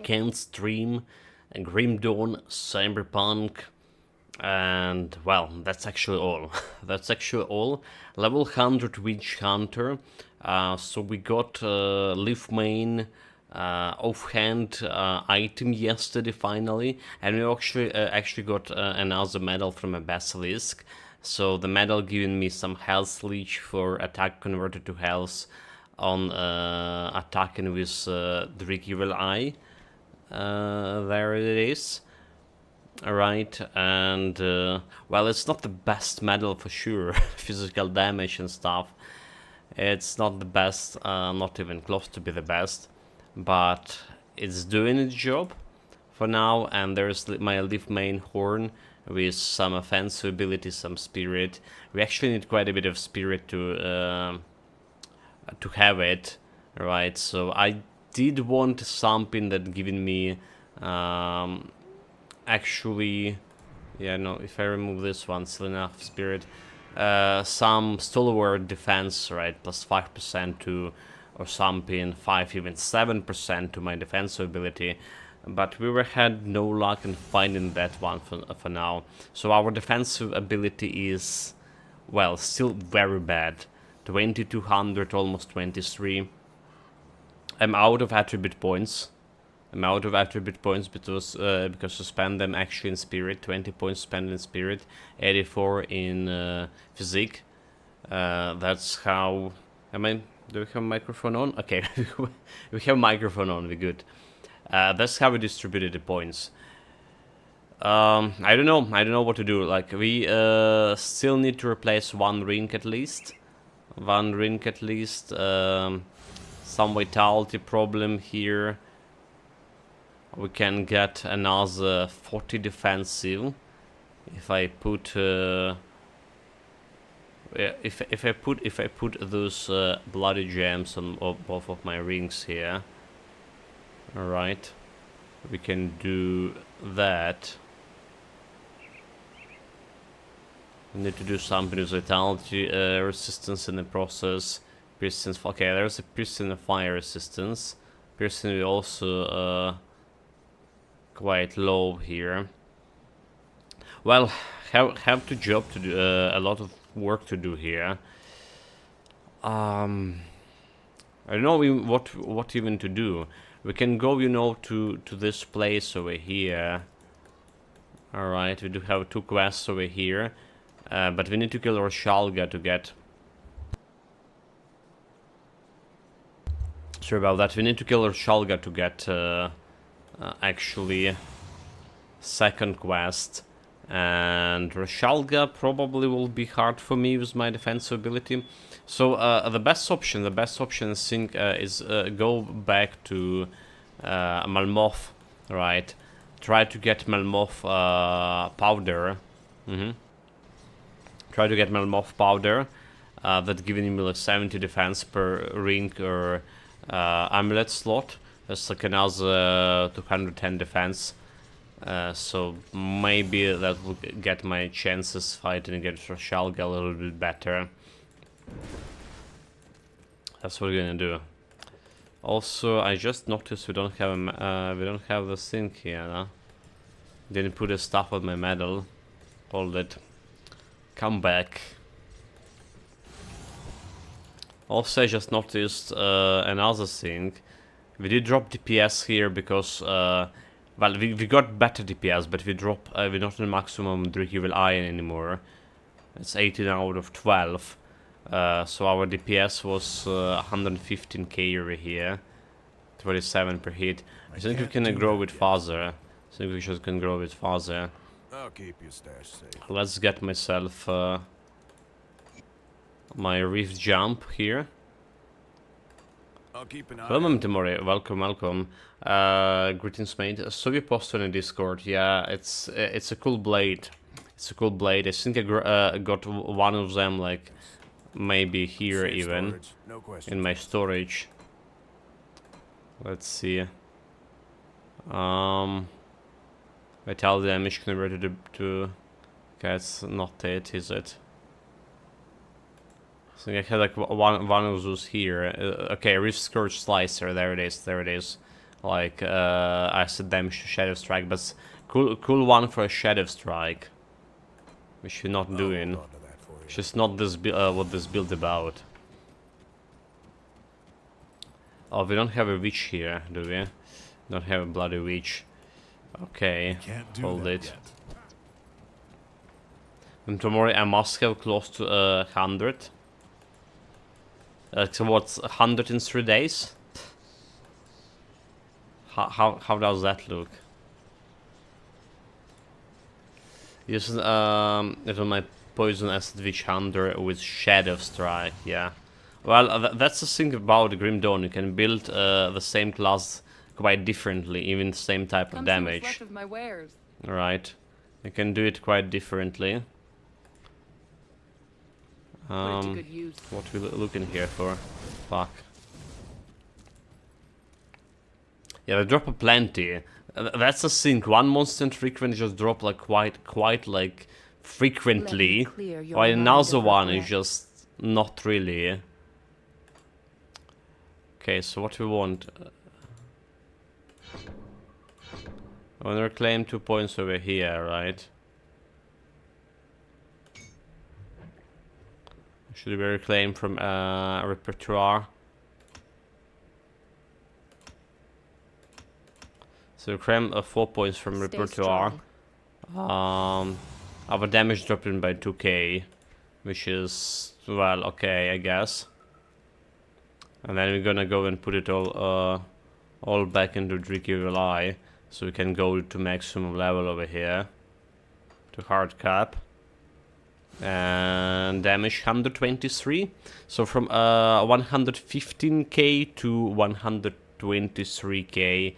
Can't Stream, Grim Dawn, Cyberpunk, and well, that's actually all. That's actually all. Level 100 Witch Hunter. So we got Leaf Main offhand item yesterday finally, and we actually got another medal from a Basilisk. So the medal giving me some health leech for attack converted to health on attacking with Dreeg Evil Eye. There it is. Alright, and well, it's not the best medal for sure. Physical damage and stuff. It's not the best, not even close to be the best, but it's doing its job for now. And there's my Leaf Main Horn with some offensive ability, some spirit. We actually need quite a bit of spirit to have it, right? So I did want something that giving me actually, yeah, no, if I remove this one, still enough spirit, some stalwart defense, right, plus 5% to, or something, 5, even 7% to my defensive ability, but we had no luck in finding that one for now. So our defensive ability is, well, still very bad, 2200, almost 23. I'm out of attribute points. Because to spend them actually in spirit. 20 points spent in spirit, 84 in physique. That's how. Do we have a microphone on? Okay, we have a microphone on. We're good. That's how we distributed the points. I don't know what to do. Like, we still need to replace one ring at least. Some vitality problem here. We can get another 40 defensive if I put if I put those bloody gems on both of my rings here. All right, we can do that. We need to do something with vitality resistance in the process. Piercing, okay, there's a piercing and fire resistance. Piercing will also quite low here. Well, have to job to do, a lot of work to do here. I don't know what even to do. We can go, you know, to this place over here. All right, we do have 2 quests over here, but we need to kill Roshalga to get. Sorry about that. We need to kill Roshalga to get actually second quest, and Roshalga probably will be hard for me with my defensive ability. So the best option I think is go back to Malmoth, right? Try to get Malmoth powder. Try to get Malmoth powder. That giving me like 70 defense per ring or amulet slot. That's like another 210 defense. So maybe that will get my chances fighting against Roshalga a little bit better. That's what we're gonna do. Also, I just noticed we don't have this thing here. No? Didn't put the stuff on my medal. Hold it. Come back. Also, I just noticed another thing. We did drop DPS here because, well, we got better DPS, but we're not in maximum Dreeg Evil Eye anymore. It's 18 out of 12. So our DPS was 115k over here. 27 per hit. I think we can grow with faster. I think we just can grow with faster. I'll keep your stash safe. Let's get myself my Rift Jump here. I'll keep an eye Hello, on Timori. Welcome. Greetings, mate. So we posted on Discord. Yeah, it's a cool blade. It's a cool blade. I think I got one of them, like maybe here safe even storage, no question. in my storage. Let's see. Vitality damage converted to. Okay, it's not it, is it? I think I had like one of those here. Okay, Rift Scourge Slicer. There it is. like acid damage to Shadow Strike, but cool one for a Shadow Strike. We should not do it. Hold on to that for you. It's just not this what this build about. Oh, we don't have a witch here, do we? Don't have a bloody witch. Okay, Can't do hold that it. yet. And tomorrow I must have close to 100. So what's 100 in 3 days? How does that look? Use it on my poison acid witch hunter with shadow strike. Yeah. Well, that's the thing about Grim Dawn. You can build the same class quite differently, even the same type of Come see what's damage. left of my wares. Right. You can do it quite differently. Put it to good use. What we looking here for? Fuck. Yeah, they drop a plenty. That's the thing. One monster frequent just drop like quite like frequently, clear your while mind another of one is regret. just not really. Okay, so what we want? I want to reclaim 2 points over here, right? Should we reclaim from repertoire? So reclaim 4 points from Stay repertoire. strong. Our damage dropping by 2k, which is, well, okay, I guess. And then we're gonna go and put it all back into Dreeg Eye, so we can go to maximum level over here, to hard cap. And damage 123, so from 115k to 123k.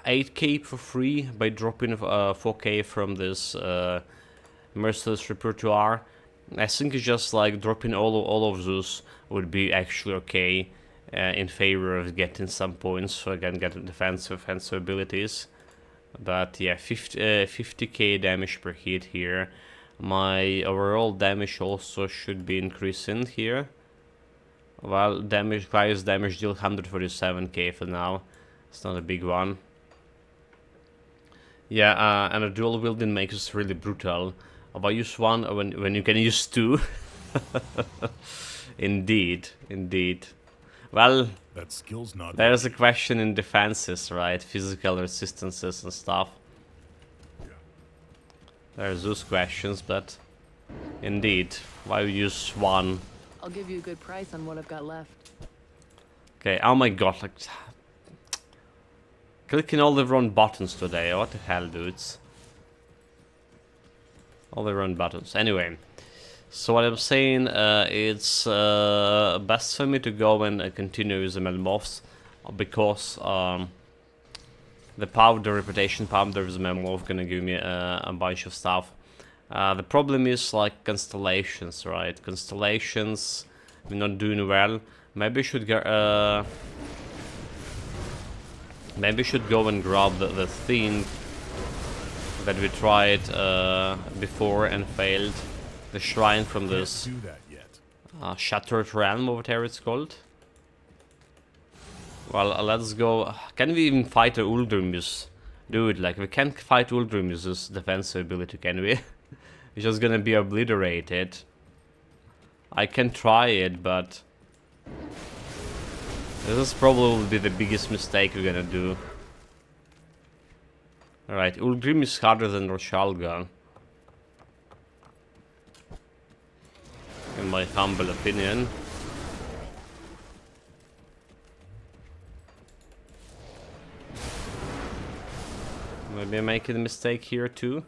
8k for free by dropping 4k from this merciless repertoire. I think it's just like dropping all of those would be actually okay in favor of getting some points, so again getting defensive abilities. But yeah, 50k damage per hit here. My overall damage also should be increasing here. Well, highest damage deal 147k for now. It's not a big one. Yeah, and a dual wielding makes it really brutal. If I use one when you can use two. Indeed. Well, That skill's not there's a question in defenses, right? Physical resistances and stuff. There's those questions, but indeed, why use one? I'll give you a good price on what I've got left. Okay, oh my god, like clicking all the wrong buttons today. What the hell, dudes? All the wrong buttons. Anyway, so what I'm saying, it's best for me to go and continue with the Melmoths because the powder, reputation powder with the Melmoth gonna give me a bunch of stuff. The problem is like constellations, right? Constellations, we're not doing well. Maybe I should get maybe I should go and grab the thing that we tried before and failed. The shrine from this do that yet. Shattered Realm, or whatever it's called. Well, let's go. Can we even fight the Uldrumus? Dude, like, we can't fight Uldrumus's defensive ability, can we? It's just gonna be obliterated. I can try it, but this is probably the biggest mistake we're gonna do. Alright, Uldrim is harder than Roshalga, in my humble opinion. Maybe I'm making a mistake here too.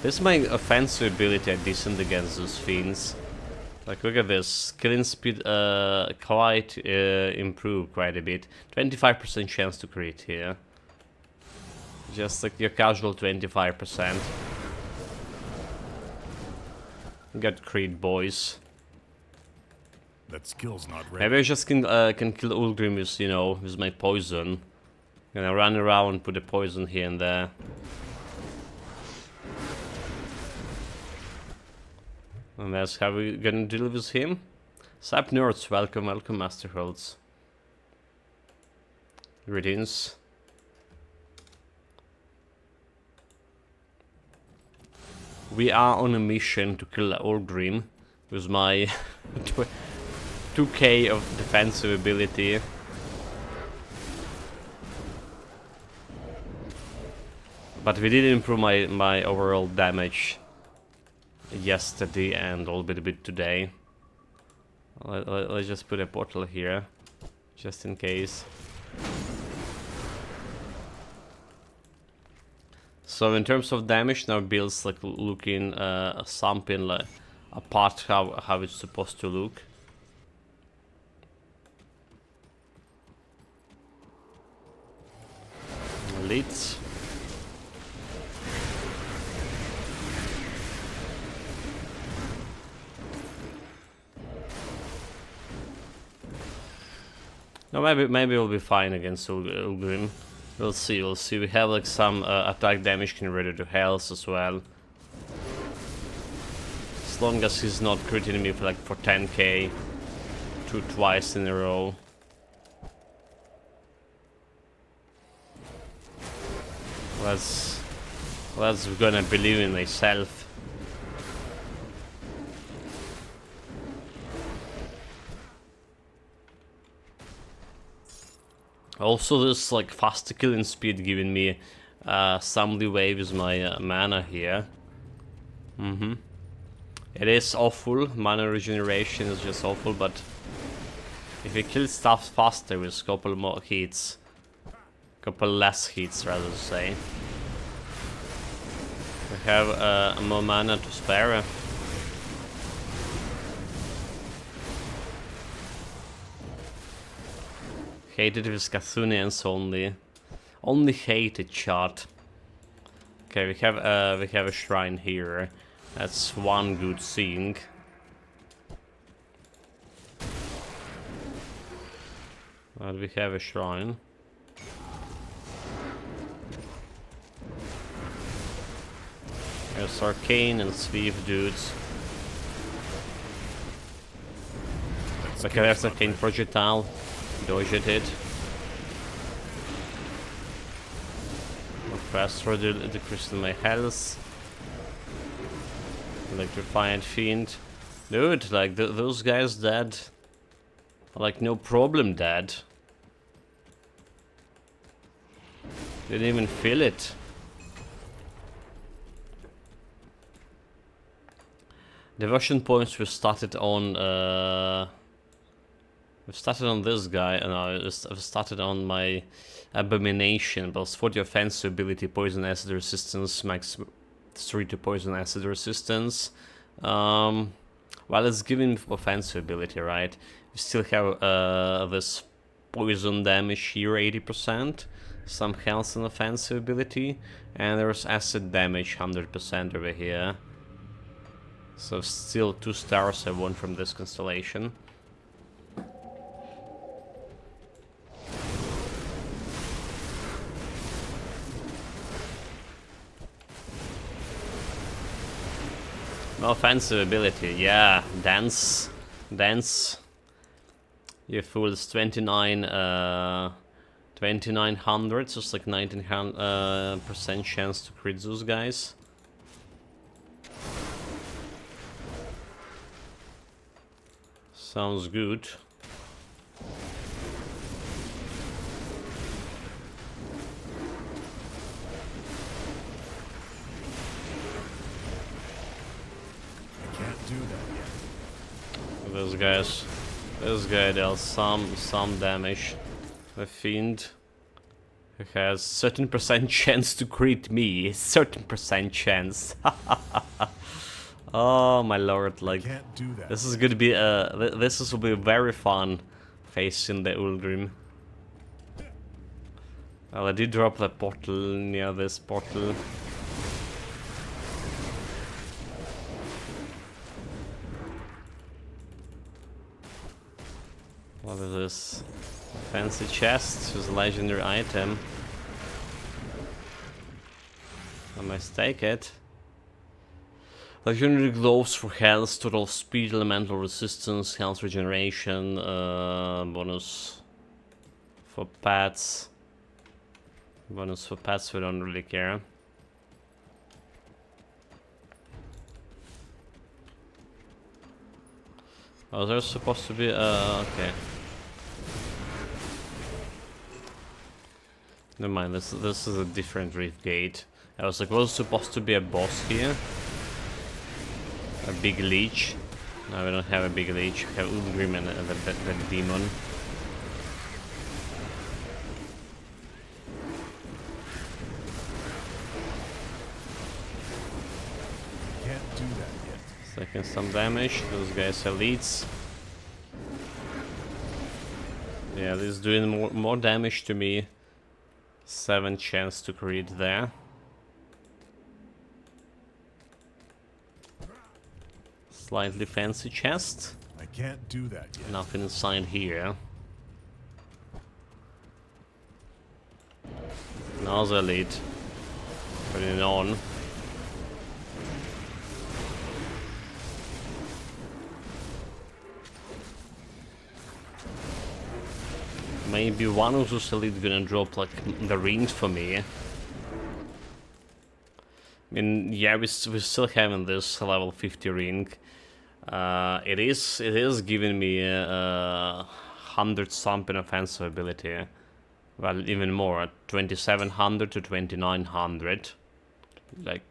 This is my offensive ability are decent against those fiends. Like, look at this, killing speed quite improved quite a bit. 25% chance to crit here. Just like your casual 25%. Got crit, boys. That skill's not ready. Maybe I just can kill Uldrimus, you know, with my poison. Gonna run around, put a poison here and there. And that's how we're gonna deal with him. Sap Nerds, welcome, Master Holtz. Greetings. We are on a mission to kill Ulgrim with my 2k of defensive ability. But we did improve my overall damage yesterday and a little bit today. Let's just put a portal here, just in case. So in terms of damage, now builds like looking something like apart how it's supposed to look. Elites. No, maybe we'll be fine against Ulgrim. We'll see. We have like some attack damage converted to health as well. As long as he's not critting me for 10k twice in a row. Let's gonna believe in myself. Also, this like faster killing speed giving me some leeway with my mana here. It is awful. Mana regeneration is just awful, but if we kill stuff faster with a couple more hits, couple less hits rather to say, we have more mana to spare. Hated with Cathunians only. Only hated chart. Okay, we have a shrine here. That's one good thing. But we have a shrine. There's Arcane and Sweep dudes. Okay, there's Arcane Projectile. Dodged it. Faster decreasing my health. Electrified Fiend. Dude, like those guys dead. Like no problem dead. Didn't even feel it. Devotion points we started on we've started on this guy, and I've started on my Abomination, plus 40 offensive ability, poison acid resistance, max 3 to poison acid resistance. Well, it's giving offensive ability, right? We still have this poison damage here, 80%, some health and offensive ability, and there's acid damage, 100% over here. So still 2 stars I won from this constellation. Offensive ability, yeah, dance. You fools, 2900, so it's like 19% chance to crit those guys. Sounds good. This guy deals some damage. The Fiend, who has 13% chance to crit me. 13% chance. Oh my lord! Like this is gonna be will be very fun facing the Ulgrim. Well, I did drop the portal near this portal. What is this? Fancy chest with a legendary item. I must take it. Legendary gloves for health, total speed, elemental resistance, health regeneration, bonus for pets. Bonus for pets, we don't really care. Oh, there's supposed to be, okay. Never mind, this is a different reef gate. I was like, was supposed to be a boss here? A big leech? No, we don't have a big leech. We have Ulgrim and the demon. Can't do that yet. Taking some damage. Those guys are elites. Yeah, this is doing more damage to me. 7 chance to crit there. Slightly fancy chest. I can't do that yet. Nothing inside here. Another elite. Putting it on. Maybe one of those elite gonna drop like the rings for me. I mean, yeah, we're still having this level 50 ring. It is giving me 100 something offensive ability. Well, even more, 2700 to 2900. Like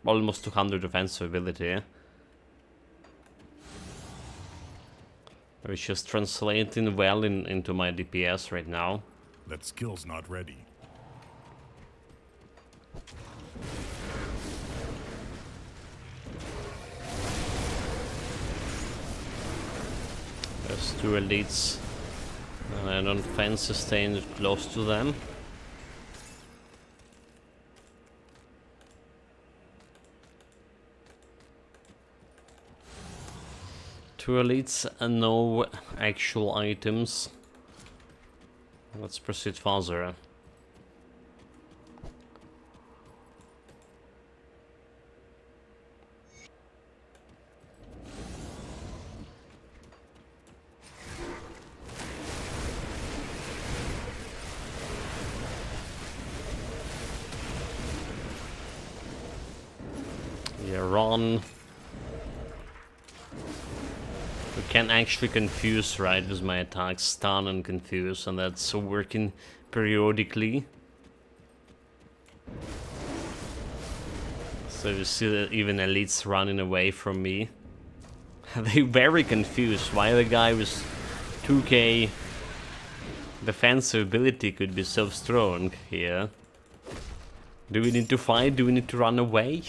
almost 200 offensive ability. Which is translating well into my DPS right now. That skill's not ready. There's 2 elites. And I don't fancy staying close to them. Two elites and no actual items. Let's proceed further. Yeah, run. We can actually confuse, right, with my attacks, stun and confuse, and that's working periodically. So you see that even elites running away from me. They're very confused why the guy with 2k defensive ability could be so strong here. Do we need to fight? Do we need to run away?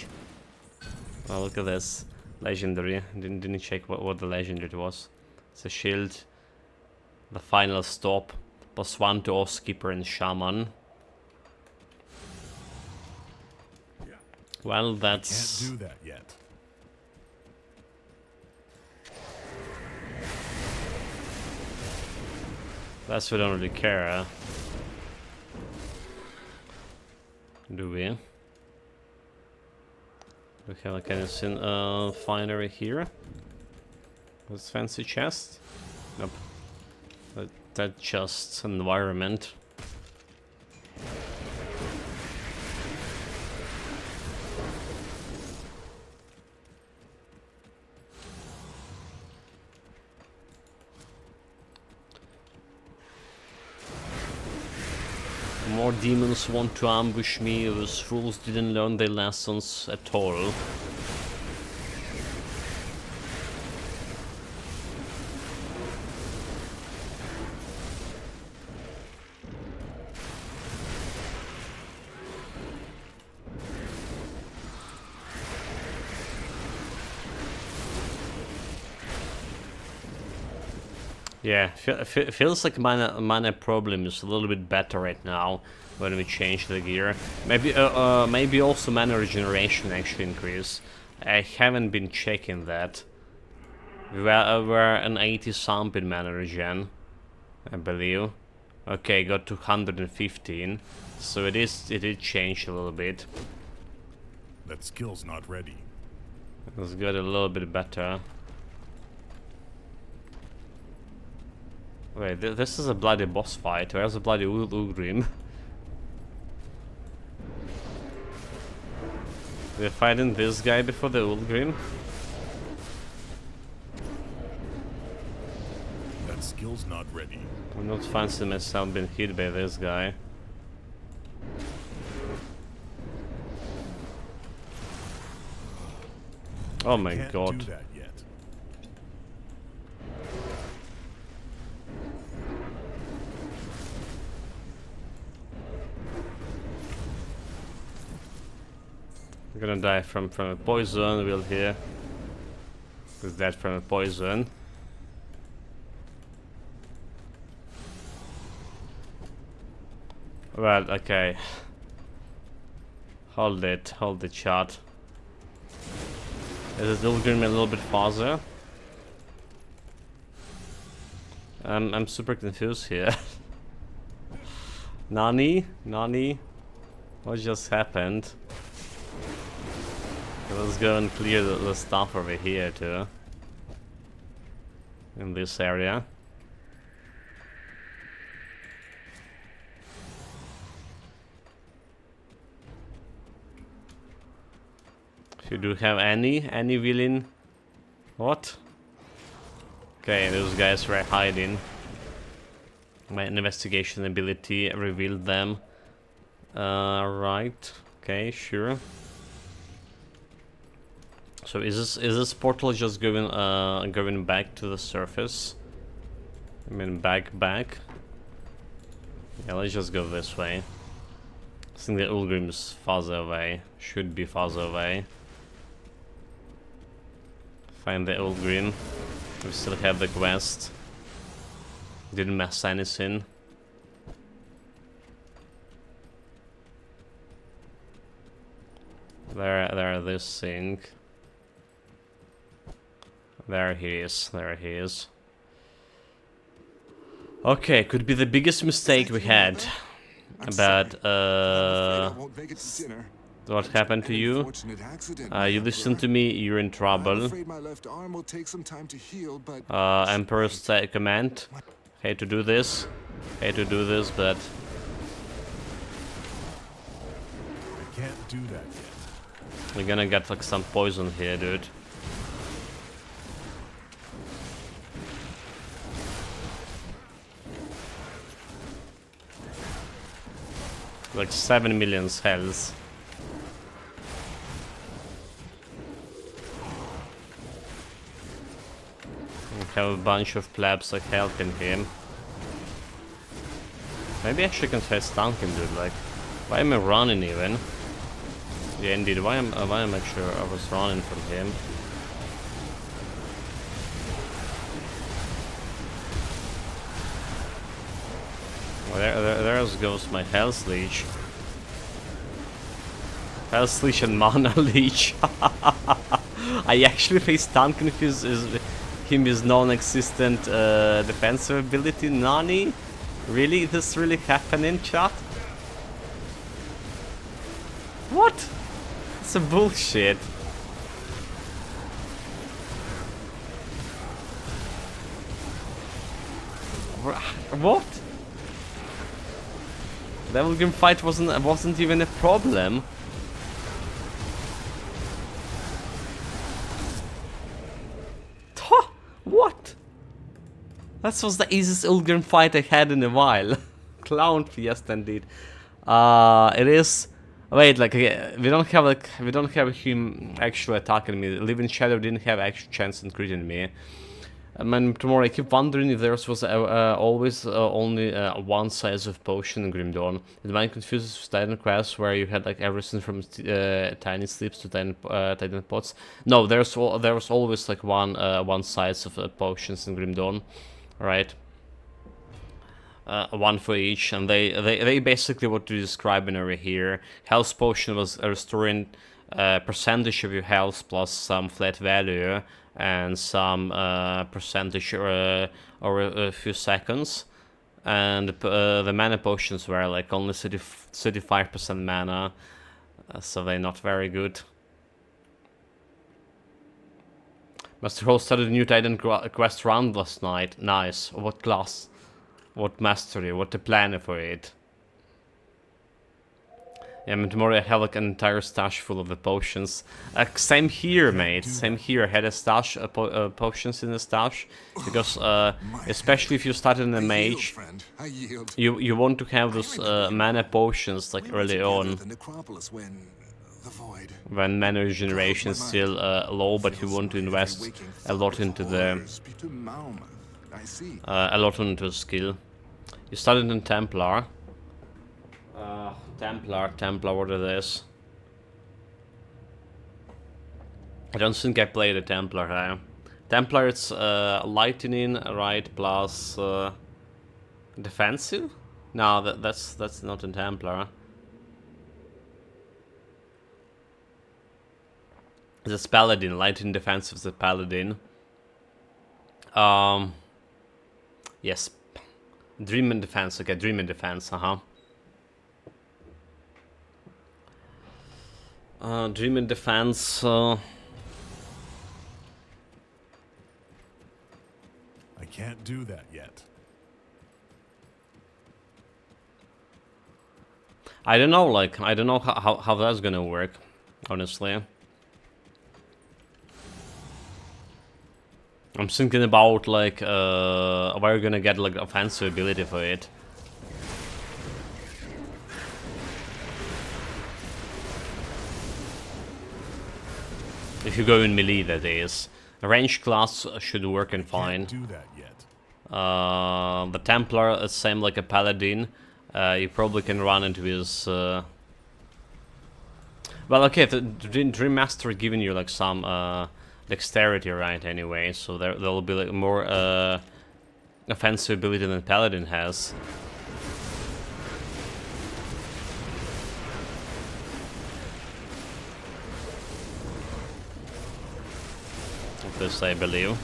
Oh, look at this. Legendary. Didn't check what the legendary was. It's a shield. The final stop. +1 to Oathkeeper and Shaman. Well, that's... Can't do that yet. That's we don't really care, huh? Do we? We have like a finery here. This fancy chest? Nope. That's just environment. More demons want to ambush me. Those fools didn't learn their lessons at all. Yeah, feels like mana problem is a little bit better right now when we change the gear. Maybe also mana regeneration actually increase. I haven't been checking that. We're an 80 something mana regen, I believe. Okay, got to 115, so it did change a little bit. That skill's not ready. It's got a little bit better. Wait, this is a bloody boss fight. Where's the bloody Ulgrim? We're fighting this guy before the Ulgrim. That skill's not ready. I'm not fancy myself being hit by this guy. Oh my Can't god. do that yet. I'm gonna die from a poison, we'll hear. Is that from a poison? Well, okay. Hold it shot. Is it still going a little bit farther? I'm super confused here. Nani? What just happened? Okay, let's go and clear the stuff over here too. In this area. If you do have any villain. What? Okay, those guys were hiding. My investigation ability revealed them. Right. Okay, sure. So is this portal just going back to the surface? I mean back. Yeah, let's just go this way. I think the Ulgrim's farther away. Should be farther away. Find the Ulgrim. We still have the quest. Didn't mess anything. There this thing. There he is. Okay, could be the biggest mistake we had. But what happened to you? You listen to me, you're in trouble. Emperor's command. Hate to do this, but I can't do that yet. we're gonna get like some poison here, dude. Like 7 million health. We have a bunch of plebs like helping him. Maybe I actually can try stun him, dude. Like, why am I running even? Yeah, indeed. Why am I sure I was running from him? Well, there goes my health leech. Health leech and mana leech. I actually face stun confuse him with non-existent defensive ability. Nani? Really? This really happening, chat? What? It's a bullshit. What? The Elgin fight wasn't even a problem. What? That was the easiest Ulgrim fight I had in a while. Clown fiesta indeed. It is. Wait, like we don't have him actually attacking me. Living Shadow didn't have actual chance in critting me. And tomorrow I keep wondering if there was always only one size of potion in Grim Dawn. It might confuse with Titan Quest where you had like everything from tiny sleeps to Titan pots. No, there was always like one size of potions in Grim Dawn, right? One for each, and they basically what you describe in over here. Health potion was restoring percentage of your health plus some flat value and some percentage over a few seconds, and the mana potions were like only 35% mana, so they're not very good. Master Hall started a new Titan quest round last night. Nice. What class? What mastery? What the plan for it? Yeah, I mean, tomorrow I have like an entire stash full of the potions. Same here, mate. Same here. I had a stash, potions in the stash, because especially if you start in a I yield, mage, friend. I yield. you want to have those remember you. mana potions like We were early together on, at the necropolis when the void. when mana regeneration is my still low, but you Feels want to my every invest waking a thought lot of into the horrors to Malmouth. I see. a lot into skill. You started in Templar. Templar, what it is? I don't think I played a Templar. Templar, it's lightning, right? Plus defensive. No, that's not in Templar. It's Paladin. Lightning defensive is a Paladin. Yes. Dream and defense. Okay, dream and defense. Dream and defense. I can't do that yet. I don't know. Like, I don't know how that's gonna work. Honestly. I'm thinking about like where you're gonna get like offensive ability for it. If you go in melee, that is. The range class should work and fine. Can't do that yet. The Templar is same like a Paladin. You probably can run into his. Well, okay, the Dream Master giving you like some dexterity, right? Anyway, so there'll be like more offensive ability than Paladin has. This, I believe.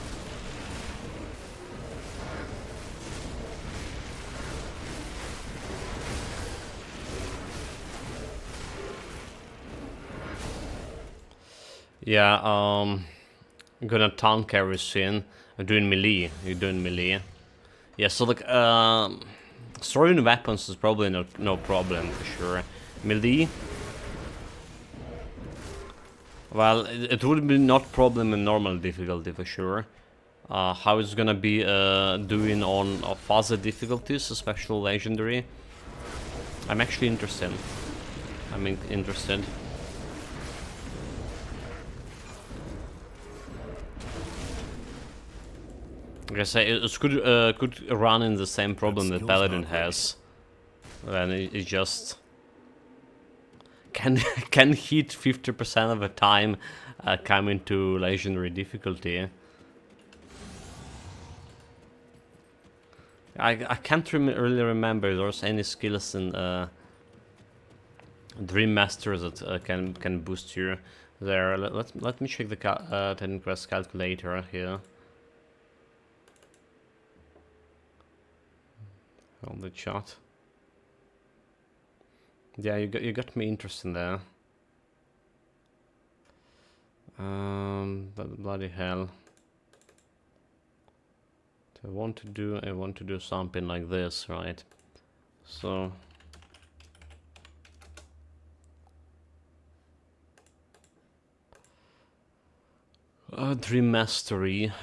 Yeah, I'm gonna tank carry soon. I'm doing melee. You're doing melee. Yeah, so like throwing weapons is probably no problem for sure. Melee. Well, it would be not problem in normal difficulty for sure. How it's gonna be doing on fuzzy difficulties, especially legendary. I'm actually interested. Interested. Like I say, it's could run in the same problem that Paladin has. When it just can hit 50% of the time coming to legendary difficulty. I can't really remember if there's any skills in Dream Master that can boost you there. Let me check the Ten Quest calculator here. On the chat. Yeah, you got me interested there. But bloody hell. I want to do something like this, right? So Dream Mastery.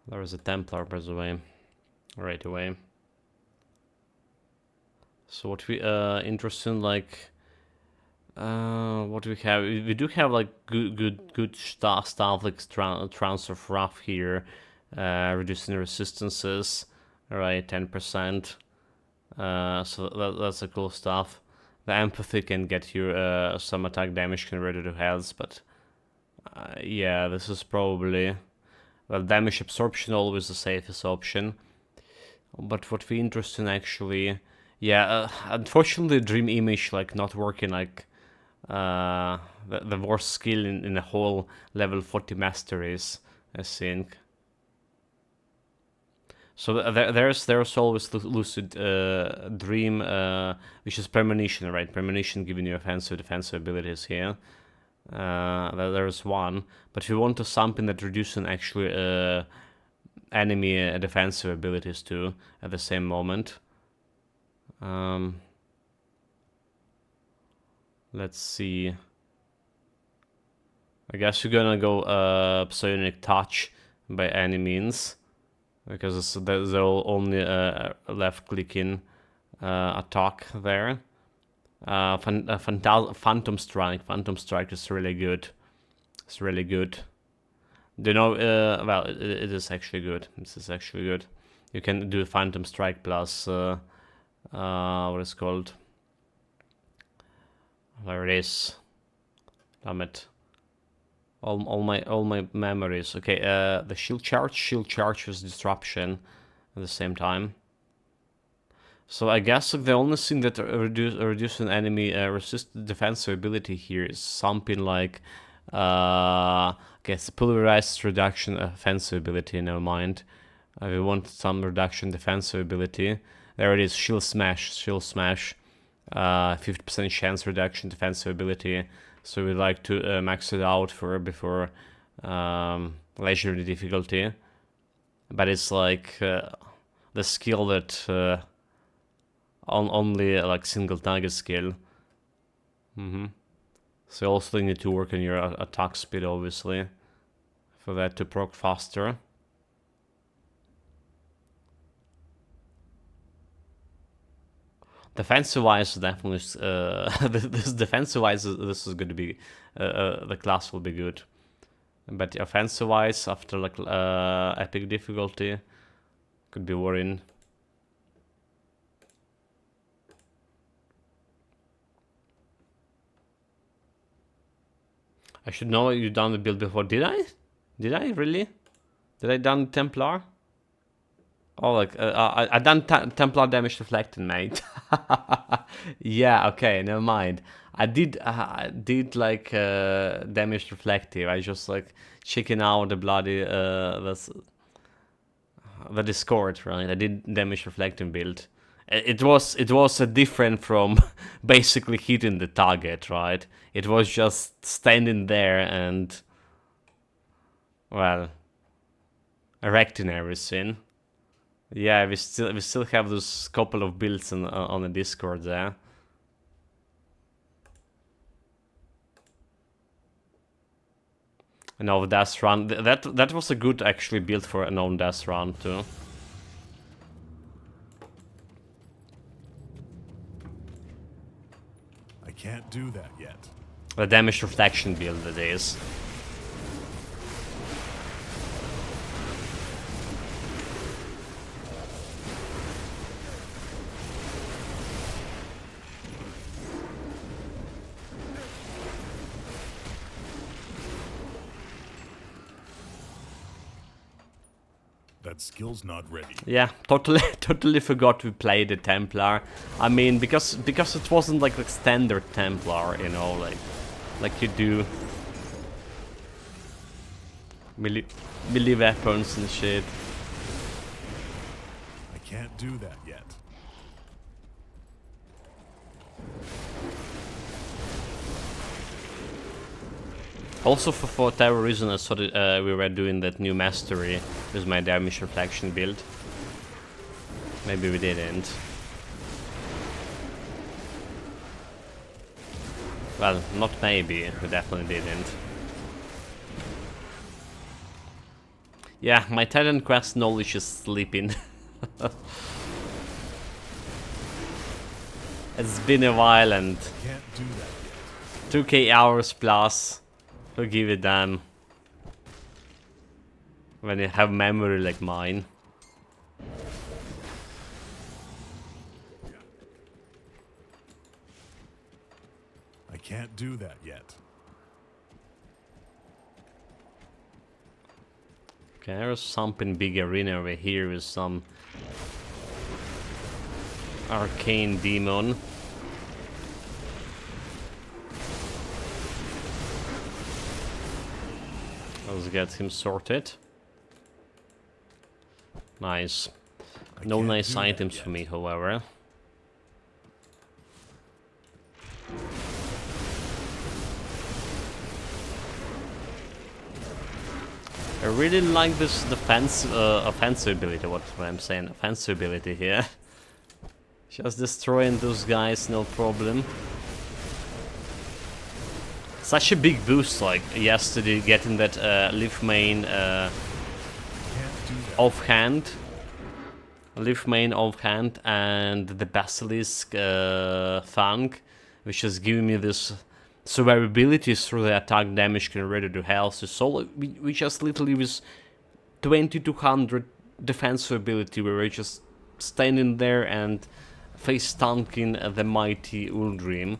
There is a Templar, by the way, right away. So what we interesting, like what do we have? We do have like good stuff like Trance of Wrath here, reducing resistances, right? 10%. So that's the cool stuff. The Empathy can get you some attack damage converted to health, but yeah, this is probably. Well, damage absorption always the safest option. But what we interested in actually, yeah, unfortunately, Dream Image like not working like the worst skill in the whole level 40 masteries, I think. So there's always Lucid Dream, which is Premonition, right? Premonition giving you offensive, defensive abilities here. There's one, but if you want to something that reduces actually enemy defensive abilities too at the same moment, Let's see. I guess we're gonna go Psionic Touch by any means, because there's only left-clicking attack there. Phantom Strike. Phantom Strike is really good. It's really good. Do you know? Well, it is actually good. This is actually good. You can do Phantom Strike plus what is it called? There it is. Damn it. All my memories. Okay, the shield charge with disruption at the same time. So I guess the only thing that reduce an enemy resist defensive ability here is something like okay, it's pulverized reduction offensive ability. Never mind. We want some reduction defensive ability. There it is. Shield smash. 50% chance reduction defensive ability. So we like to max it out before legendary difficulty. But it's like the skill that only like single target skill. So you also need to work on your attack speed, obviously, for that to proc faster. Defensive-wise, definitely, this defensive-wise, this is going to be, the class will be good. But offensive-wise, after like epic difficulty, could be worrying. I should know you done the build before. Did I? Did I really? Did I done Templar? Oh, like I done Templar damage reflecting, mate. Yeah, okay, never mind. I did like damage reflective. I just like checking out the bloody the Discord, right? I did damage reflecting build. It was different from basically hitting the target, right? It was just standing there and, well, erecting everything. Yeah, we still have those couple of builds on the Discord there. An off-dash run. That was a good actually build for an off-dash run too. I can't do that yet. The damage reflection build it is. That skill's not ready. Yeah, totally forgot we played the Templar. I mean, because it wasn't like the standard Templar, you know, like you do melee weapons and shit. I can't do that yet. Also, for whatever reason, I saw that we were doing that new mastery with my damage reflection build. Maybe we didn't. Well, not maybe, we definitely didn't. Yeah, my Titan Quest knowledge is sleeping. It's been a while and Can't do that yet. 2k hours plus. Who give a damn when you have memory like mine. I can't do that yet. Okay, there's something big arena over here with some arcane demon. Let's get him sorted. Nice. No nice items for me, however. I really like this defense, offensive ability. What I'm saying, offensive ability here. Just destroying those guys, no problem. Such a big boost, like, yesterday, getting that Leaf Main offhand. Leaf Main offhand, and the Basilisk Fang, which is giving me this survivability through the attack damage converted to health. So we just literally with 2200 defense ability, we were just standing there and face tanking the mighty Uldrim,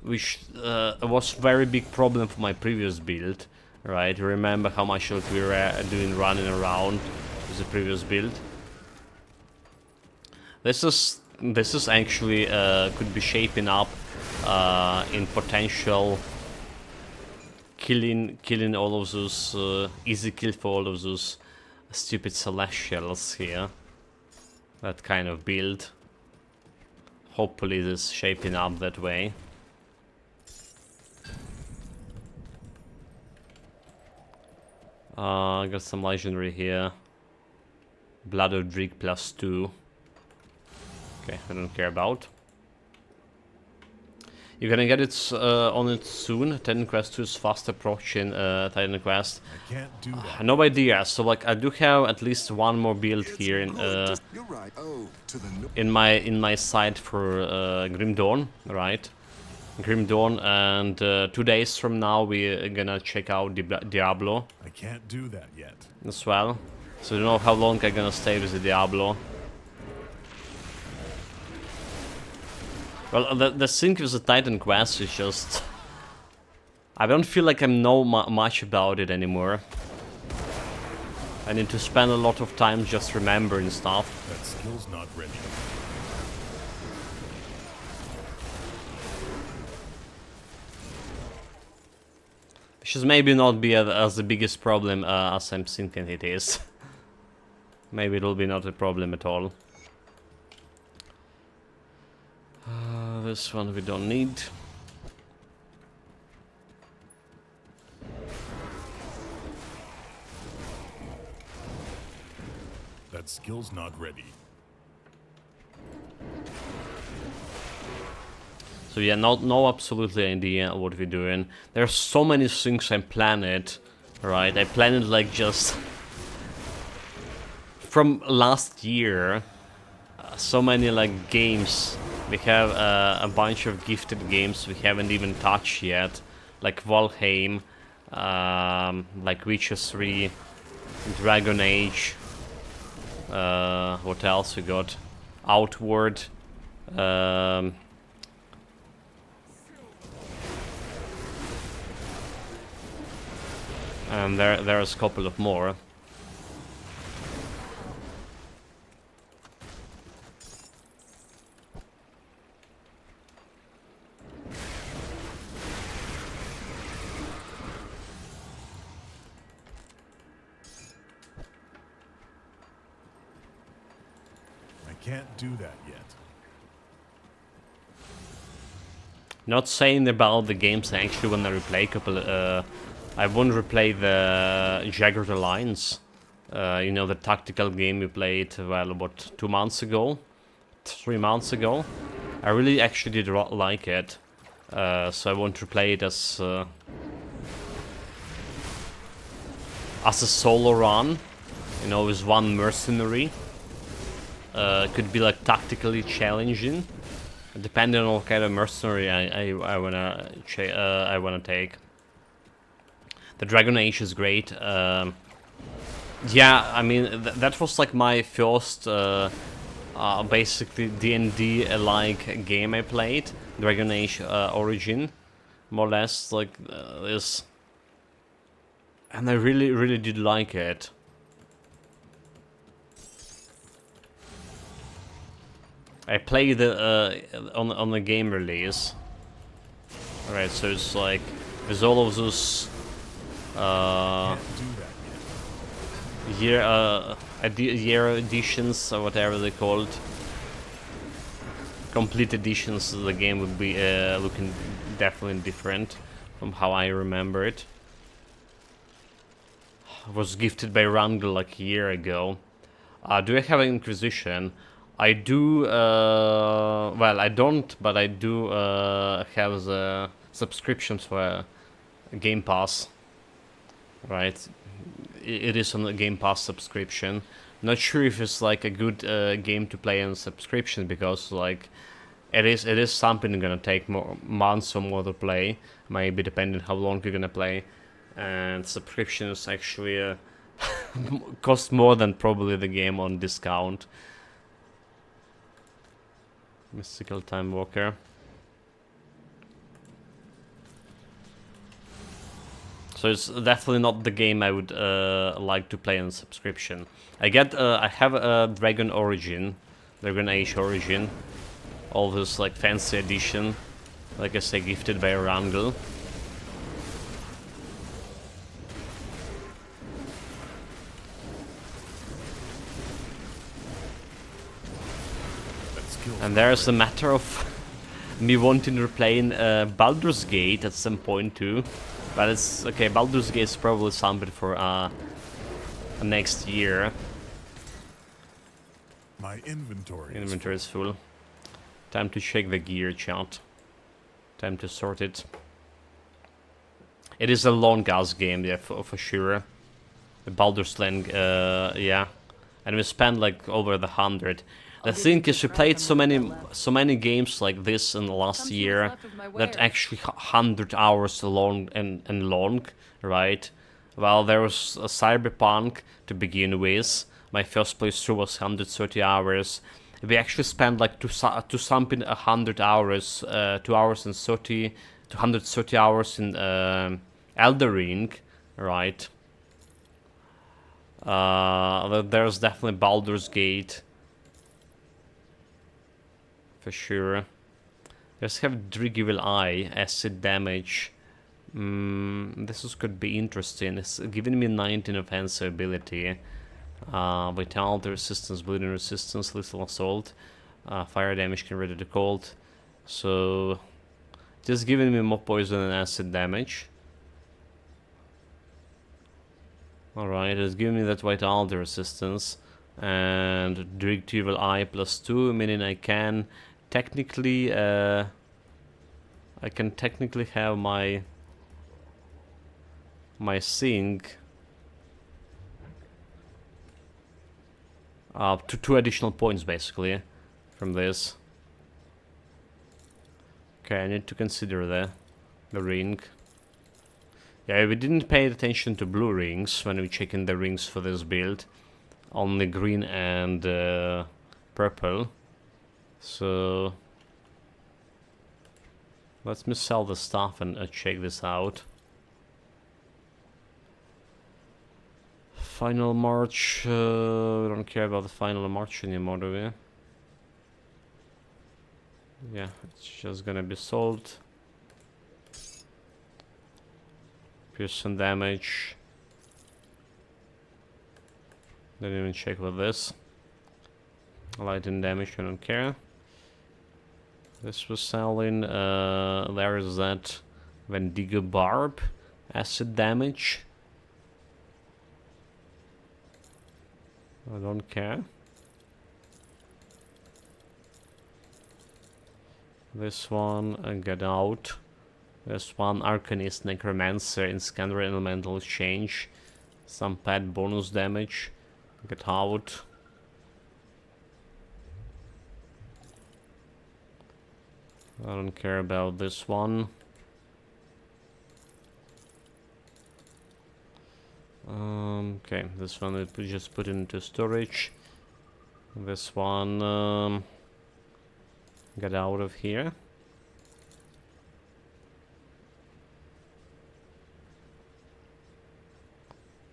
which was very big problem for my previous build, right? You remember how much we were doing running around with the previous build. This is actually could be shaping up in potential killing all of those easy kill for all of those stupid celestials here. That kind of build. Hopefully this is shaping up that way. I got some legendary here. Blood of Dreeg +2. Okay, I don't care about. You're gonna get it on it soon. Titan Quest 2 is fast approaching Titan Quest. I can't do that. No idea. So like I do have at least one more build here You're right. Oh, to the in my site for Grim Dawn, right? Grim Dawn, and 2 days from now we're gonna check out Diablo I can't do that yet. as well. So I don't know how long I'm gonna stay with the Diablo. Well, the thing with the Titan Quest is just... I don't feel like I know much about it anymore. I need to spend a lot of time just remembering stuff. That skill's not ready. Which is maybe not be as the biggest problem as I'm thinking it is. Maybe it'll be not a problem at all. This one we don't need. That skill's not ready. So yeah, no absolutely idea what we're doing. There's so many things I planned, right? I planned like just from last year. So many like games. We have a bunch of gifted games we haven't even touched yet, like Valheim, like Witcher 3, Dragon Age. What else we got? Outward. And there's a couple of more. Can't do that yet. Not saying about the games I actually want to replay. I won't replay the Jagged Alliance. You know, the tactical game we played, well, about 2 months ago, 3 months ago. I really actually did like it, so I won't replay it as a solo run. You know, with one mercenary. Could be like tactically challenging, depending on what kind of mercenary I wanna take. The Dragon Age is great. Yeah, I mean that was like my first basically D&D like game I played. Dragon Age Origin, more or less like this, and I really did like it. I played on the game release. Alright, so it's like there's all of those year editions or whatever they're called. Complete editions. The game would be looking definitely different from how I remember it. It was gifted by Randall like a year ago. Do I have an Inquisition? I do, well, I don't, but I do have the subscriptions for Game Pass, right? It is on a Game Pass subscription. Not sure if it's like a good game to play on subscription, because like it is something gonna take more months or more to play, maybe depending how long you're gonna play, and subscriptions actually cost more than probably the game on discount. Mystical Time Walker. So it's definitely not the game I would like to play on subscription. I have a Dragon Age Origin, all this like fancy edition, like I say, gifted by Rangel. And there's a matter of me wanting to play in Baldur's Gate at some point too. But it's okay, Baldur's Gate is probably something for next year. My inventory Is full. Time to check the gear chart. Time to sort it. It is a long ass game, yeah, for sure. The Baldur's Land, yeah. And we spent like over the 100. The thing is, we played so many games like this in the last year that actually 100 hours long and long, right? Well, there was a Cyberpunk to begin with. My first playthrough was 130 hours. We actually spent like to something 100 hours, 2 hours and 30, 230 hours in Elden Ring, right? There's definitely Baldur's Gate. For sure. Let's have Dreeg Evil Eye, acid damage. This could be interesting. It's giving me 19 offensive ability. Vitality resistance, bleeding resistance, lethal assault. Fire damage converted to cold. So, just giving me more poison and acid damage. Alright, it's giving me that vitality resistance. And Dreeg Evil Eye +2, meaning I can technically have my thing to 2 additional points basically from this. Okay, I need to consider the ring. Yeah, we didn't pay attention to blue rings when we checking the rings for this build. Only green and purple. So let me sell the stuff and check this out. Final March. We don't care about the Final March anymore, do we? Yeah, it's just gonna be sold. Piercing damage. Didn't even check with this. Lightning damage, I don't care. This was selling. There is that Vendigo Barb. Acid damage. I don't care. This one, get out. This one, Arcanist Necromancer in Scanner Elemental Exchange. Some pet bonus damage. Get out. I don't care about this one. Okay, this one we just put into storage. This one, get out of here.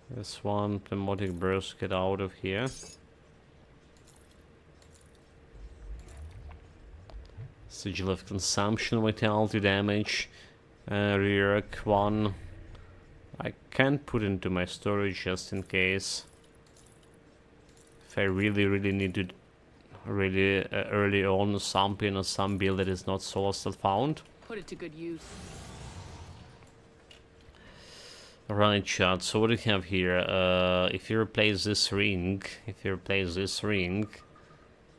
This one, Pneumatic Burst, get out of here. Sigil of Consumption, Vitality damage, Rearc 1. I can put into my storage just in case. If I really need to early on something or some build that is not solar still found. Put it to good use. Right, chat. So what do we have here? If you replace this ring,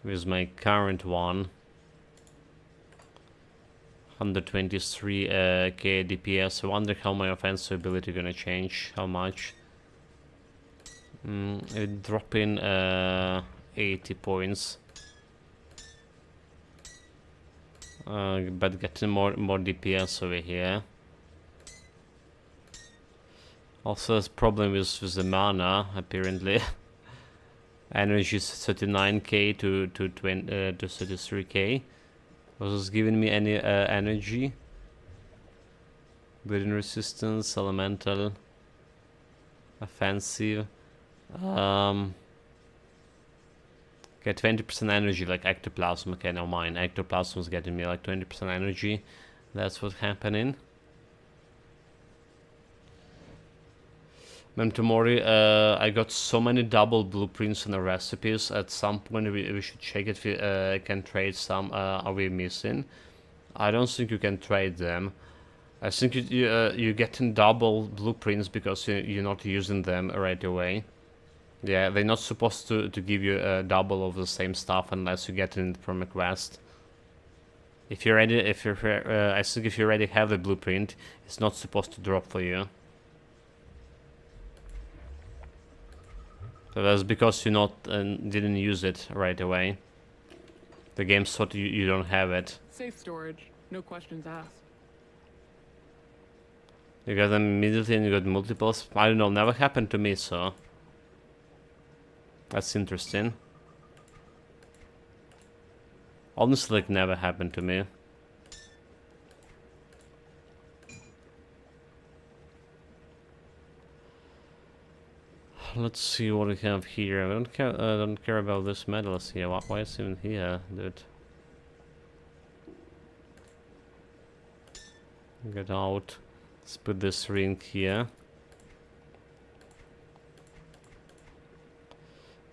we with my current one. 123 k DPS. I wonder how my offensive ability gonna change. How much? It drop in 80 points. But getting more DPS over here. Also, there's problem with the mana apparently. Energy is 39k to 33k. Was this giving me any energy? Bleeding resistance, elemental, offensive. Get 20% energy like ectoplasm. Okay, no mind. Ectoplasm is getting me like 20% energy. That's what's happening. Memtomori, I got so many double blueprints in the recipes. At some point we should check if we can trade some. Are we missing? I don't think you can trade them. I think you're getting double blueprints because you're not using them right away. Yeah, they're not supposed to give you a double of the same stuff unless you get it from a quest. If you're ready, I think if you already have the blueprint, it's not supposed to drop for you. So that's because you didn't use it right away. The game thought you don't have it. Safe storage. No questions asked. You got them immediately and you got multiples. I don't know, never happened to me, so that's interesting. Honestly, like, never happened to me. Let's see what we have here. I don't care about this medalist here. Why is it even here, dude? Get out. Let's put this ring here.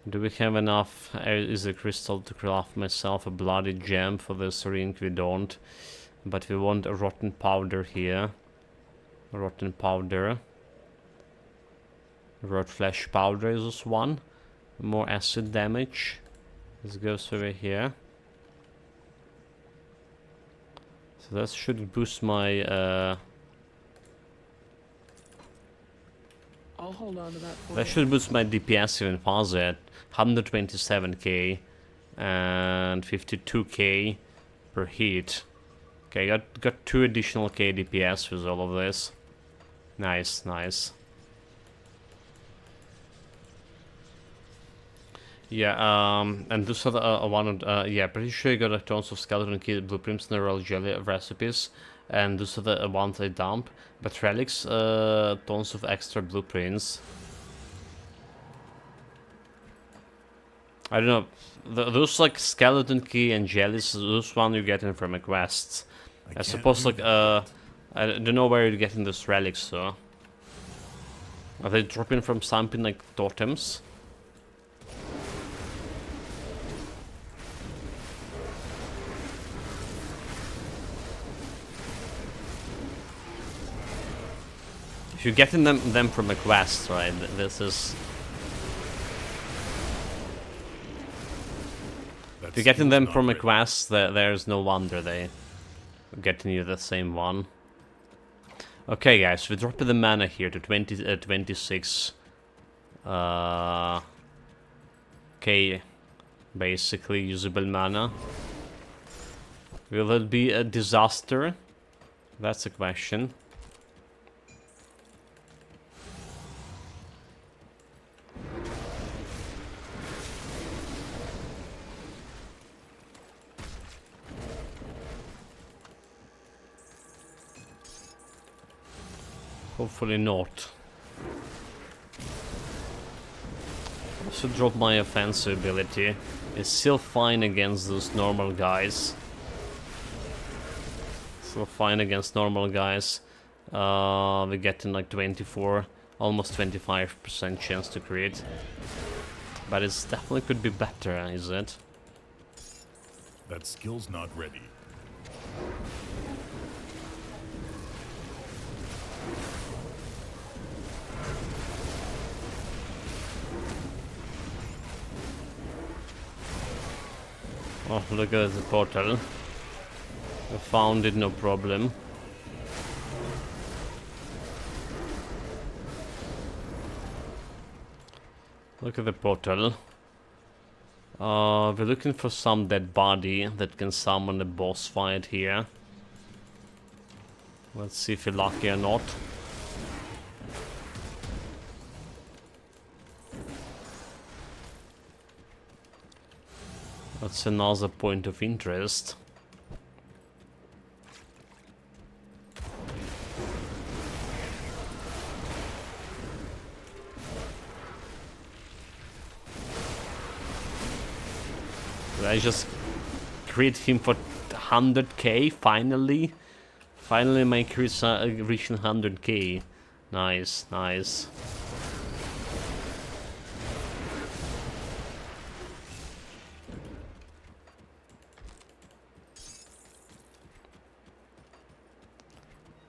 Do we have enough? Is a crystal to craft myself a bloody gem for this ring? We don't. But we want a rotten powder here. Rotten powder. Rot flesh powder is this one. More acid damage. This goes over here. So that should boost my I'll hold on to that for that you. should boost my DPS even further at 127k and 52k per hit. Okay, got 2 additional k DPS with all of this. Nice, nice. Yeah, and this other one, yeah, pretty sure you got a tons of skeleton key blueprints in the royal jelly recipes, and those are the ones I dump. But relics, tons of extra blueprints. I don't know, those like skeleton key and jellies, those one you're getting from a quest. I suppose like, I don't know where you're getting those relics, so. Are they dropping from something like totems? If you're getting them from a quest, right, this is... If you're getting them from a quest, there's no wonder they getting you the same one. Okay, guys, we dropped the mana here to 26 K, basically usable mana. Will it be a disaster? That's a question. Hopefully not. Also drop my offensive ability. It's still fine against those normal guys. Still fine against normal guys. We're getting like 24, almost 25% chance to crit. But it definitely could be better, is it? That skill's not ready. look at the portal. I found it, no problem. Look at the portal. We're looking for some dead body that can summon the boss fight here. Let's see if you're lucky or not. That's another point of interest. Did I just crit him for 100k finally? Finally my crits are reaching 100k. Nice, nice.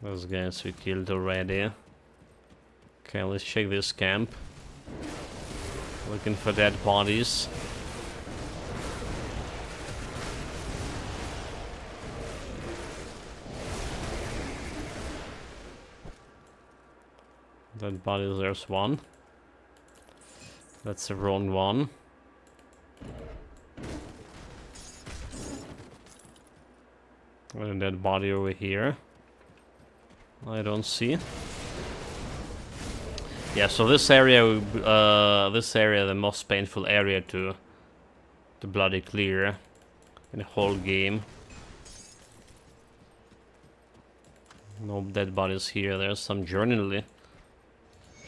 Those guys we killed already. Okay, let's check this camp. Looking for dead bodies. Dead bodies, there's one. That's the wrong one. And a dead body over here. I don't see. Yeah, so this area, the most painful area to bloody clear in the whole game. No dead bodies here. There's some journal.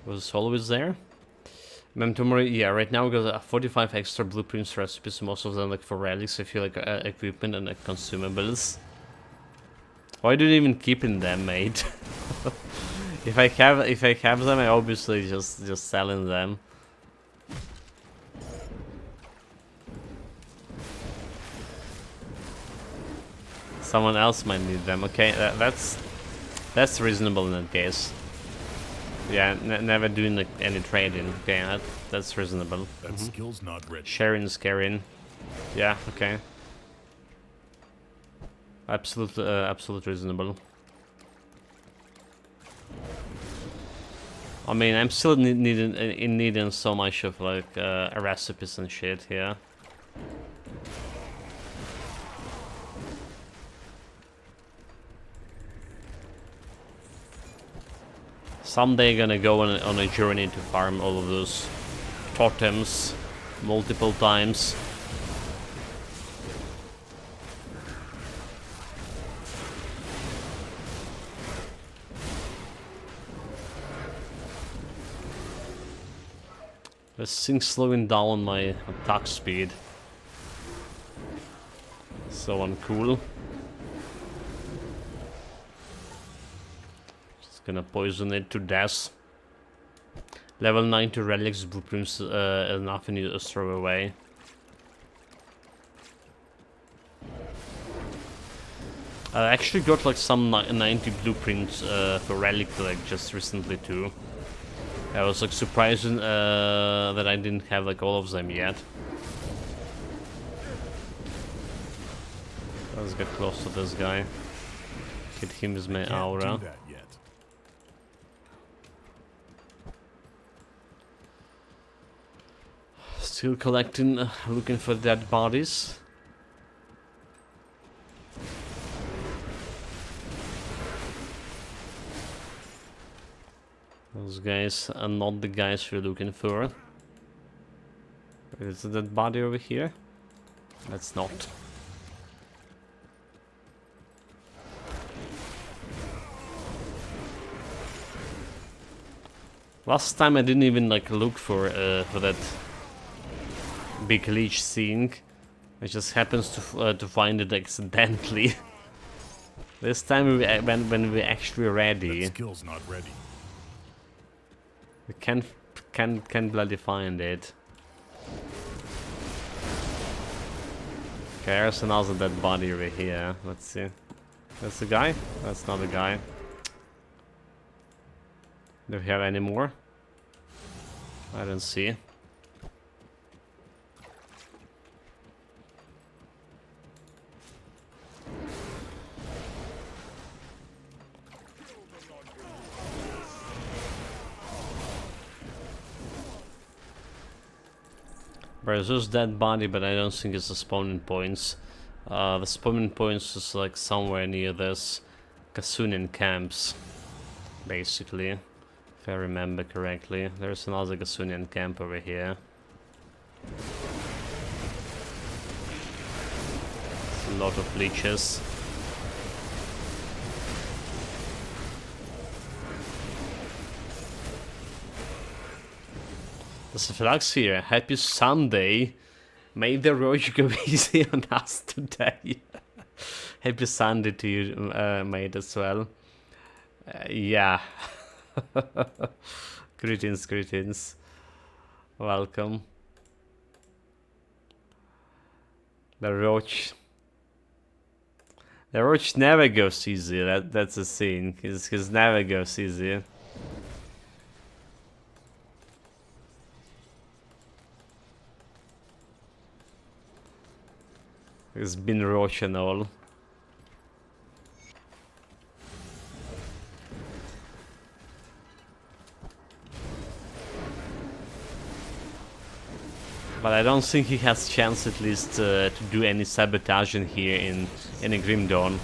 Was always there. Memory, yeah. Right now we got 45 extra blueprints, recipes, most of them like for relics. I feel like equipment and consumables. Why do you even keep in them, mate? If I have them, I obviously just selling them. Someone else might need them. Okay, that's reasonable in that case. Yeah, never doing like, any trading. Okay, that's reasonable. That skill's not ready. Sharing is carrying. Yeah, okay. Absolute reasonable. I mean, I'm still needing so much of like recipes and shit here. Someday gonna go on a journey to farm all of those totems multiple times. This thing's slowing down my attack speed. So uncool. Just gonna poison it to death. Level 90 relics, blueprints, nothing you just throw away. I actually got like some 90 blueprints for relic like just recently too. I was like surprised that I didn't have like all of them yet. Let's get close to this guy. Hit him with my aura. Can't do that yet. Still collecting, looking for dead bodies. Those guys are not the guys we're looking for. Is that body over here? That's not. Last time I didn't even like look for that big leech thing. It just happens to find it accidentally. This time when we're actually ready. That skill's not ready. We can bloody find it. Okay, there's another dead body over here. Let's see. That's the guy? That's not the guy. Do we have any more? I don't see. There's just dead body, but I don't think it's the spawning points. The spawning points is like somewhere near this Kasunian camps, basically, if I remember correctly. There's another Kasunian camp over here. It's a lot of leeches. There's a flags here. Happy Sunday. May the roach go easy on us today. Happy Sunday to you, mate, as well. Yeah. Greetings, greetings. Welcome. The roach. The roach never goes easy. That's the thing. He's never goes easy. He's been roach and all. But I don't think he has chance at least to do any sabotaging here in a Grim Dawn.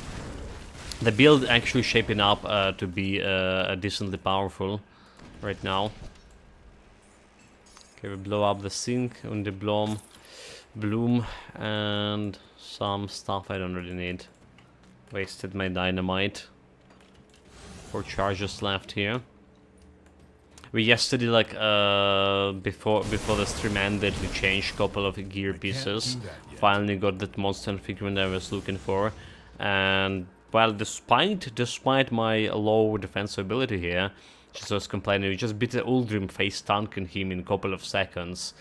The build actually shaping up to be decently powerful right now. Okay, we blow up the sink on the bloom and some stuff I don't really need. Wasted my dynamite. 4 charges left here. We yesterday, like, before the stream ended, we changed a couple of gear pieces. Finally got that monster figurine I was looking for. And, well, despite my low defense ability here, she was complaining, we just beat the Uldrim face tanking him in a couple of seconds.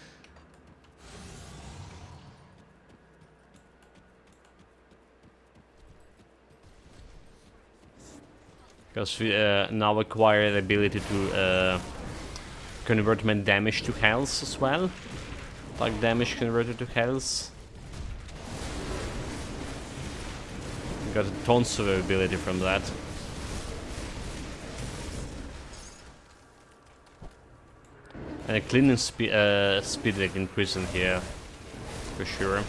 Because we now acquire the ability to convert my damage to health as well. Like damage converted to health. Got tons of ability from that. And a cleaning speed like increasing here, for sure.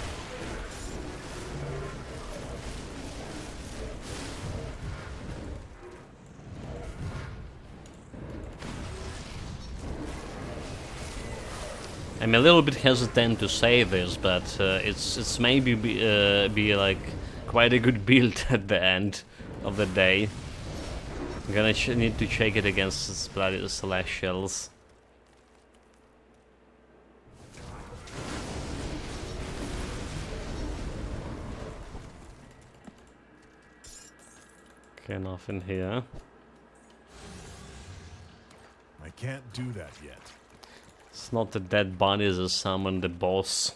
I'm a little bit hesitant to say this, but it's maybe be like quite a good build at the end of the day. I'm gonna need to check it against this bloody Celestials. Okay, nothing here. I can't do that yet. It's not the dead bodies that summon the boss.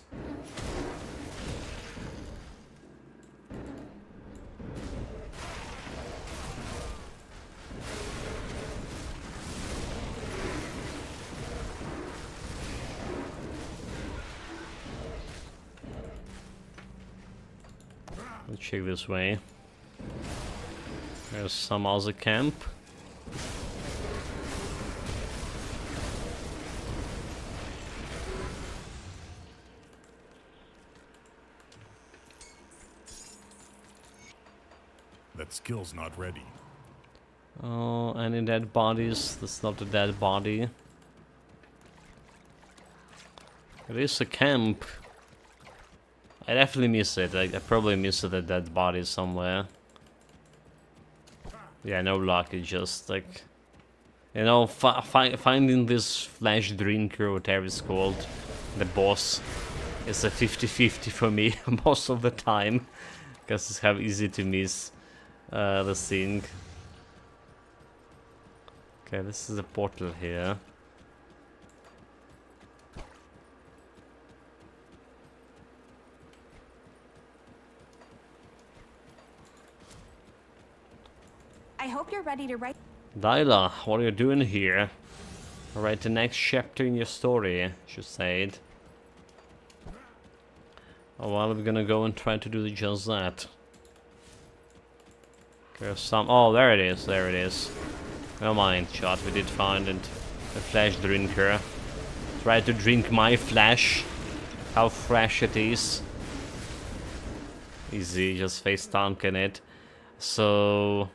Let's check this way. There's some other camp. That skill's not ready. Oh, any dead bodies? That's not a dead body. It is a camp. I definitely miss it. I probably missed a dead body somewhere. Yeah, no luck. It's just like, you know, finding this flesh drinker, whatever it's called, the boss, is a 50-50 for me most of the time, because it's how easy to miss the thing. Okay, this is a portal here. I hope you're ready to write. Dyla, what are you doing here? Write the next chapter in your story, she said. Oh, well, we're gonna go and try to do just that. There's some. Oh, there it is, there it is. Never mind, shot, we did find it. The flesh drinker. Try to drink my flesh. how fresh it is. Easy, just face tanking it. So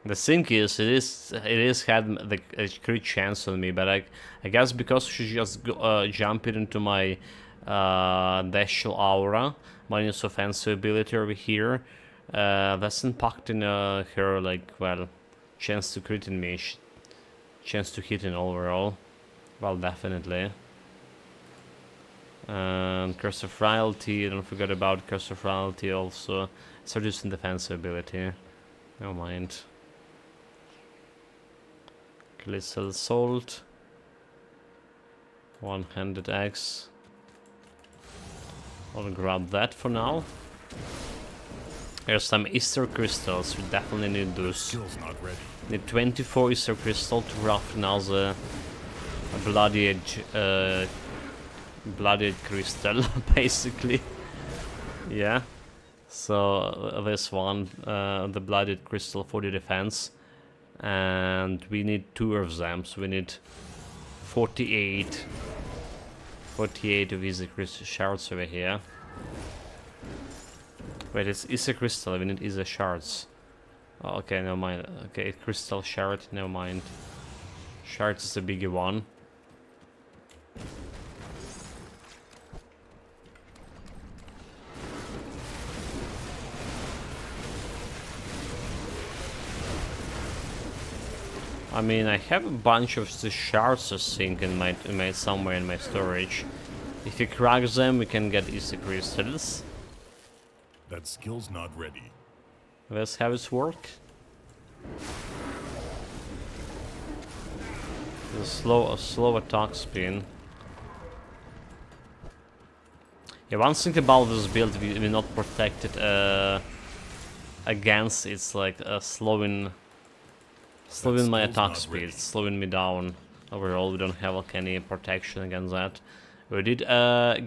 the thing is, it is had a crit chance on me, but I guess because she just jumped into my Dash Aura, minus offensive ability over here, that's impacting her, like, well, chance to crit in me, chance to hit in overall. Well, definitely. And Curse of Frailty, don't forget about Curse of Frailty also. It's reducing defensive ability. Never mind. Glacial Assault. One-handed axe. I'll grab that for now. There's some Easter crystals, we definitely need those. Skill's not ready. Need 24 Easter crystal to roughen out the bloodied crystal, basically. Yeah. So this one, the bloodied crystal for the defense, and we need 2 of them. So we need 48 of these crystal shards over here. Wait, it's Isa crystal. We need Isa shards. Oh, okay, never mind. Okay, crystal shard. Never mind. Shards is the bigger one. I mean, I have a bunch of the shards, I think, in my somewhere in my storage. If you crack them, we can get Easter crystals. That skill's not ready. Let's have it work. A slow attack spin. Yeah, one thing about this build, we're not protected against. It's like slowing my attack speed, slowing me down. Overall, we don't have like any protection against that. We did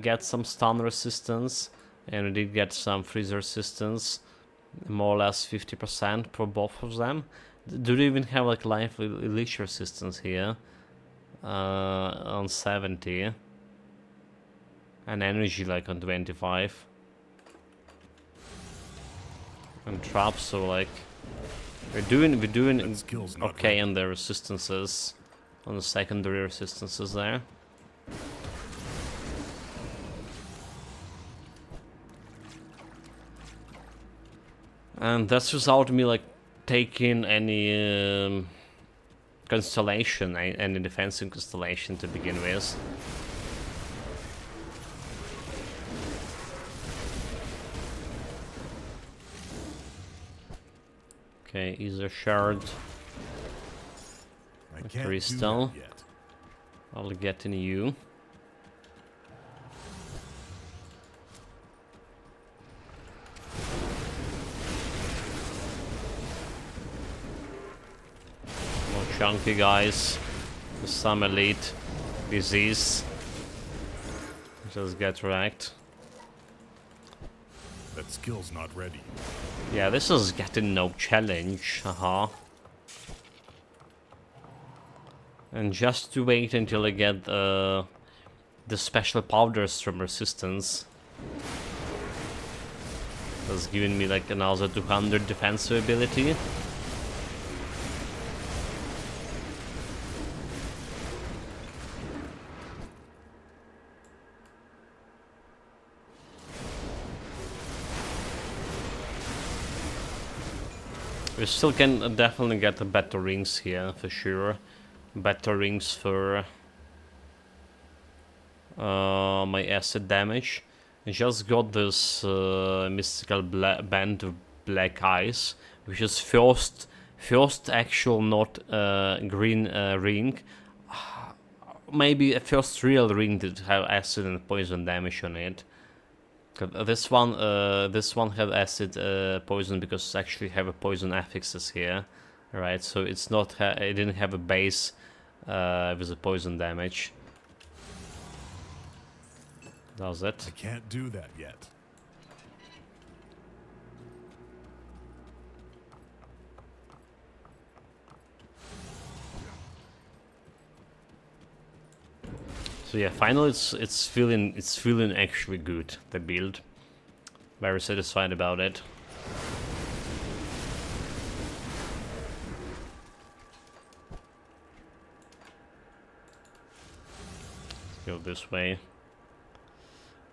get some stun resistance, and we did get some freeze resistance, more or less 50% for both of them. Do they even have like life leech resistance here? On 70, and energy like on 25, and traps. So like we're doing okay on the resistances, on the secondary resistances there. And that's without me like taking any constellation, any defensive constellation to begin with. Okay, Ether Shard. I can't Crystal. do that yet. I'll get in you. More chunky guys. Some elite disease. Just get wrecked. That skill's not ready. Yeah, this is getting no challenge, And just to wait until I get the special powders from resistance. That's giving me like another 200 defensive ability. We still can definitely get the better rings here, for sure. Better rings for my acid damage. I just got this mystical band of black eyes, which is first actual not green ring. Maybe a first real ring that have acid and poison damage on it. This one had acid poison because it actually have a poison affixes here, right? So it's not it didn't have a base with a poison damage. Does it? I can't do that yet. So yeah, finally it's feeling actually good, the build. Very satisfied about it. Let's go this way.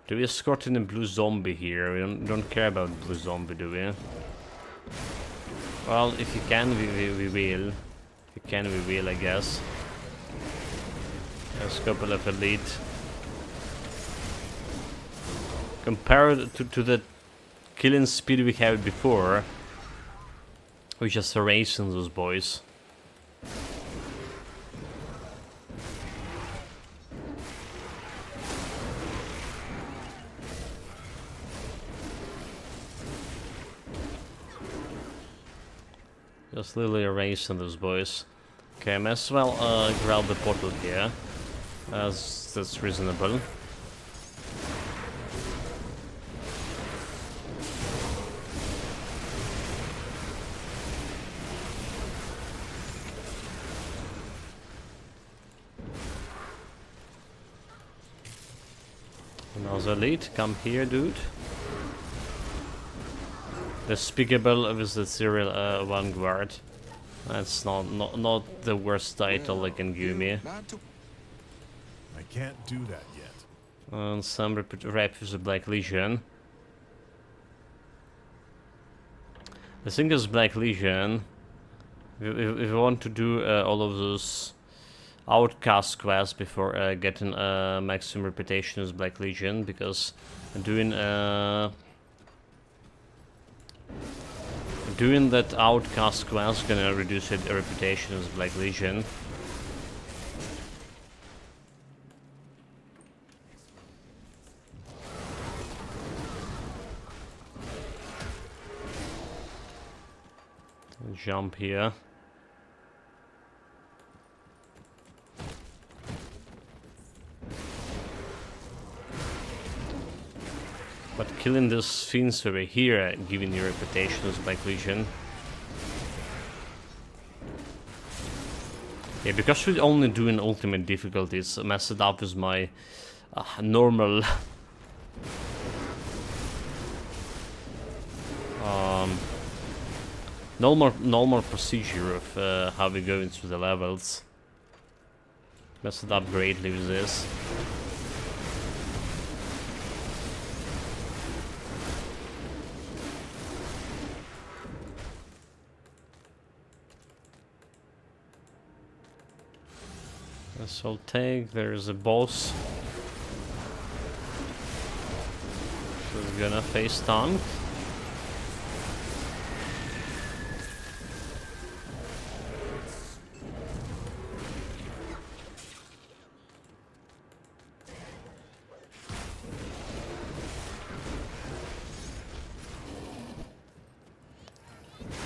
Do we escort in a blue zombie here? We don't care about blue zombie, do we? Well, if you can, we will. If you can, we will, I guess. There's a couple of elite. Compared to the killing speed we had before, we just erasing those boys. Just literally erasing those boys. Okay, I might as well grab the portal here, as that's reasonable. Another elite, come here, dude. Despicable with the serial vanguard. That's not the worst title they can give me. I can't do that yet. And some rep with the Black Legion. The thing is, Black Legion, if we want to do all of those outcast quests before getting maximum reputation as Black Legion, because doing that outcast quest is gonna reduce your reputation as Black Legion. Jump here. But killing those fiends over here, giving you reputation as Black Legion. Yeah, because we're only doing ultimate difficulties, I messed it up with my normal normal procedure of how we go into the levels. Messed it up greatly with this. So take, there's a boss. So we're gonna face tank.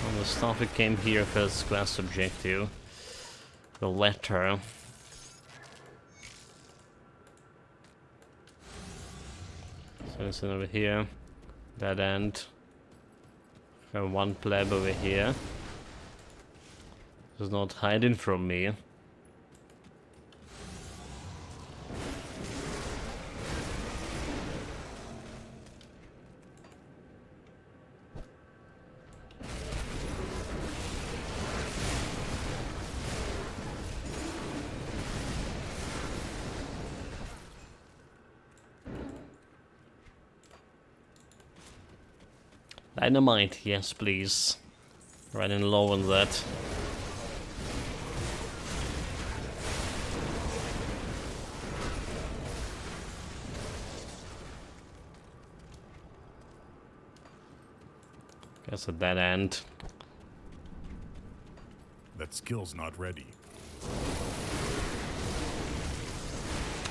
And the stuff we came here for this quest objective. The letter. It's over here, dead end. Have one pleb over here. He's not hiding from me. Dynamite, yes please. Running low on that. Guess a dead end. That skill's not ready.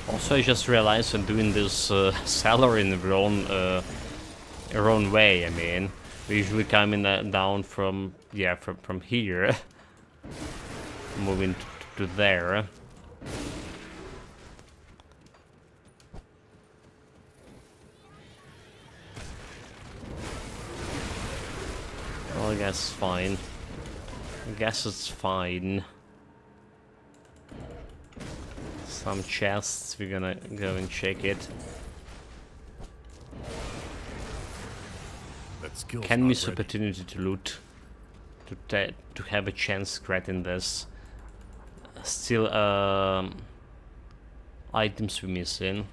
Also, I just realized I'm doing this salary in the wrong way. I mean, we usually coming down from from here, moving to there. Well, I guess it's fine. I guess it's fine. Some chests, we're gonna go and check it. That skill's Can not miss ready. opportunity to loot. To have a chance getting this. Still, items we're missing.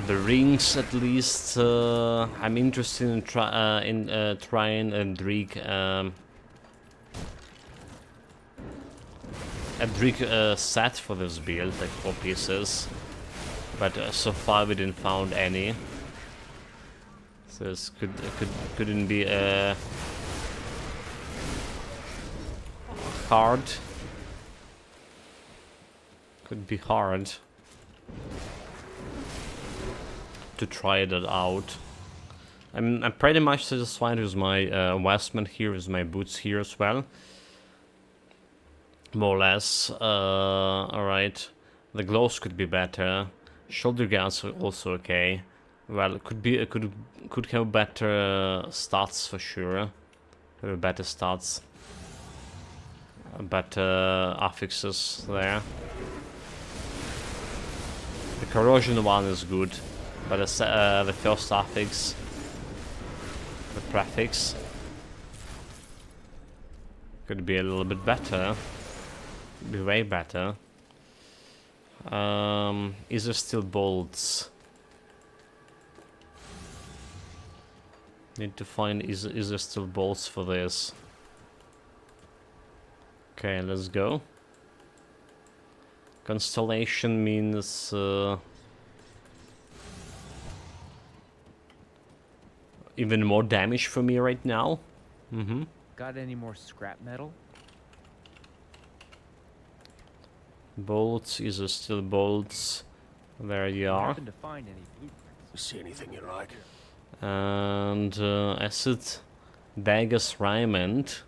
The rings, at least. I'm interested in trying a Dreeg. A Dreeg set for this build, like 4 pieces. But so far we didn't found any. So this couldn't be hard. Could be hard to try that out. I'm pretty much satisfied with my investment here, with my boots here as well. More or less. Alright. The gloves could be better. Shoulder guards are also okay. Well, it could have better stats for sure. Have better stats. Better affixes there. The corrosion one is good, but the first affix, the prefix, could be a little bit better. Be way better. Is there still bolts? Need to find is there still bolts for this? Okay, let's go. Constellation means even more damage for me right now. Got any more scrap metal? Bolts, is there still bolts? There you are. Happen to find any blueprints? See anything you like? And acid daggers Raymond.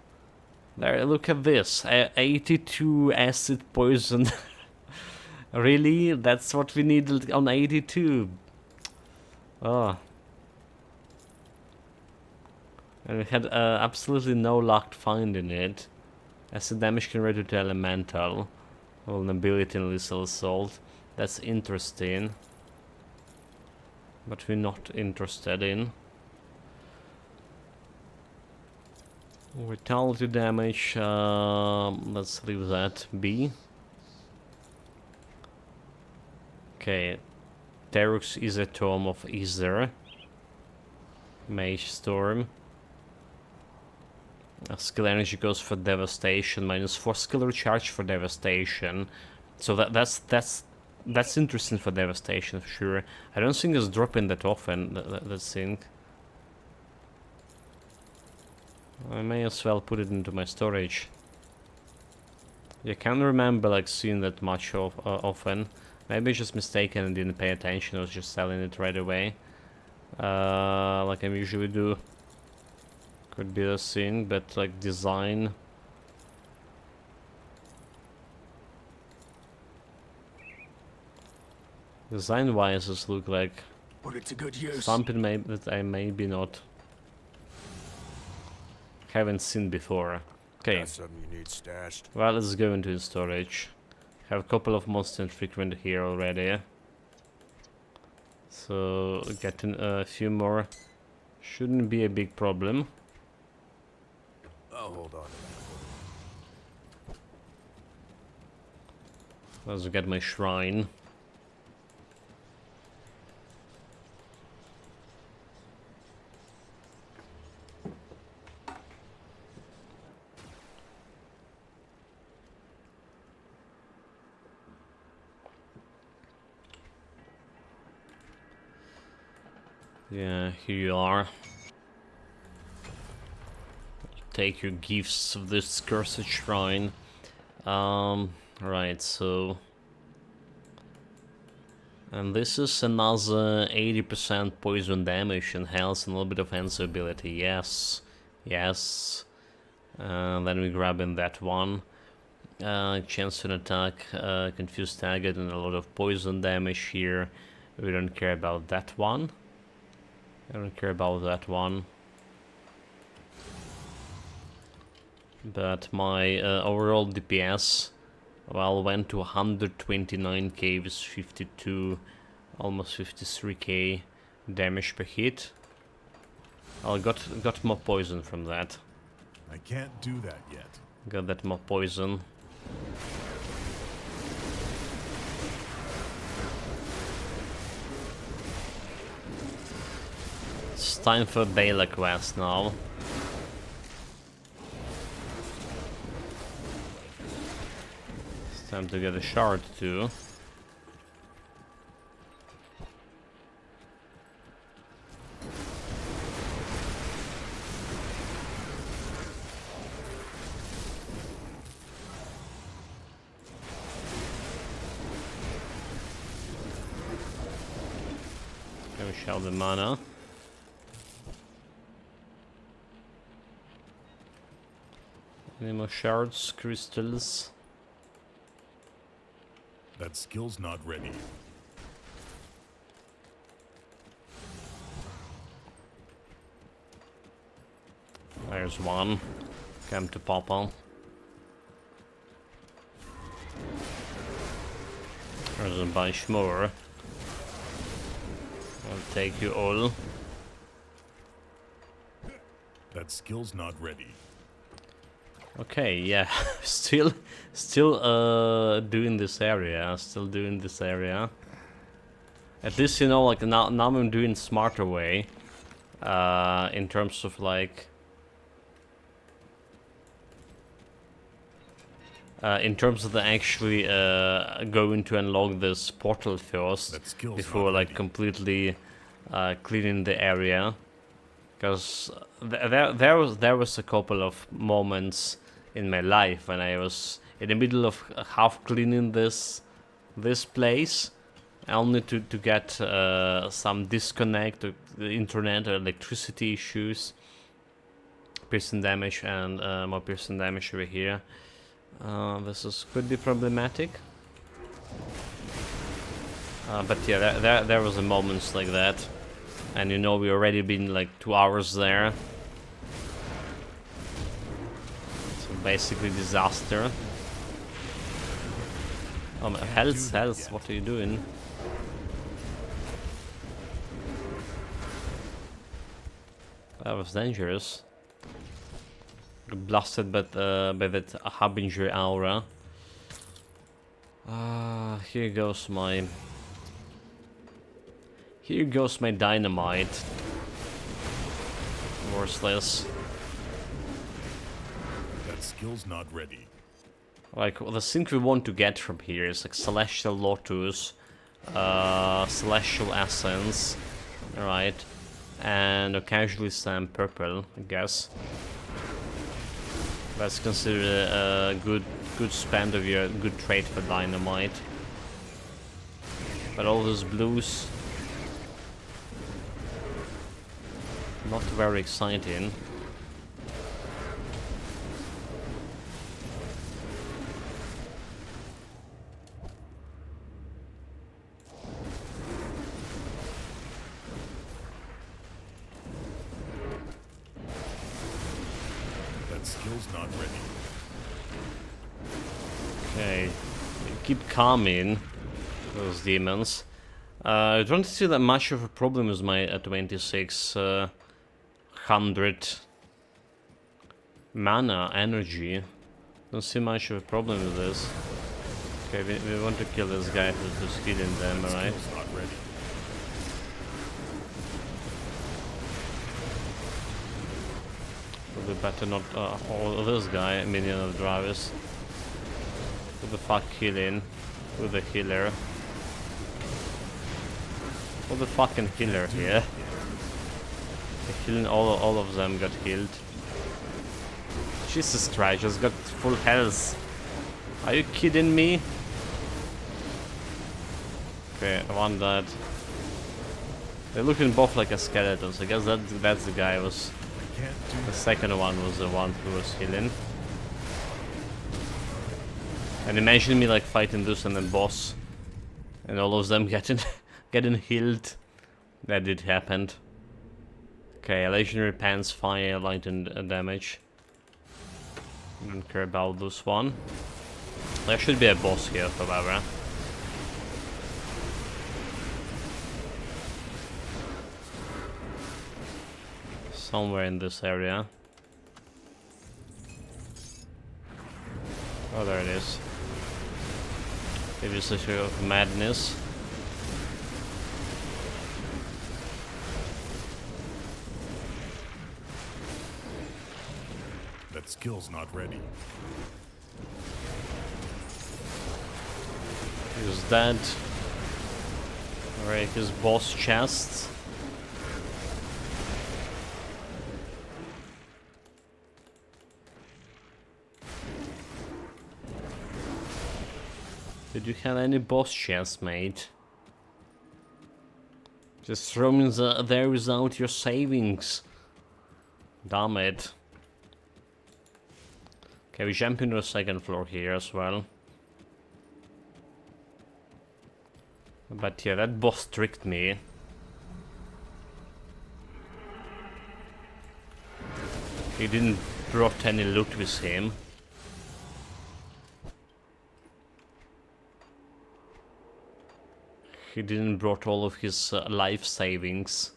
There, look at this. 82 acid poison. Really? That's what we needed on 82. Oh. And we had absolutely no luck finding it. Acid damage converted to elemental. Vulnerability and lethal assault. That's interesting. But we're not interested in. Vitality damage, let's leave that be. Okay, Terux is a Tome of Ether. Mage Storm. Skill energy goes for Devastation, -4 skill recharge for Devastation. So that's interesting for Devastation for sure. I don't think it's dropping that often, that thing. I may as well put it into my storage. I can't remember like seeing that much often. Maybe it's just mistaken and didn't pay attention. I was just selling it right away, like I usually do. Could be the thing, but like design. Design-wise, this look like Put it to good use. something that I maybe not haven't seen before. Okay. Got something you need stashed. Well, let's go into the storage. Have a couple of monster infrequent here already. So getting a few more shouldn't be a big problem. I'll hold on to that. Let's get my shrine. Yeah, here you are. Take your gifts of this cursed shrine. Right, so... And this is another 80% poison damage and health and a little bit of answer ability. Yes, yes. Then we grab in that one. Chance to attack, confused target and a lot of poison damage here. We don't care about that one. I don't care about that one. but my overall DPS, well, went to 129k with 52, almost 53k damage per hit. I got more poison from that. I can't do that yet. Got that more poison. It's time for Bela quest now. It's time to get a shard too. We shall the mana. Any more shards, crystals? That skill's not ready. There's one. Come to Papa. There's a bunch more. I'll take you all. That skill's not ready. Okay, yeah, still doing this area, At least, you know, like now I'm doing smarter way, in terms of like, in terms of the actually going to unlock this portal first before like completely cleaning the area, because there was a couple of moments in my life when I was in the middle of half cleaning this place, only to get some disconnect of the internet or electricity issues, piercing damage, and more piercing damage over here. Could be problematic. But yeah, there was a moments like that, and you know we already been like 2 hours there. Basically disaster. Oh my health, what are you doing? That was dangerous. Got blasted by that Harbinger aura. Here goes my dynamite. Worthless. Skill's not ready. Like, well, the thing we want to get from here is like Celestial Lotus, Celestial Essence, right, and occasionally some purple, I guess. That's considered a good spend of your good trade for dynamite. But all those blues, not very exciting. Skill's not ready. Okay, keep calming those demons. I don't see that much of a problem with my 2600 mana energy. Don't see much of a problem with this. Okay, we want to kill this guy who's healing them, alright? We better not hold this guy, minion of drivers. Who the fuck healing? With the healer? Who the fucking healer here? The healing, all of them got healed. Jesus Christ, just got full health. Are you kidding me? Okay, one died. They're looking both like a skeleton, so I guess that's the guy was. The second one was the one who was healing. And imagine me like fighting this and then boss, and all of them getting healed. That did happen. Okay, legendary pants, fire, light, and damage. Don't care about this one. There should be a boss here, however. Somewhere in this area. Oh, there it is. It is a show of madness. That skill's not ready. Use that. Break his boss chest. Did you have any boss chest, mate? Just throw me there without your savings. Damn it. Okay, we jump into the second floor here as well. But yeah, that boss tricked me. He didn't brought any loot with him. He didn't brought all of his life savings.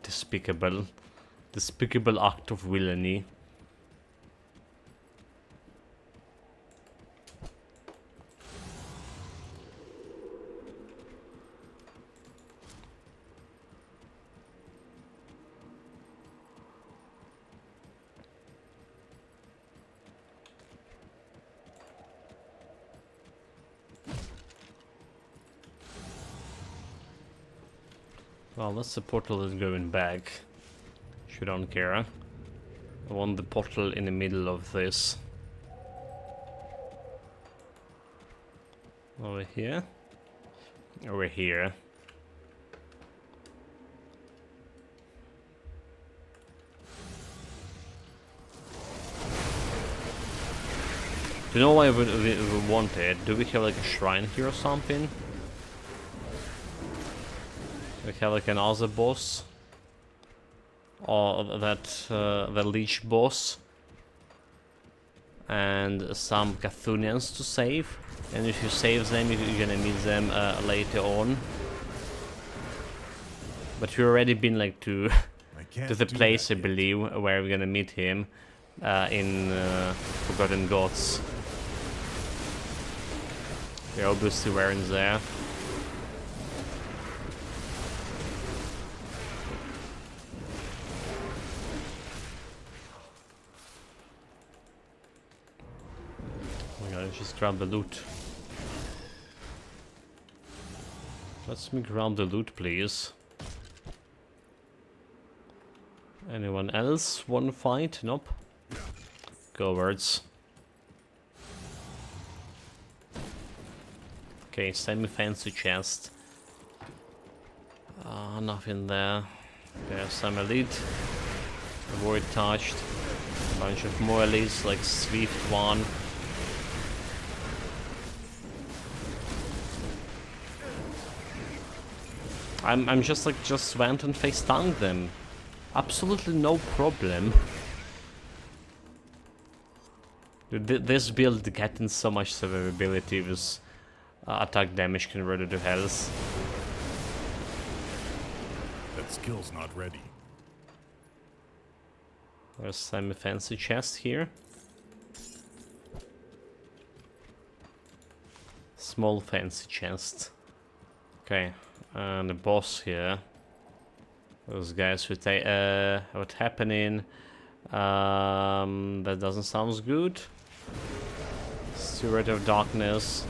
Despicable. Despicable act of villainy. Well, that's the portal is going back. You don't care. I want the portal in the middle of this. Over here? Over here. Do you know why we want it? Do we have like a shrine here or something? We have like another boss, or that the Leech boss, and some Cthulhians to save. And if you save them, you're gonna meet them later on. But we've already been like to the place, I believe, where we're gonna meet him in Forgotten Gods. They obviously weren't there. Just grab the loot. Let me grab the loot, please. Anyone else want to fight? Nope. Cowards. Okay, semi-fancy chest. Nothing there. There's some elite. Avoid touched. Bunch of more elites like Swift one. I'm just went and face tanked them. Absolutely no problem. This build getting so much survivability with attack damage converted to health. That skill's not ready. There's some fancy chest here. Small fancy chest. Okay. And the boss here. Those guys who take what's happening. That doesn't sound good. Steward of Darkness.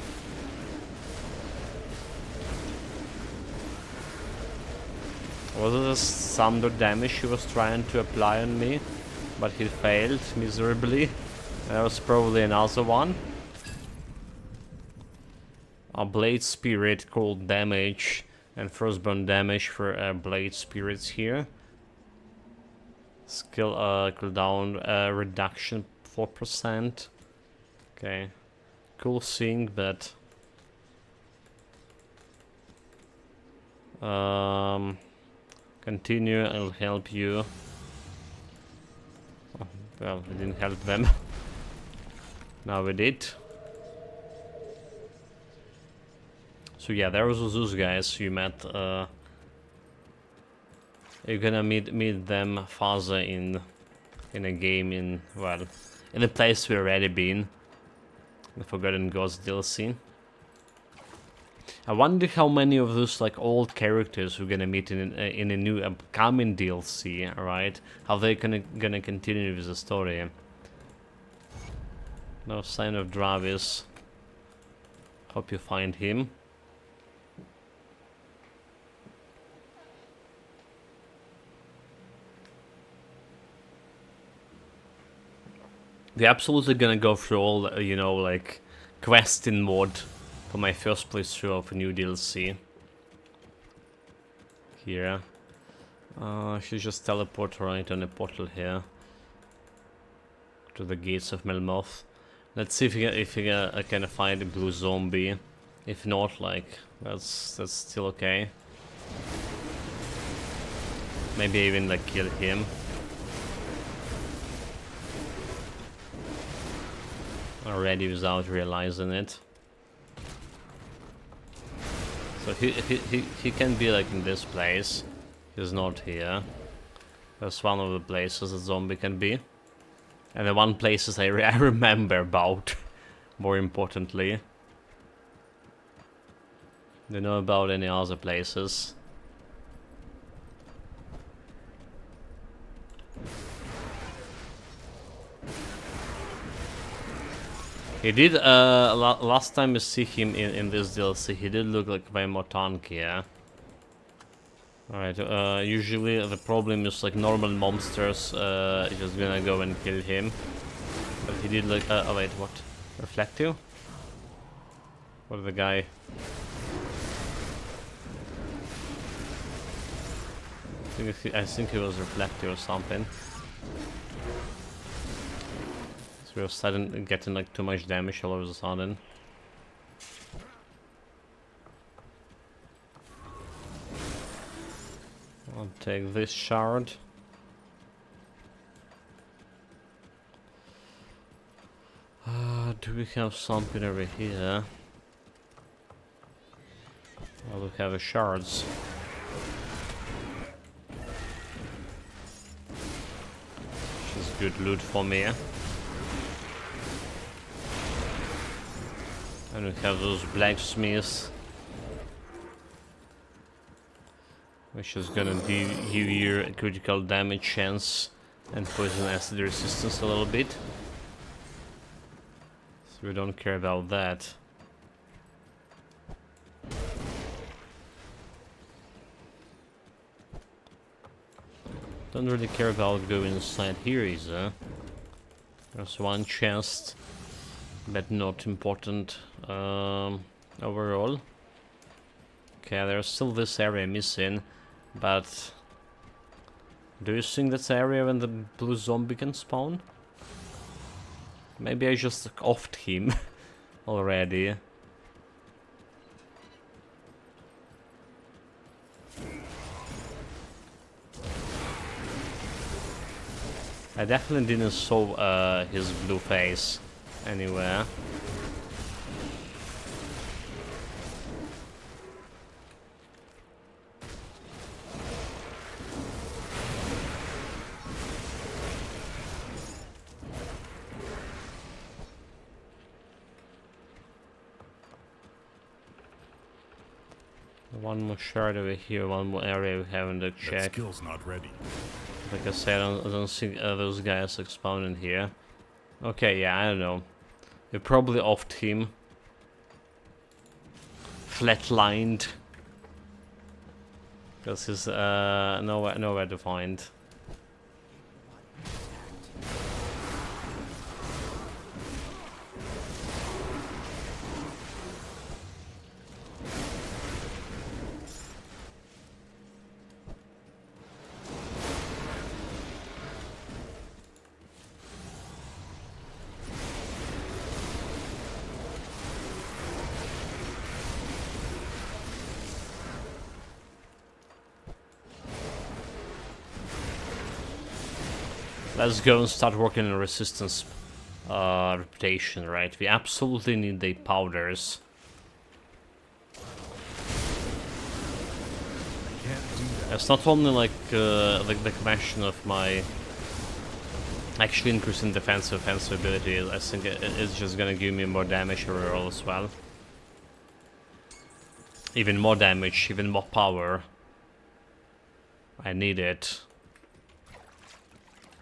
Was it some damage he was trying to apply on me? But he failed miserably. That was probably another one. A Blade Spirit called damage. And Frostburn damage for Blade Spirits here. Skill cooldown reduction 4%. Okay. Cool thing, but continue, I'll help you. Oh, Well, we didn't help them. Now we did. So yeah, there was those guys you met. You're gonna meet them further in a game in a place we've already been. The Forgotten Gods DLC. I wonder how many of those like old characters we're gonna meet in a new upcoming DLC, right? How they gonna continue with the story. No sign of Dravis. Hope you find him. We're absolutely gonna go through all, you know, like questing mode for my first playthrough of a new DLC. Here. I should just teleport right on a portal here to the gates of Melmoth. Let's see if I can find a blue zombie. If not, like that's still okay. Maybe even like kill him. Already without realizing it. So he can be like in this place. He's not here. That's one of the places a zombie can be. And the one places I remember about. More importantly. Do you know about any other places? He did, last time you see him in this DLC, he did look like way more tanky, yeah? Alright, usually the problem is like normal monsters, just gonna go and kill him. But he did like, oh wait, what? Reflective? What the guy? I think he was reflective or something. So we're suddenly getting like too much damage all of a sudden. I'll take this shard. Do we have something over here? Well, we have a shards. Which is good loot for me. And we have those blacksmiths. Which is gonna give you a critical damage chance and poison acid resistance a little bit. So we don't care about that. Don't really care about going inside here either. There's one chest, but not important overall. Okay, there's still this area missing, but do you think that's the area when the blue zombie can spawn? Maybe I just offed him already. I definitely didn't saw his blue face anywhere. One more shard over here, one more area we haven't checked. That skill's not ready. Like I said, I don't think those guys are spawning here. Okay, yeah, I don't know. We probably offed him. Flatlined. Because he's nowhere to find. Let's go and start working on resistance reputation, right? We absolutely need the powders. It's not only like the question of my actually increasing defensive offensive ability. I think it's just gonna give me more damage overall as well. Even more damage, even more power. I need it.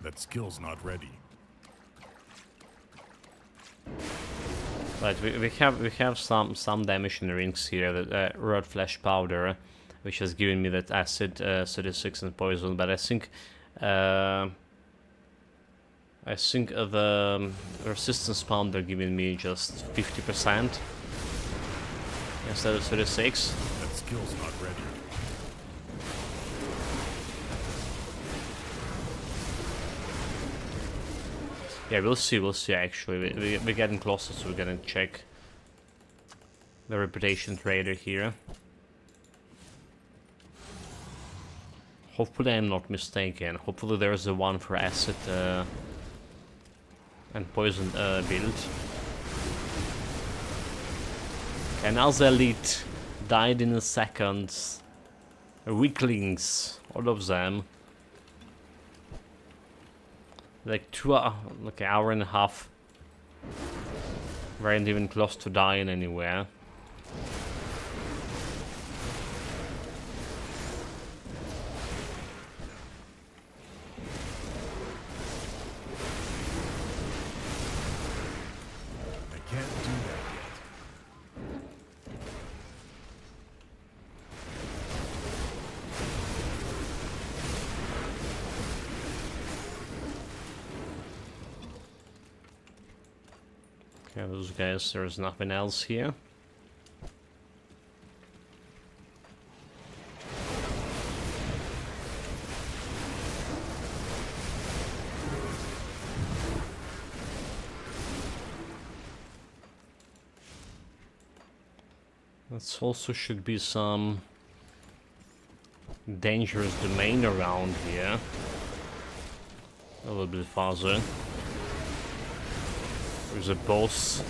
That skill's not ready. Right, we have some damage in the rings here. The red flesh powder, which has given me that acid 36 and poison. But I think the resistance powder giving me just 50% instead of 36. That skill's not ready. Yeah, we'll see actually. We're getting closer, so we're gonna check the reputation trader here. Hopefully I'm not mistaken. Hopefully there's a one for acid and poison build. Another elite died in a second. Weaklings, all of them. Like like an hour and a half. Weren't even close to dying anywhere. I can't do that yet. Okay, those guys, there's nothing else here. This also should be some dangerous domain around here. A little bit farther. There's a boss.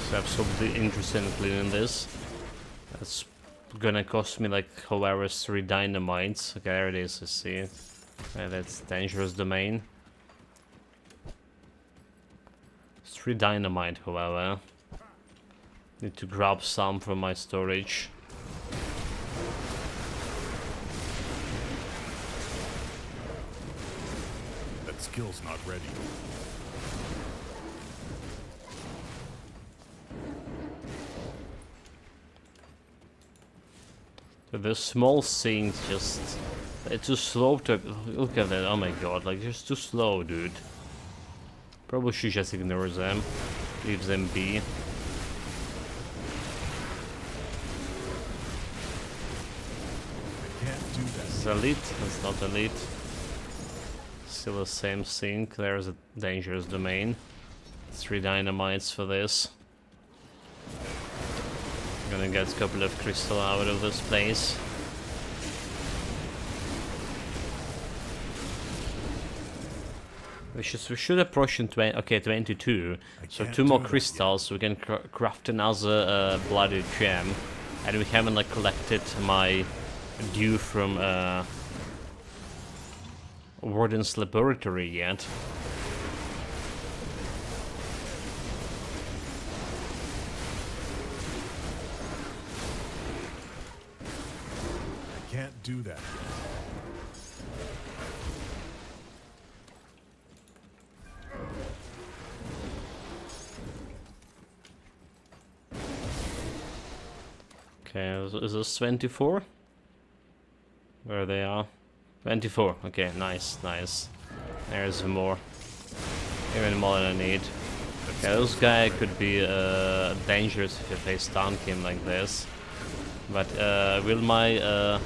So I'm absolutely interested in cleaning this. That's gonna cost me like however 3 dynamites. Okay, there it is, I see it. Okay, that's dangerous domain. 3 dynamite, however. Need to grab some from my storage. That skill's not ready. So the small things just... It's too slow to... Look at that, oh my god, like just too slow, dude. Probably should just ignore them. Leave them be. I can't do that. It's elite, it's not elite. Still the same thing, there's a dangerous domain. 3 dynamites for this. Gonna get a couple of crystal out of this place. We should approach in 22. So 2 more crystals, we can craft another bloody gem. And we haven't like collected my due from Warden's laboratory yet. I can't do that yet. Okay, is this 24? Where they are? 24, okay, nice, nice. There's more. Even more than I need. Okay, this guy could be dangerous if I stun him like this. But will my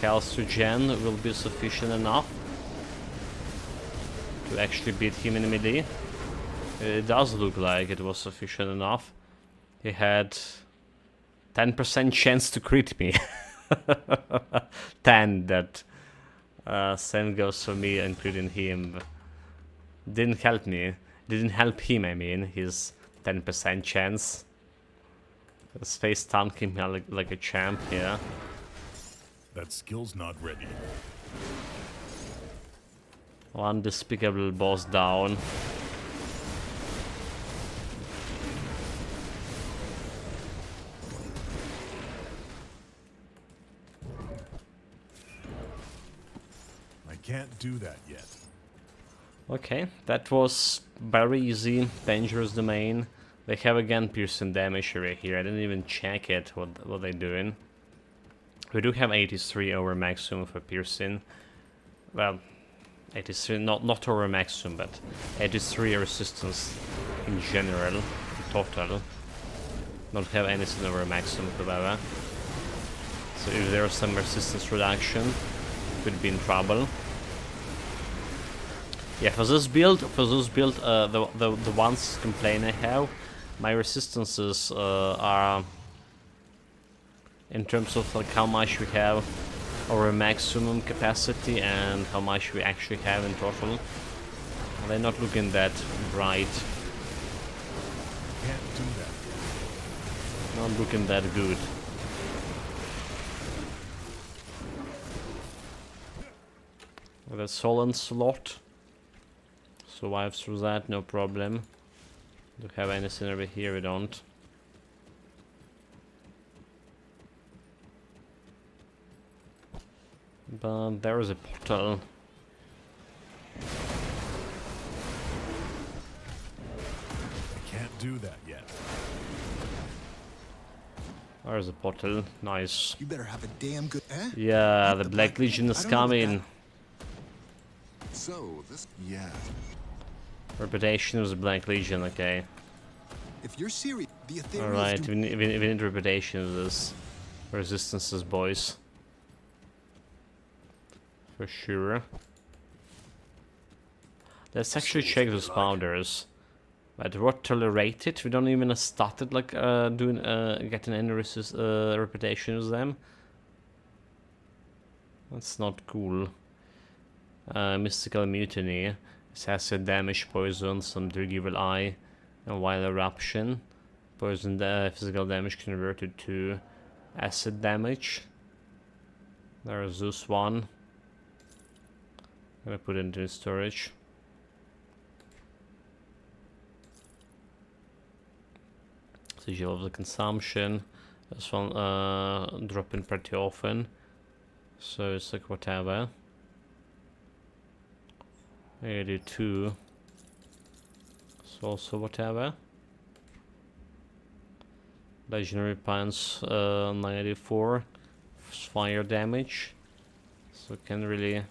health to Gen will be sufficient enough to actually beat him in melee? It does look like it was sufficient enough. He had 10% chance to crit me. 10 that. Same goes for me, including him. Didn't help me. Didn't help him, I mean. His 10% chance. His face tanking me like a champ here. That skill's not ready. One despicable boss down. I can't do that yet. Okay, that was very easy. Dangerous domain. They have again piercing damage area here. I didn't even check it, what they're doing. We do have 83 over maximum for piercing. Well, 83, not over maximum, but 83 resistance in general, in total. Don't have anything over maximum, however. So if there's some resistance reduction, could be in trouble. Yeah, for this build, the ones complaint I have, my resistances are in terms of like how much we have our maximum capacity and how much we actually have in total. They're not looking that bright. Can't do that. Not looking that good. The Solon slot. Survive through that, no problem. Do we have anything over here? We don't. But there is a portal. I can't do that yet. There's a portal. Nice. You better have a damn good. Eh? Yeah, What, the Black Legion is I don't know what coming. So this, yeah. Reputation was the Black Legion, okay. If you're serious, the Ethereals Alright, do- we need reputation of this. Resistances, boys. For sure. Let's actually check those powders. But what tolerated? We don't even started like getting any reputation with them. That's not cool. Mystical Mutiny. It has damage, poison, some Dreeg Evil Eye, and Wild Eruption. Poison physical damage converted to acid damage. There's this one. I'm gonna put it into storage. Sigil of the Consumption. This one dropping pretty often. So it's like whatever. 82. So also whatever. Legendary Pants 94. Fire damage. So can really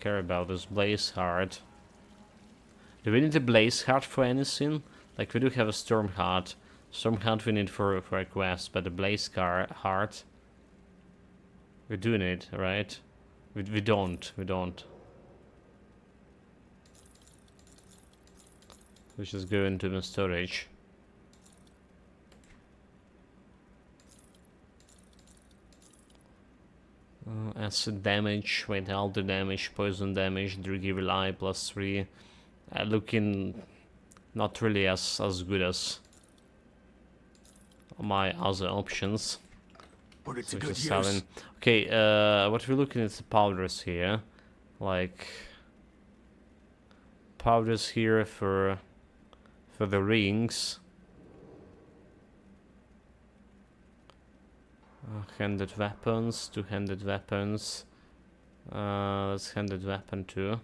care about this Blaze Heart. Do we need a Blaze Heart for anything? Like we do have a Storm Heart. Storm Heart we need for a quest, but the Blaze Heart we do need, right? We don't. We just go into the storage. Acid damage, wait, alter damage, poison damage, Dreeg Evil Eye +3. Looking not really as good as my other options. Put it to So good just use. having... Okay, what we're looking at the powders here. Like... Powders here for the rings. Handed weapons, two-handed weapons. Let's handed weapon too.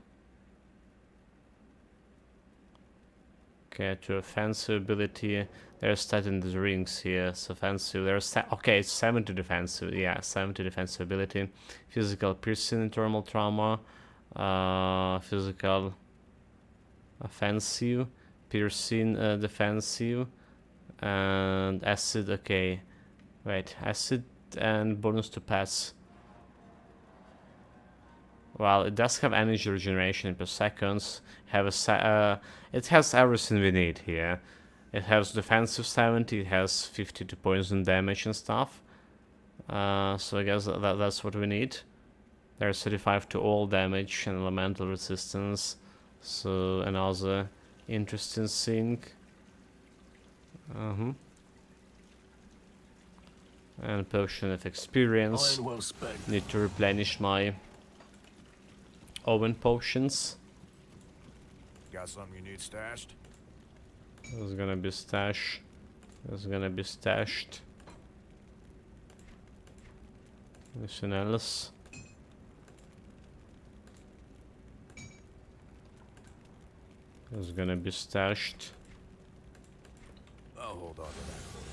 Okay, to offensive ability. They're starting the rings here. It's offensive. There's okay, it's 70 defensive. Yeah, 70 defensive ability. Physical piercing, thermal trauma. Physical offensive, piercing defensive, and acid. Okay, wait, acid and bonus to pass. Well, it does have energy regeneration per seconds. Have a it has everything we need here. It has defensive 70, it has 52 poison damage and stuff. So I guess that's what we need. There's 35 to all damage and elemental resistance. So another interesting thing. And potion of experience. Iron well spent. Need to replenish my Owen potions. Got something you need stashed? There's gonna be stash. There's gonna be stashed. Anything else? There's gonna be stashed. I'll hold on to that for you.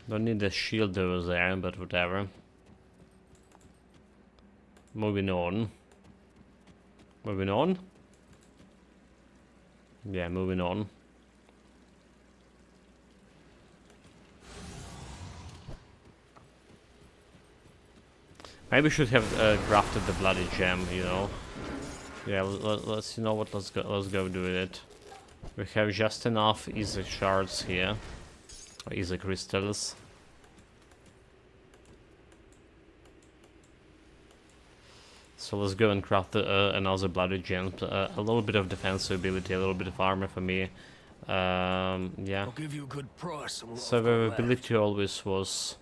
Don't need a shield over there, but whatever. Moving on. Moving on? Yeah, moving on. Maybe we should have crafted the bloody gem, you know. Yeah, let's you know what. Let's go do it. We have just enough easy shards here, or easy crystals. So let's go and craft another bloody gem. A little bit of defensive ability, a little bit of armor for me. Yeah. I'll give you a good price. And what I've got left. Survivability always was.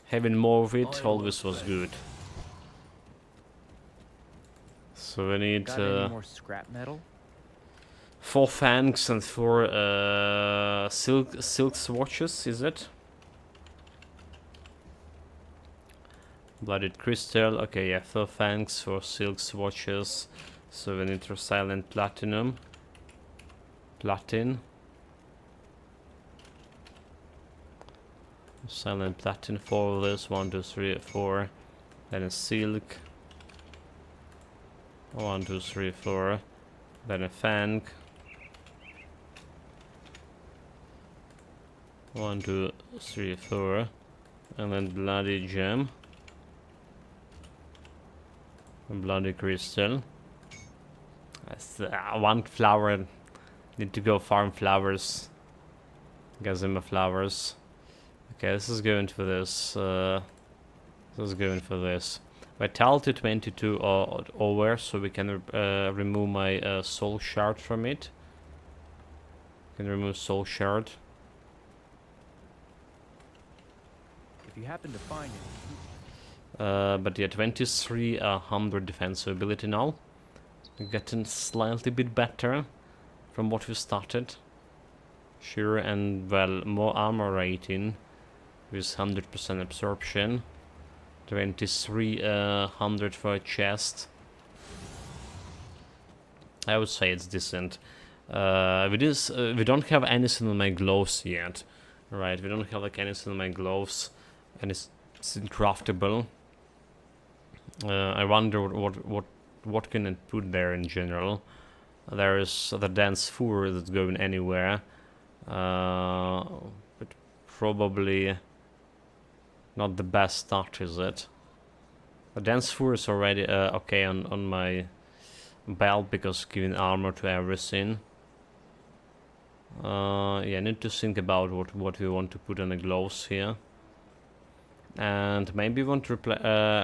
Having more of it always was good. So we need Got any more scrap metal? 4 fangs and 4 silk swatches, is it? Blooded crystal, okay, yeah, 4 fangs, 4 silk swatches. So we need silent platinum. Platin. Silent platin, 4 of this, 1, 2, 3, 4. Then a silk. 1, 2, 3, 4. Then a fang. 1, 2, 3, 4. And then bloody gem. A bloody crystal. That's 1 flower. Need to go farm flowers. Gazima flowers. Okay, this is going for this. This is going for this. Vitality 22 over, so we can remove my soul shard from it. Can remove soul shard. If you happen to find it. But yeah, 2300 defensive ability now. Getting slightly bit better from what we started. Sure, and well, more armor rating with 100% absorption. 2300 for a chest. I would say it's decent. We don't have anything on my gloves yet. Right, we don't have like anything on my gloves. And it's craftable. I wonder what can I put there in general. There is the dance four that's going anywhere. But probably not the best start, is it? The dance four is already okay on my belt because giving armor to everything. Yeah, I need to think about what we want to put on the gloves here. And maybe we want to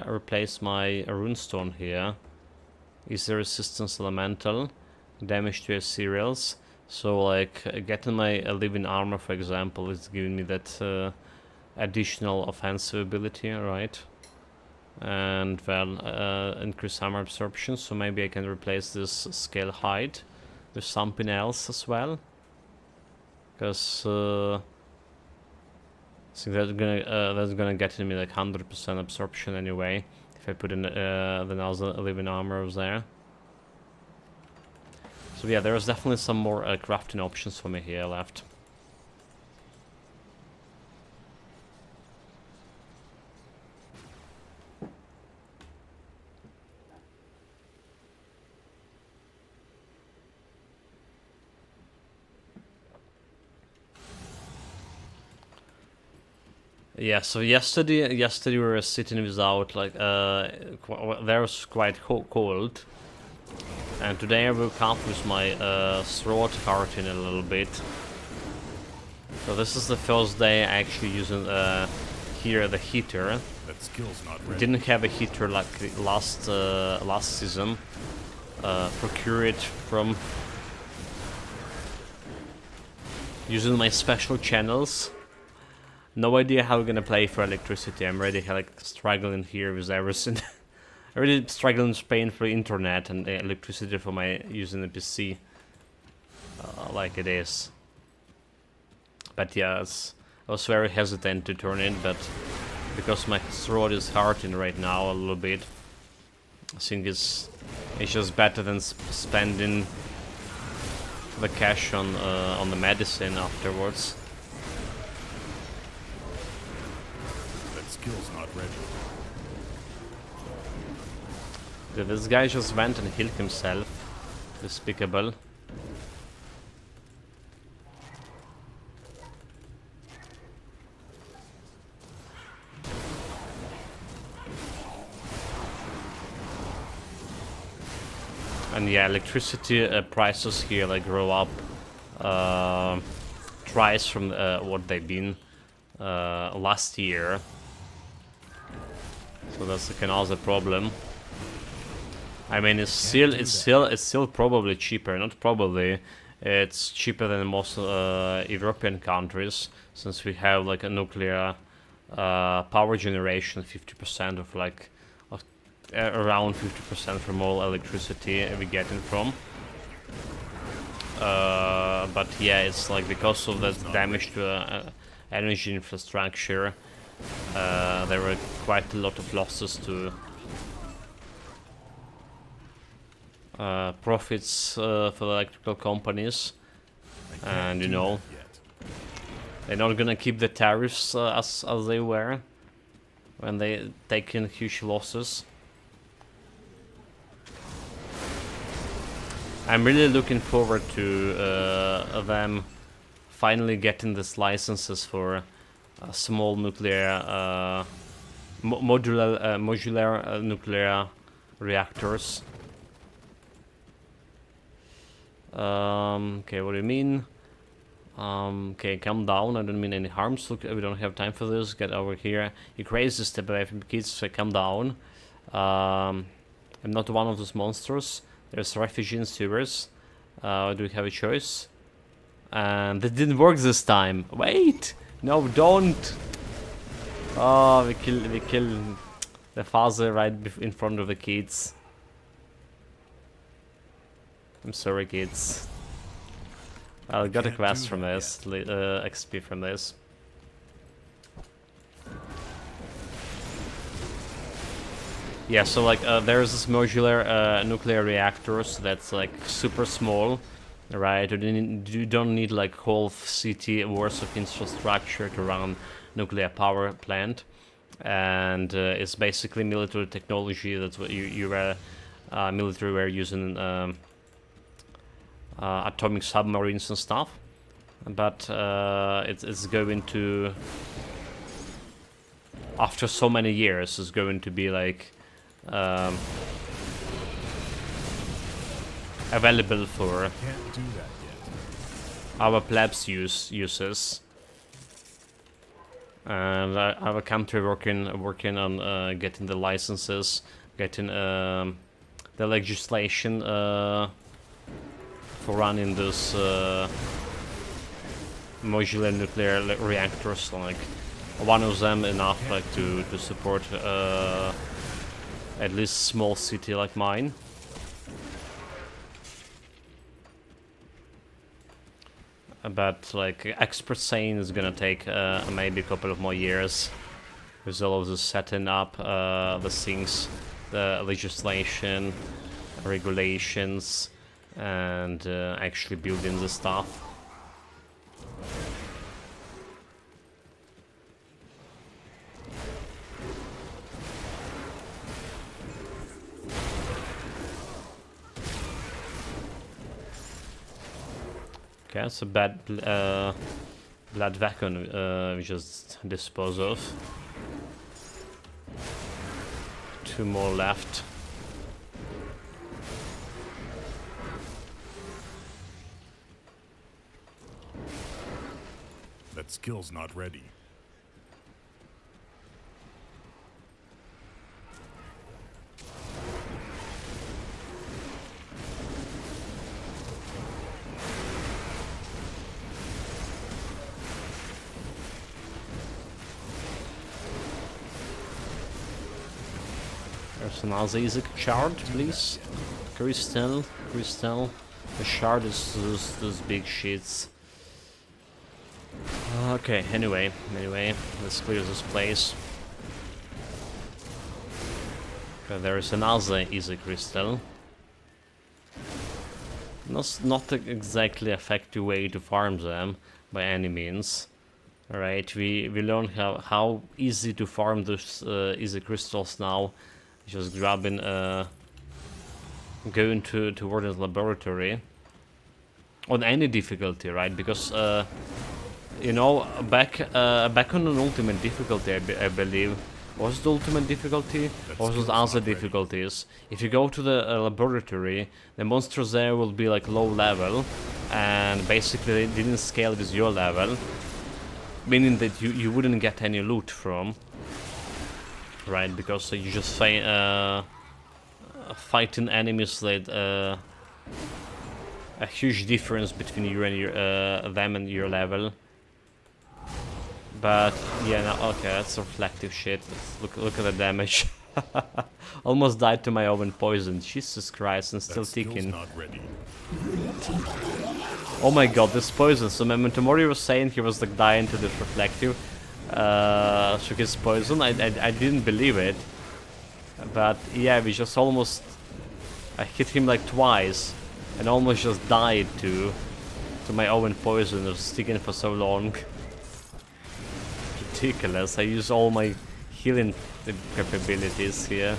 replace my runestone here. Is the resistance elemental, damage to cereals. So like getting my living armor, for example, is giving me that additional offensive ability, right? And well, increase armor absorption. So maybe I can replace this scale height with something else as well. Because I think that's gonna get me like 100% absorption anyway. If I put in the nozzle living armor over there. So yeah, there's definitely some more crafting options for me here left. Yeah, so yesterday we were sitting without like there was quite cold, and today I woke up with my throat hurting a little bit, So this is the first day I actually using here the heater. That skill's not ready. Didn't have a heater like last season. Procure it from using my special channels. No idea how we're gonna play for electricity. I'm already like struggling here with everything. I really struggling Spain for internet and electricity for my using the PC like it is. But yeah, I was very hesitant to turn it, but because my throat is hurting right now a little bit, I think it's just better than spending the cash on the medicine afterwards. That skill's not ready. This guy just went and healed himself. Despicable. And yeah, electricity prices here like grow up twice from what they've been last year. So that's like another problem. I mean, it's still probably cheaper. Not probably, it's cheaper than most European countries, since we have like a nuclear power generation. 50% of like around 50% from all electricity we're getting from. But yeah, it's like because of the damage to energy infrastructure, there were quite a lot of losses to profits for the electrical companies, and you know they're not gonna keep the tariffs as they were when they take in huge losses. I'm really looking forward to them finally getting these licenses for small nuclear modular nuclear reactors. Okay, what do you mean? Okay, calm down. I don't mean any harms. Look, we don't have time for this. Get over here. You crazy, step away from the kids. So calm down. I'm not one of those monsters. There's refugee in sewers. Do we have a choice? And that didn't work this time. Wait! No, don't! Oh, we kill the father right in front of the kids. I'm sorry, kids. I got a quest from this, XP from this. Yeah, so like there's this modular nuclear reactors that's like super small, right? You don't need like whole city worth of infrastructure to run nuclear power plant, and it's basically military technology. That's what military were using atomic submarines and stuff. But it's going to, after so many years, it's going to be like available for our plebs uses, and our country working on getting the licenses, getting the legislation for running those modular nuclear reactors. Like one of them enough like to support at least small city like mine. But like experts saying it's gonna take maybe a couple of more years with all of this setting up the things, the legislation, regulations, and actually building the stuff. Okay, that's a bad blood vacuum we just dispose of. 2 more left. That That skill's not ready. There's an Azizek shard, please. Crystal. The shard is those big shits. Okay, anyway, let's clear this place. Okay, there is another easy crystal. Not exactly effective way to farm them by any means. Alright, we learned how easy to farm those easy crystals now. Just grabbing, going toward the laboratory. On any difficulty, right? Because, you know, back on an ultimate difficulty, I believe. Was the ultimate difficulty? Or was it other difficulties? If you go to the laboratory, the monsters there will be like low level. And basically they didn't scale with your level. Meaning that you wouldn't get any loot from. Right, because you just fighting enemies that a huge difference between you and them and your level. But yeah, no, okay, that's reflective shit. Look at the damage. Almost died to my own poison. Jesus Christ, and still ticking. Not ready. Oh my god, this poison. So Memento was saying he was like dying to this reflective. Took his poison. I didn't believe it. But yeah, we just almost... I hit him like twice. And almost just died to my own poison. It was sticking for so long. Ridiculous. I use all my healing capabilities here.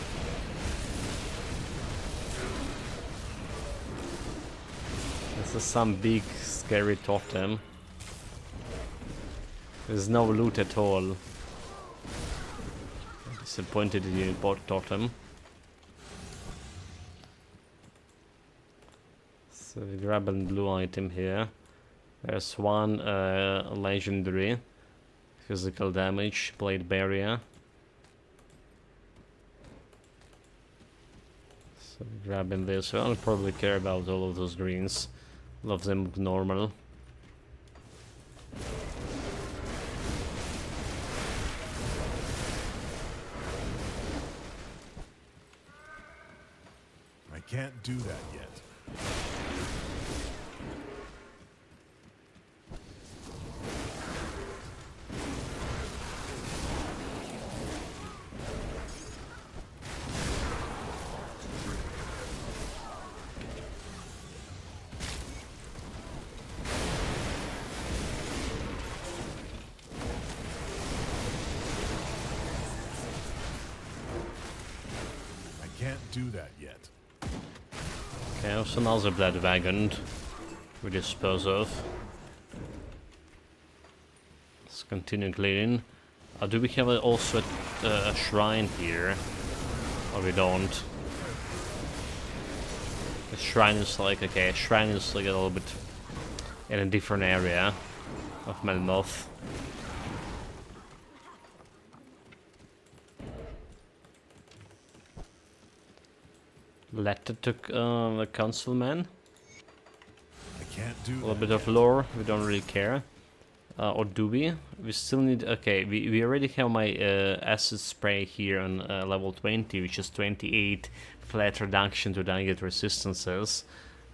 This is some big scary totem. There's no loot at all. Disappointed in you, bot totem. So we grab a blue item here. There's one legendary physical damage, blade barrier. So grabbing this. I don't probably care about all of those greens. Love them normal. I can't do that yet. Do that yet. Okay, also another blood wagon we dispose of. Let's continue cleaning. Do we have also a shrine here? Or we don't? The shrine is like, okay, a shrine is like a little bit in a different area of Melmoth. Letter to the councilman. I can't do a little bit of lore, we don't really care. Or do we? We still need... Okay, we already have my acid spray here on level 20, which is 28 flat reduction to target resistances.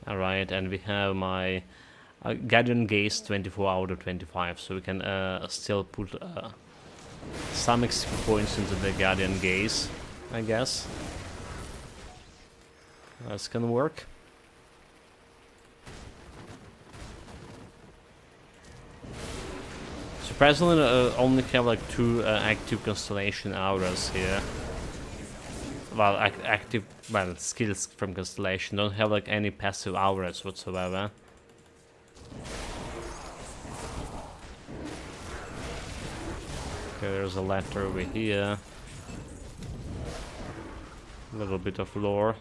Alright, and we have my Guardian Gaze 24 out of 25, so we can still put some XP points into the Guardian Gaze, I guess. That's gonna work. Surprisingly, only have like 2 active constellation auras here. Well, active, well, skills from constellation. Don't have like any passive auras whatsoever. Okay, there's a letter over here. A little bit of lore.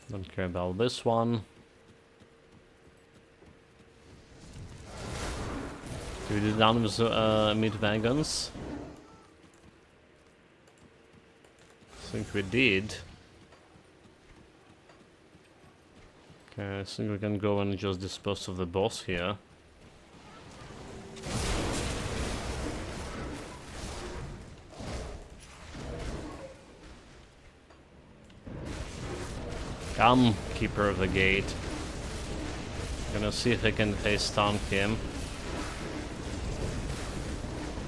Don't care about this one. Do we done with mid wagons? I think we did. Okay, I think we can go and just dispose of the boss here. Come, Keeper of the Gate. Gonna see if I can face tank him.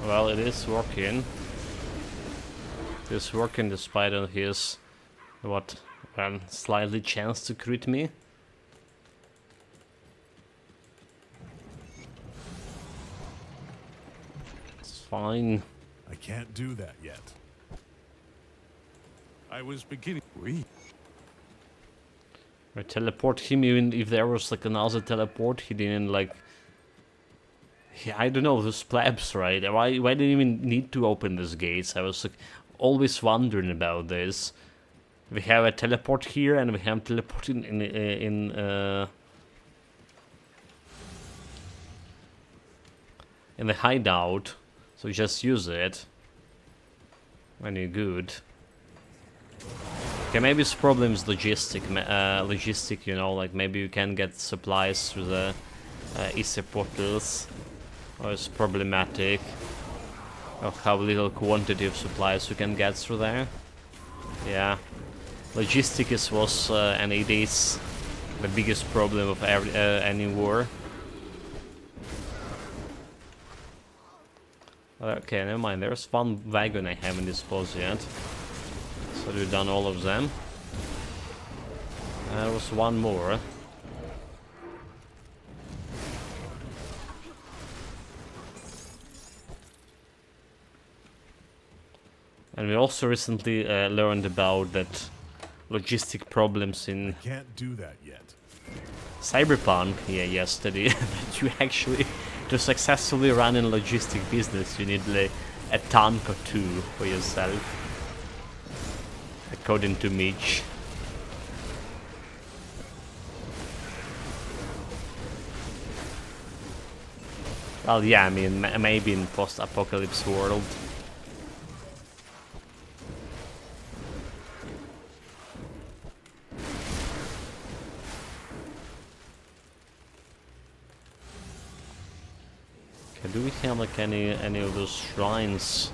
Well, it is working. It is working despite of his, what, slightly chance to crit me. It's fine. I can't do that yet. I was beginning. Wait. I teleport him, even if there was like another teleport, he didn't like... Yeah, I don't know, those plebs, right? Why did you even need to open these gates? I was like always wondering about this. We have a teleport here and we have teleport in the hideout, so just use it when you're good. Okay, maybe this problem is logistic, you know, like maybe you can get supplies through the Easter portals, or it's problematic of how little quantity of supplies you can get through there. Yeah, logistics was and it is the biggest problem of any war. Okay, never mind, there's one wagon I haven't disposed yet. So we've done all of them. There was one more. And we also recently learned about that logistic problems in Can't do that yet. Cyberpunk here yesterday. That you actually, to successfully run a logistic business, you need like a tank or two for yourself. According to Mitch. Well, yeah, I mean, maybe in post-apocalypse world. Okay, do we have like any of those shrines?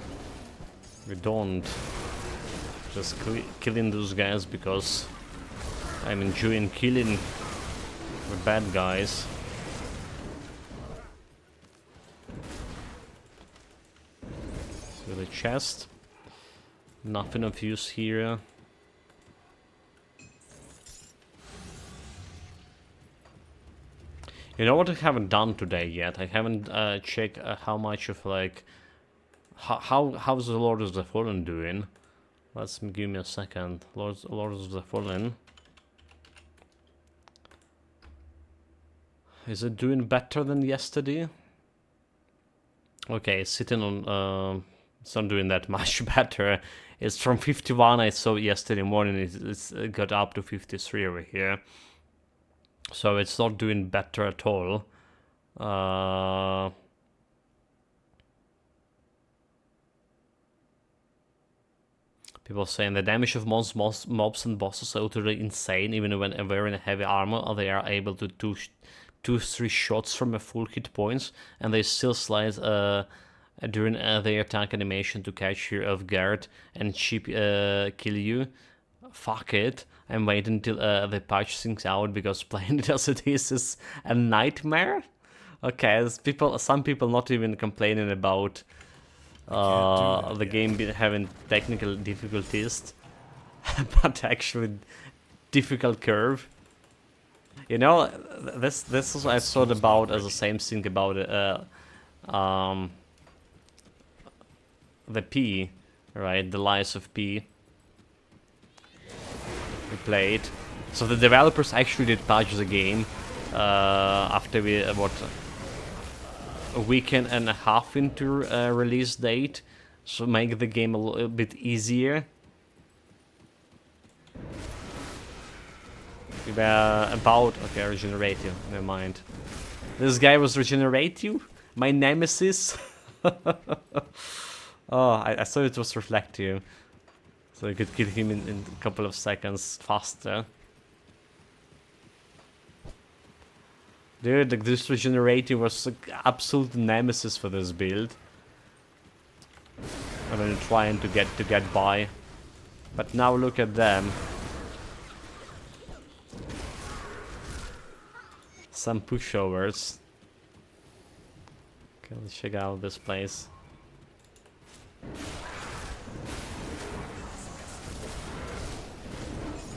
We don't. Just killing those guys because I'm enjoying killing the bad guys. So the chest, nothing of use here. You know what I haven't done today yet? I haven't checked how much of like how's the Lord of the Fallen doing. Let's give me a second. Lords of the Fallen. Is it doing better than yesterday? Okay, it's sitting on. It's not doing that much better. It's from 51. I saw yesterday morning. It got up to 53 over here. So it's not doing better at all. People saying the damage of mobs and bosses are utterly insane. Even when wearing heavy armor, they are able to two, 3 shots from a full hit points, and they still slide during their attack animation to catch you off guard and cheap kill you. Fuck it. I'm waiting until they patch things out because playing it as it is a nightmare. Okay, some people not even complaining about the game having technical difficulties, but actually difficult curve. You know, this is I thought about as the same thing about the P, right? The Lies of P. We played. So the developers actually did patch the game after we a weekend and a half into release date, so make the game a little bit easier. We were about... Okay, regenerative. Never mind. This guy was regenerative? My nemesis? Oh, I thought it was reflective. So I could kill him in a couple of seconds faster. Dude, like, this regenerative was like absolute nemesis for this build. I've been trying to get by. But now look at them. Some pushovers. Okay, let's check out this place.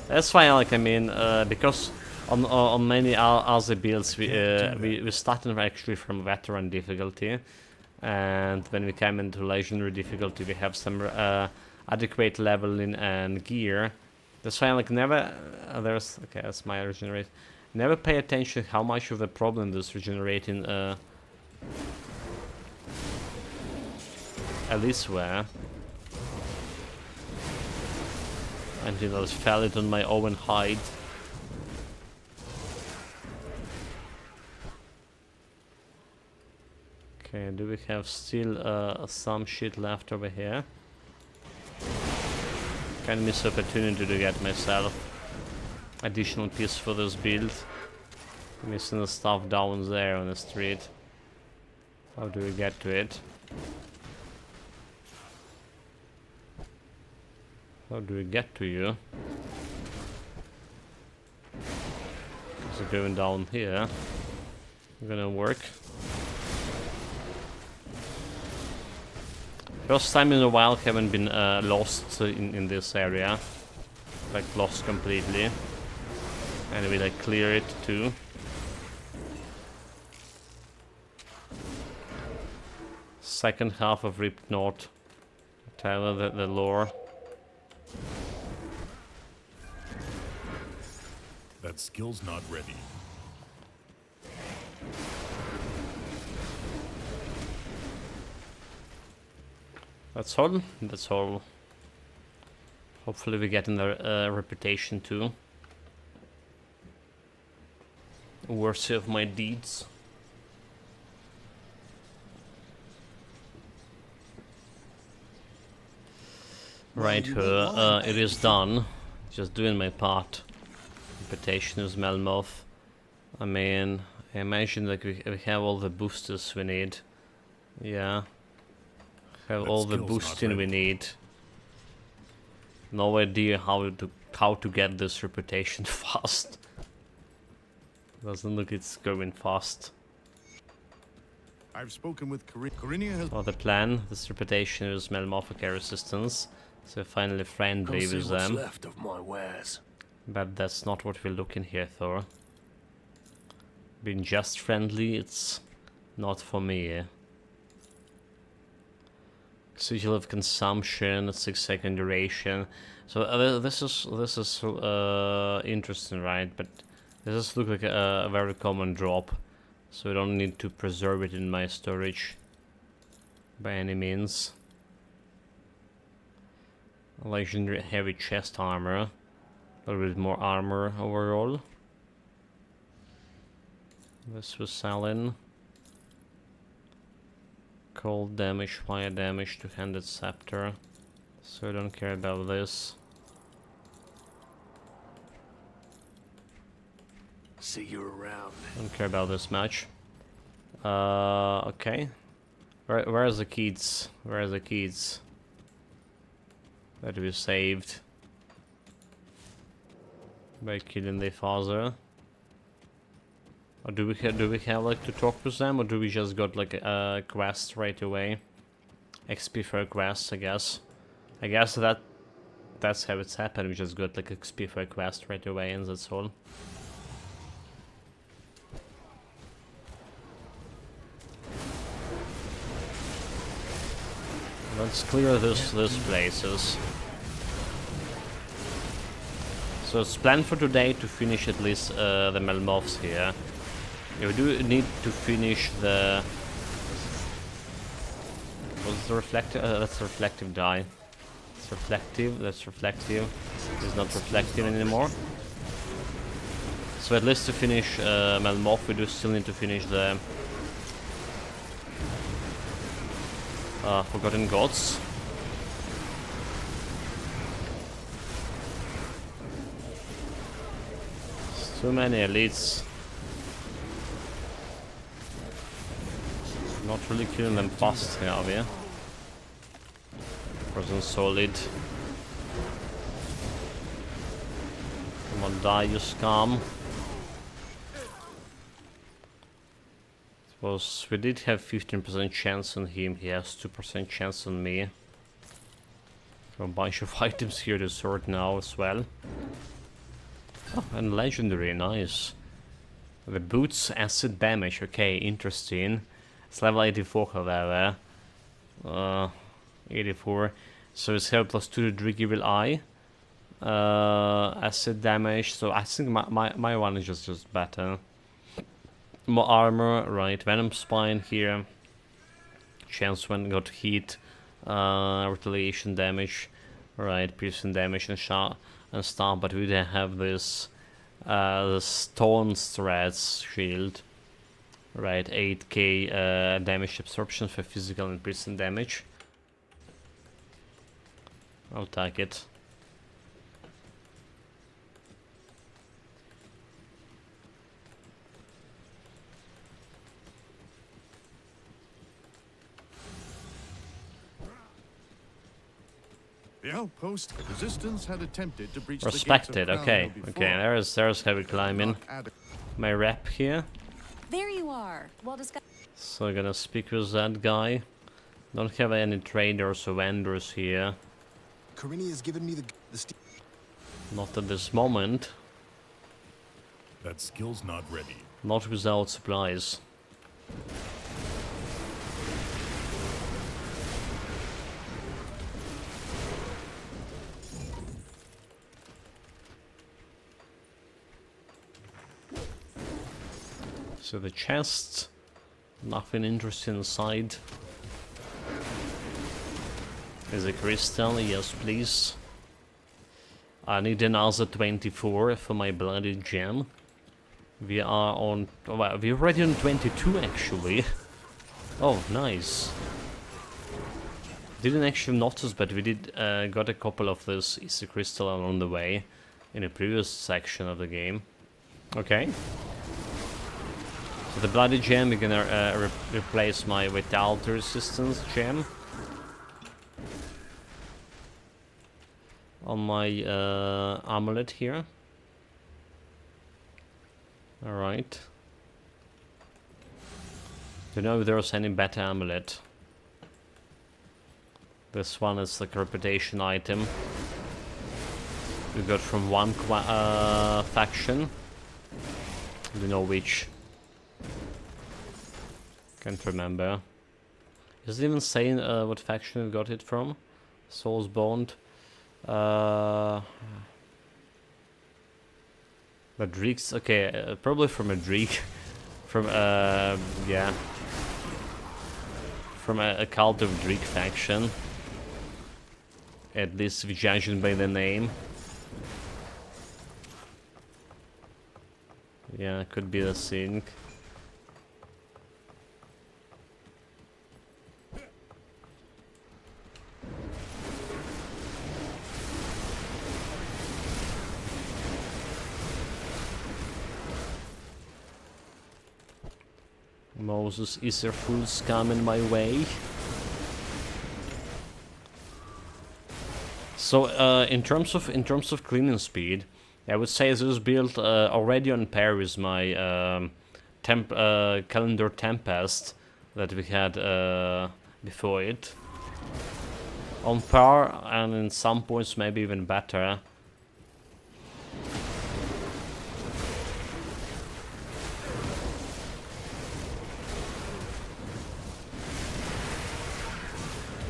That's fine, like, I mean, because on many other builds we started actually from veteran difficulty, and when we came into legendary difficulty we have some adequate leveling and gear. That's why, like, never there's okay, that's my regenerate. Never pay attention how much of the problem this regenerating at least were. And you know, fell it on my own hide. Okay, do we have still some shit left over here? Kind of miss opportunity to get myself additional piece for this build. Missing the stuff down there on the street. How do we get to it? How do we get to you? Is it going down here? Gonna work. First time in a while haven't been lost in this area. Like lost completely. And we like clear it too. Second half of Ripped North. Tyler, the lore. That skill's not ready. That's all. That's all. Hopefully we get in the reputation too. Worthy of my deeds. Right, it is done. Just doing my part. Reputation is Melmoth. I mean, I imagine like we have all the boosters we need. Yeah. Have That all the skill's not boosting we ready. need. No idea how to get this reputation fast. Doesn't look it's going fast. I've spoken with Corinia has Or the plan, this reputation is Melmorphic resistance. So finally friendly Come see with what's them. left of my wares. But that's not what we're looking here for. Being just friendly, it's not for me. Sigil of consumption, 6-second duration. So this is interesting, right? But this does look like a very common drop, so I don't need to preserve it in my storage by any means. Legendary heavy chest armor, a little bit more armor overall. This was selling. Cold damage, fire damage, two-handed scepter. So I don't care about this. See you around. Don't care about this much. Okay. Where are the kids? Where are the kids? That we saved by killing their father. Or do we have like to talk with them, or do we just got like a quest right away? XP for a quest, I guess. I guess that's how it's happened. We just got like XP for a quest right away, and that's all. Let's clear these places. So it's planned for today to finish at least the Melmoths here. We do need to finish the... Was the reflective? That's reflective die. It's reflective, that's reflective. It's not reflective anymore. So at least to finish Melmoth, we do still need to finish the Forgotten Gods. It's too many elites. Not really killing them fast here, are we? Frozen Solid. Come on, die, you scum. Suppose we did have 15% chance on him, he has 2% chance on me. So a bunch of items here to sort now as well. Oh, and legendary, nice. The boots acid damage, okay, interesting. It's level 84 however. 84. So it's health plus 2 to Dreeg Evil Eye. Acid damage, so I think my one is just better. More armor, right, Venom Spine here. Chance when got heat. Retaliation damage. Right, piercing damage and shot and stuff, but we don't have this the Stone Threads shield. Right, 8k damage absorption for physical and piercing damage. I'll take it. The outpost resistance had attempted to breach Respected, the gates of okay. Crown Okay, there's heavy climbing. My rep here. There you are. Well discussed. So I'm gonna speak with that guy. Don't have any traders or vendors here. Corinne has given me the Not at this moment. That skill's not ready. Not without supplies. So the chest, nothing interesting inside. Is a crystal? Yes, please. I need another 24 for my bloody gem. We are on... well, we're already on 22 actually. Oh, nice. Didn't actually notice, but we did got a couple of this Easter crystal along the way in a previous section of the game. Okay. So the bloody gem, we're gonna replace my vitality resistance gem on my amulet here. Alright. Don't know if there's any better amulet. This one is like a reputation item. We got from one faction. Don't know which. Can't remember. Does it even say what faction we got it from? Soul's Bond. The Dreeg's, okay, probably from a Dreeg. From yeah. From a cult of Dreeg faction. At least judging by the name. Yeah, could be the thing. Moses, is there full scum in my way? So in terms of cleaning speed, I would say this is built already on par with my calendar Tempest that we had before it. On par, and in some points maybe even better.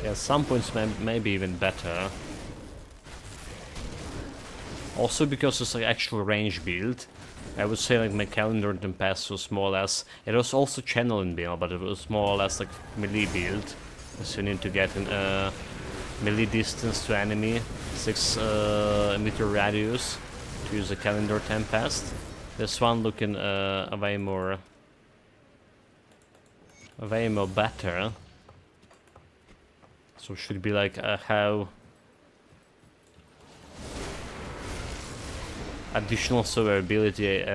Yeah, some points maybe even better. Also because it's like actual range build. I would say like my calendar Tempest was more or less... It was also channeling build, but it was more or less like melee build. So you need to get an melee distance to enemy, 6 meter radius to use a calendar Tempest. This one looking way more better. So should be like how additional survivability,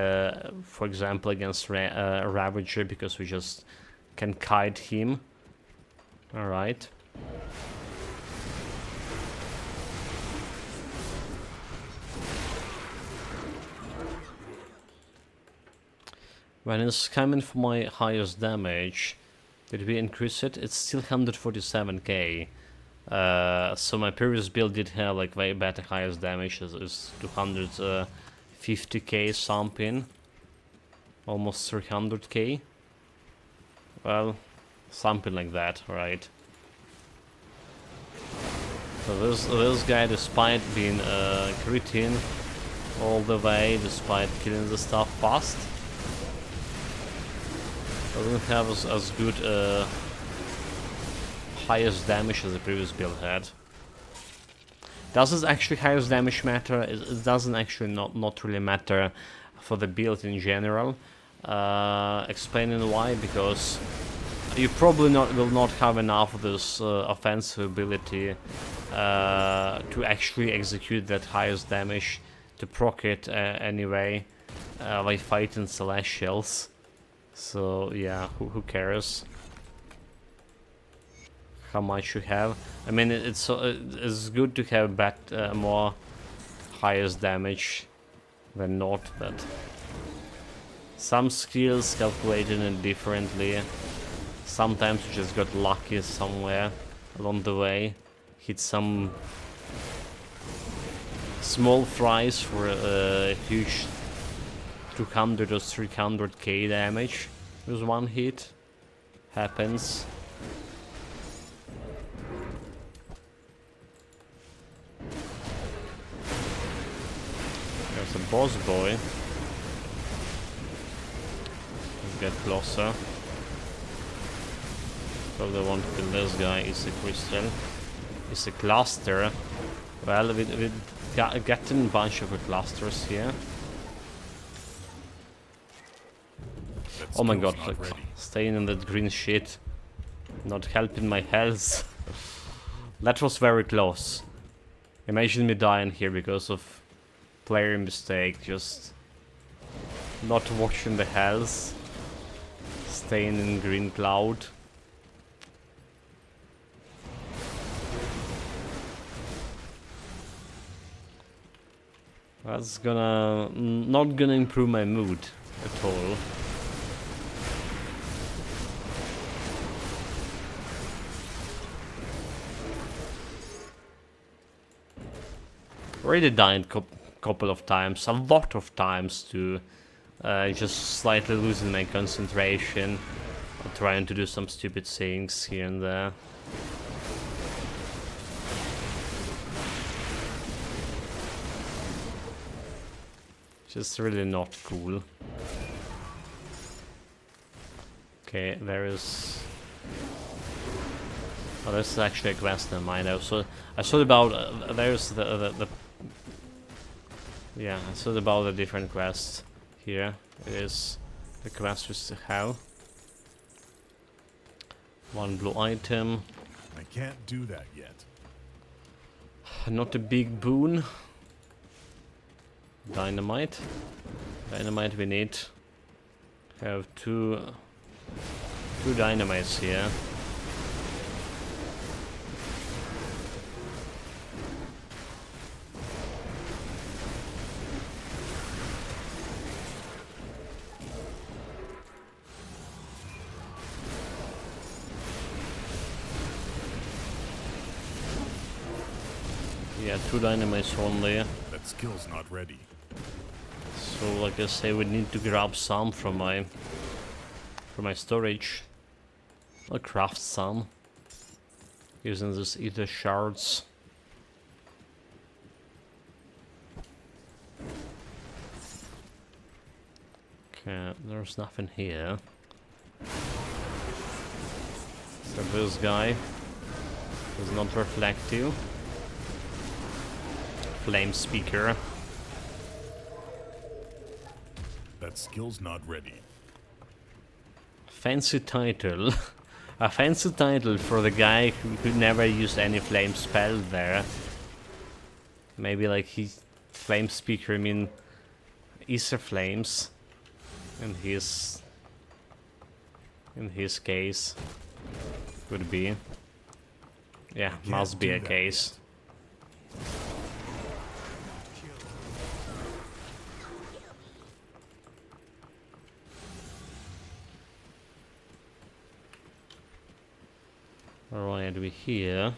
for example, against Ravager, because we just can kite him. All right. When it's coming for my highest damage, did we increase it? It's still 147k. So my previous build did have like way better highest damage, is 250k something. Almost 300k. Well, something like that, right? So this guy, despite being critting all the way, despite killing the stuff fast, doesn't have as good highest damage as the previous build had. Does this actually highest damage matter? It doesn't actually not really matter for the build in general. Explaining why, because you probably will not have enough of this offensive ability to actually execute that highest damage to proc it anyway by fighting Celestials. So yeah, who cares how much you have? I mean, it's good to have more highest damage than not, but some skills calculated it differently. Sometimes you just got lucky somewhere along the way, hit some small fries for a huge 200 or 300k damage with one hit. Happens. There's a boss boy. Let's get closer. Probably want to kill this guy. Is a crystal. Is a cluster. Well, we're getting a bunch of clusters here. Oh my god, like, staying in that green shit, not helping my health. That was very close. Imagine me dying here because of player mistake, just not watching the health, staying in green cloud. That's not gonna improve my mood at all. Already died couple of times, a lot of times too, just slightly losing my concentration, or trying to do some stupid things here and there. Just really not cool. Okay, there is... Oh, this is actually a quest in mind. I saw about there's the yeah, I saw about a different quest here. It is the quest with the how. One blue item. I can't do that yet. Not a big boon. Dynamite. Dynamite we need. Have two dynamites here. Yeah, 2 dynamites only. That skill's not ready. So, like I say, we need to grab some from my storage. I'll craft some using these ether shards. Okay, there's nothing here. So this guy is not reflective. Flame speaker. That skill's not ready. Fancy title. A fancy title for the guy who never used any flame spell there. Maybe like he flame speaker, I mean ether flames in his case. Could be. Yeah, must be a case. Alright, we here.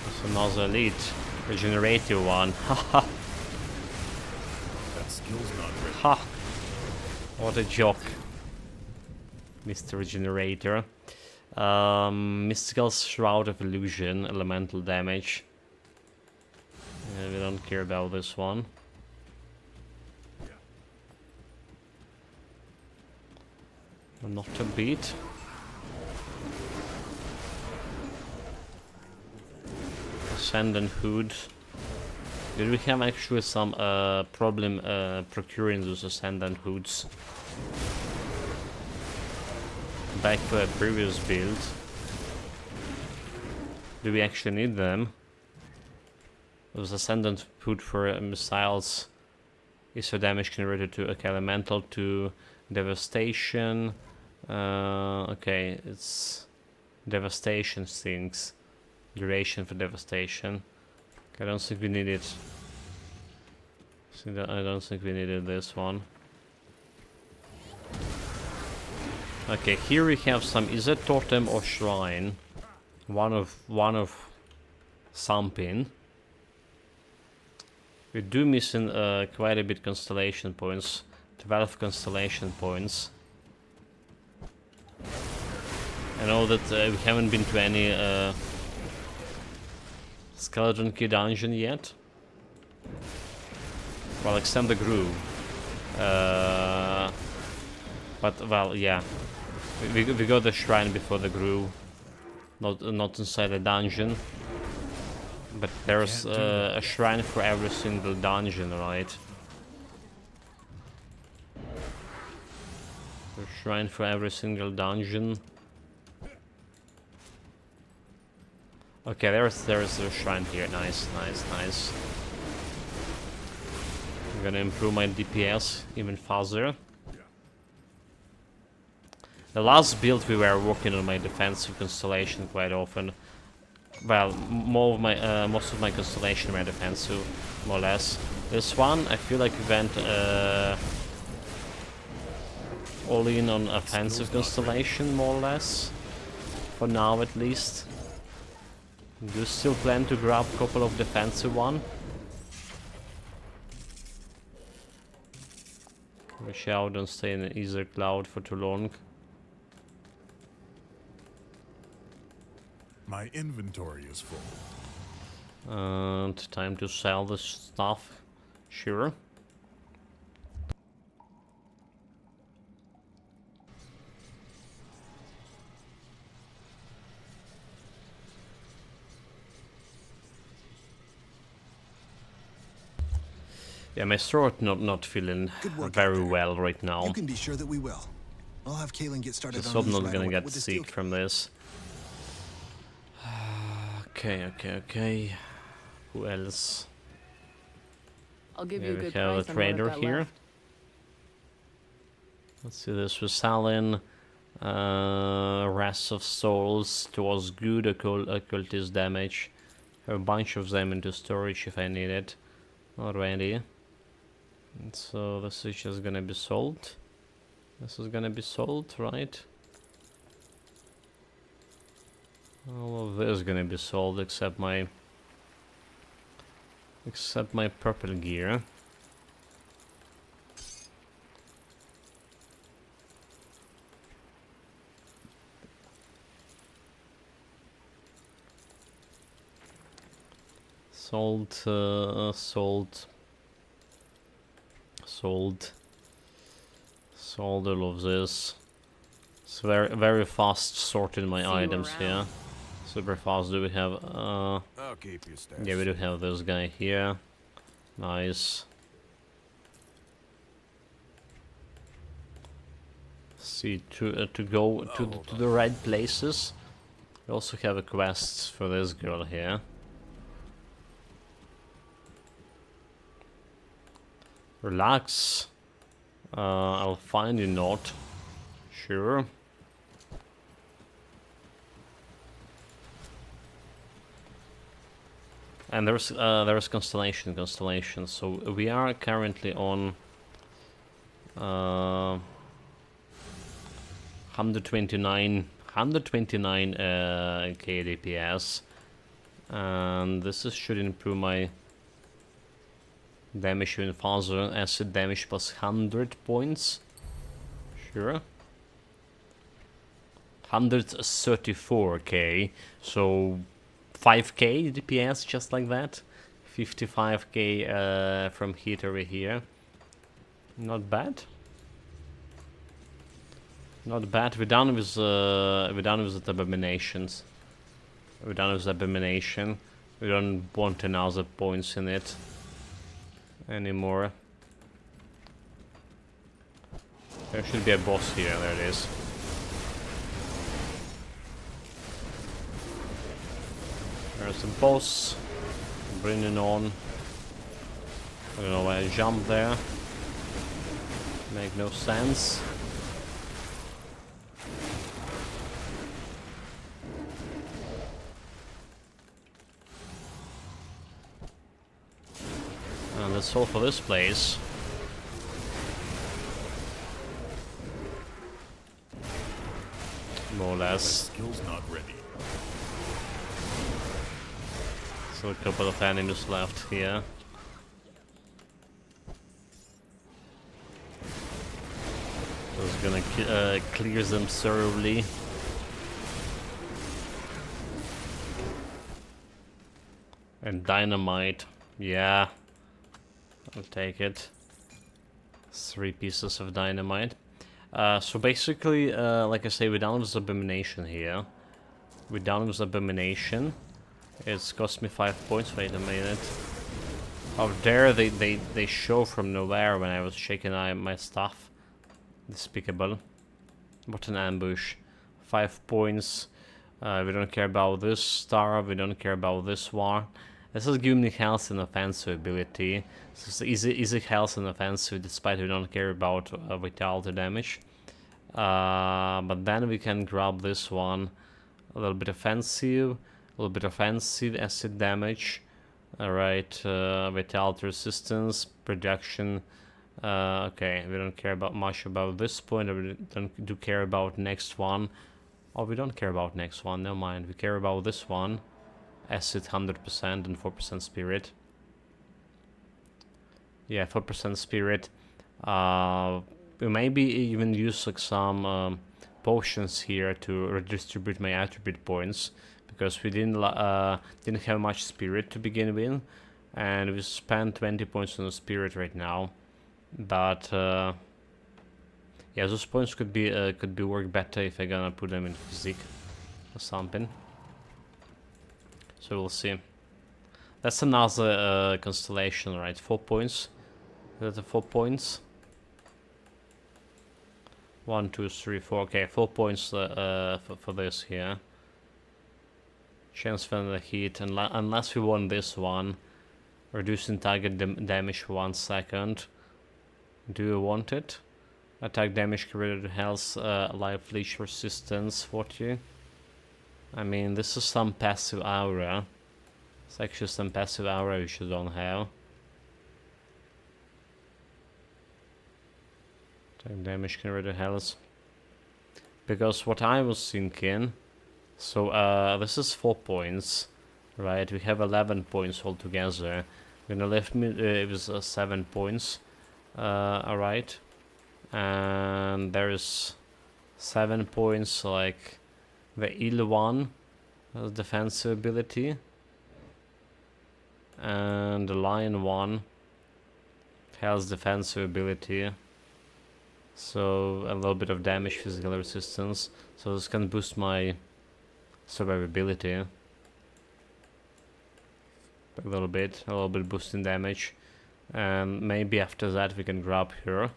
There's another elite regenerative one. Haha. That skill's not ready. Ha! What a joke. Mr. Regenerator. Mystical Shroud of Illusion, elemental damage. We don't care about this one. Not a beat. Ascendant Hood. Did we have actually some problem procuring those Ascendant Hoods? Back to a previous build. Do we actually need them? Those Ascendant Hood for missiles is so damage converted to elemental to devastation. Okay, it's devastation things. Duration for devastation. I don't think we need it. I don't think we needed this one. Okay, here we have some. Is it totem or shrine? One of something. We do missing quite a bit constellation points. 12 constellation points. I know that we haven't been to any Skeleton Key dungeon yet. Well, extend the groove. But well, yeah, we got the shrine before the groove, not inside the dungeon. But there's a shrine for every single dungeon, right? A shrine for every single dungeon. Okay, there's a shrine here. Nice, nice, nice. I'm gonna improve my DPS even faster. The last build we were working on my defensive constellation quite often. Well, most of my constellation were defensive, more or less. This one, I feel like we went all in on offensive constellation, more or less. For now, at least. Do you still plan to grab a couple of defensive one? Wish I don't stay in an ether cloud for too long. My inventory is full. And time to sell this stuff. Sure. Yeah, my throat not feeling very well right now. You can be sure that we will. I'll have Kaelin get started Just on hope these I'm not right gonna away get with the steel sick from this. Okay. Who else? I'll give Yeah, you a we good have a price on what I've trader got here. left. Let's see this with Salin. Wrath of Souls towards good occultist damage. Have a bunch of them into storage if I need it. Already. And so this is just gonna be sold. This is gonna be sold, right? All of this is gonna be sold except my purple gear. Sold, sold all of this. It's very fast sorting my items here. Super fast. Do we have I'll keep you stashed. yeah, we do have this guy here. Nice. See, to go to the right places. We also have a quest for this girl here. Relax. I'll find you not. Sure. And there's constellation. So we are currently on 129 k DPS, and this should improve my damage even faster. Acid damage plus 100 points. Sure. 134k, so 5k DPS just like that. 55k from hit over here. Not bad. Not bad. We're done with the abominations. We're done with the abomination. We don't want another points in it anymore. There should be a boss here. There it is. There's a boss. Bring it on. I don't know why I jumped there. Make no sense. And that's all for this place. More or less. Skill's not ready. So a couple of enemies left here. Just gonna clear them thoroughly. And dynamite, yeah, I'll take it. 3 pieces of dynamite. So basically, like I say, we're done with abomination here. We're done with abomination. It's cost me 5 points. Wait a minute. How dare they show from nowhere when I was shaking my stuff. Despicable. What an ambush. 5 points. We don't care about this star. We don't care about this one. This is giving me health and offensive ability. So it's easy health and offensive despite we don't care about vitality damage. But then we can grab this one. A little bit offensive. A little bit offensive. Acid damage. Alright. Vitality resistance. Projection. Okay, we don't care about much about this point. We do care about next one. Oh, we don't care about next one. Never mind. We care about this one. Acid 100% and 4% spirit. Yeah, 4% spirit. We maybe even use like some potions here to redistribute my attribute points, because we didn't have much spirit to begin with, and we spent 20 points on the spirit right now. But yeah, those points could be work better if I'm gonna put them in physique or something. So we'll see. That's another constellation, right? 4 points. Is that the 4 points? 1, 2, 3, 4. Okay, 4 points for this here. Chance for the heat, unless we want this one. Reducing target damage for 1 second. Do you want it? Attack damage, created health, life leech resistance, 40. I mean, this is some passive aura. It's actually some passive aura you should don't have. Attack damage, created health. Because what I was thinking, so this is 4 points, right? We have 11 points altogether. We're gonna leave me with 7 points. Alright, and there's 7 points like the ill one has defensive ability, and the lion one has defensive ability, so a little bit of damage, physical resistance, so this can boost my survivability a little bit boosting damage. And maybe after that we can grab her.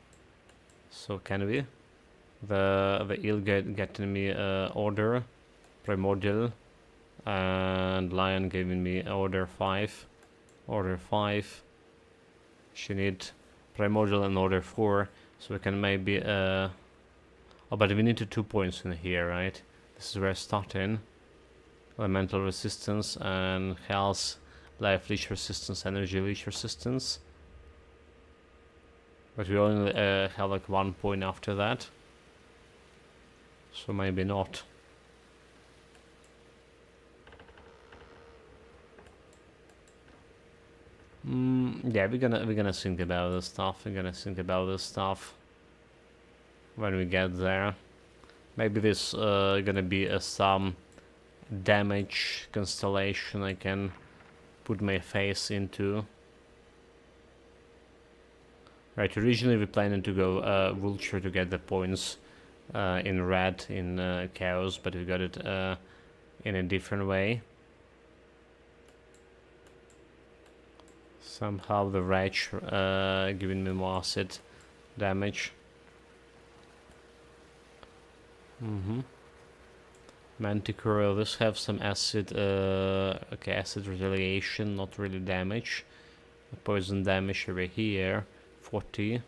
So can we? The eel getting me order, primordial, and lion giving me order 5. Order 5. She need primordial and order 4, so we can maybe oh, but we need 2 points in here, right? This is where I start in. Elemental resistance and health, life leech resistance, energy leech resistance. But we only have like 1 point after that. So maybe not. Yeah, we're gonna think about this stuff. We're gonna think about this stuff when we get there. Maybe this gonna be some damage constellation I can put my face into. Right, originally we planned to go vulture to get the points in red in chaos, but we got it in a different way. Somehow the rage giving me more acid damage. Manticore, this have some acid, okay, acid retaliation, not really damage. Poison damage over here, 40.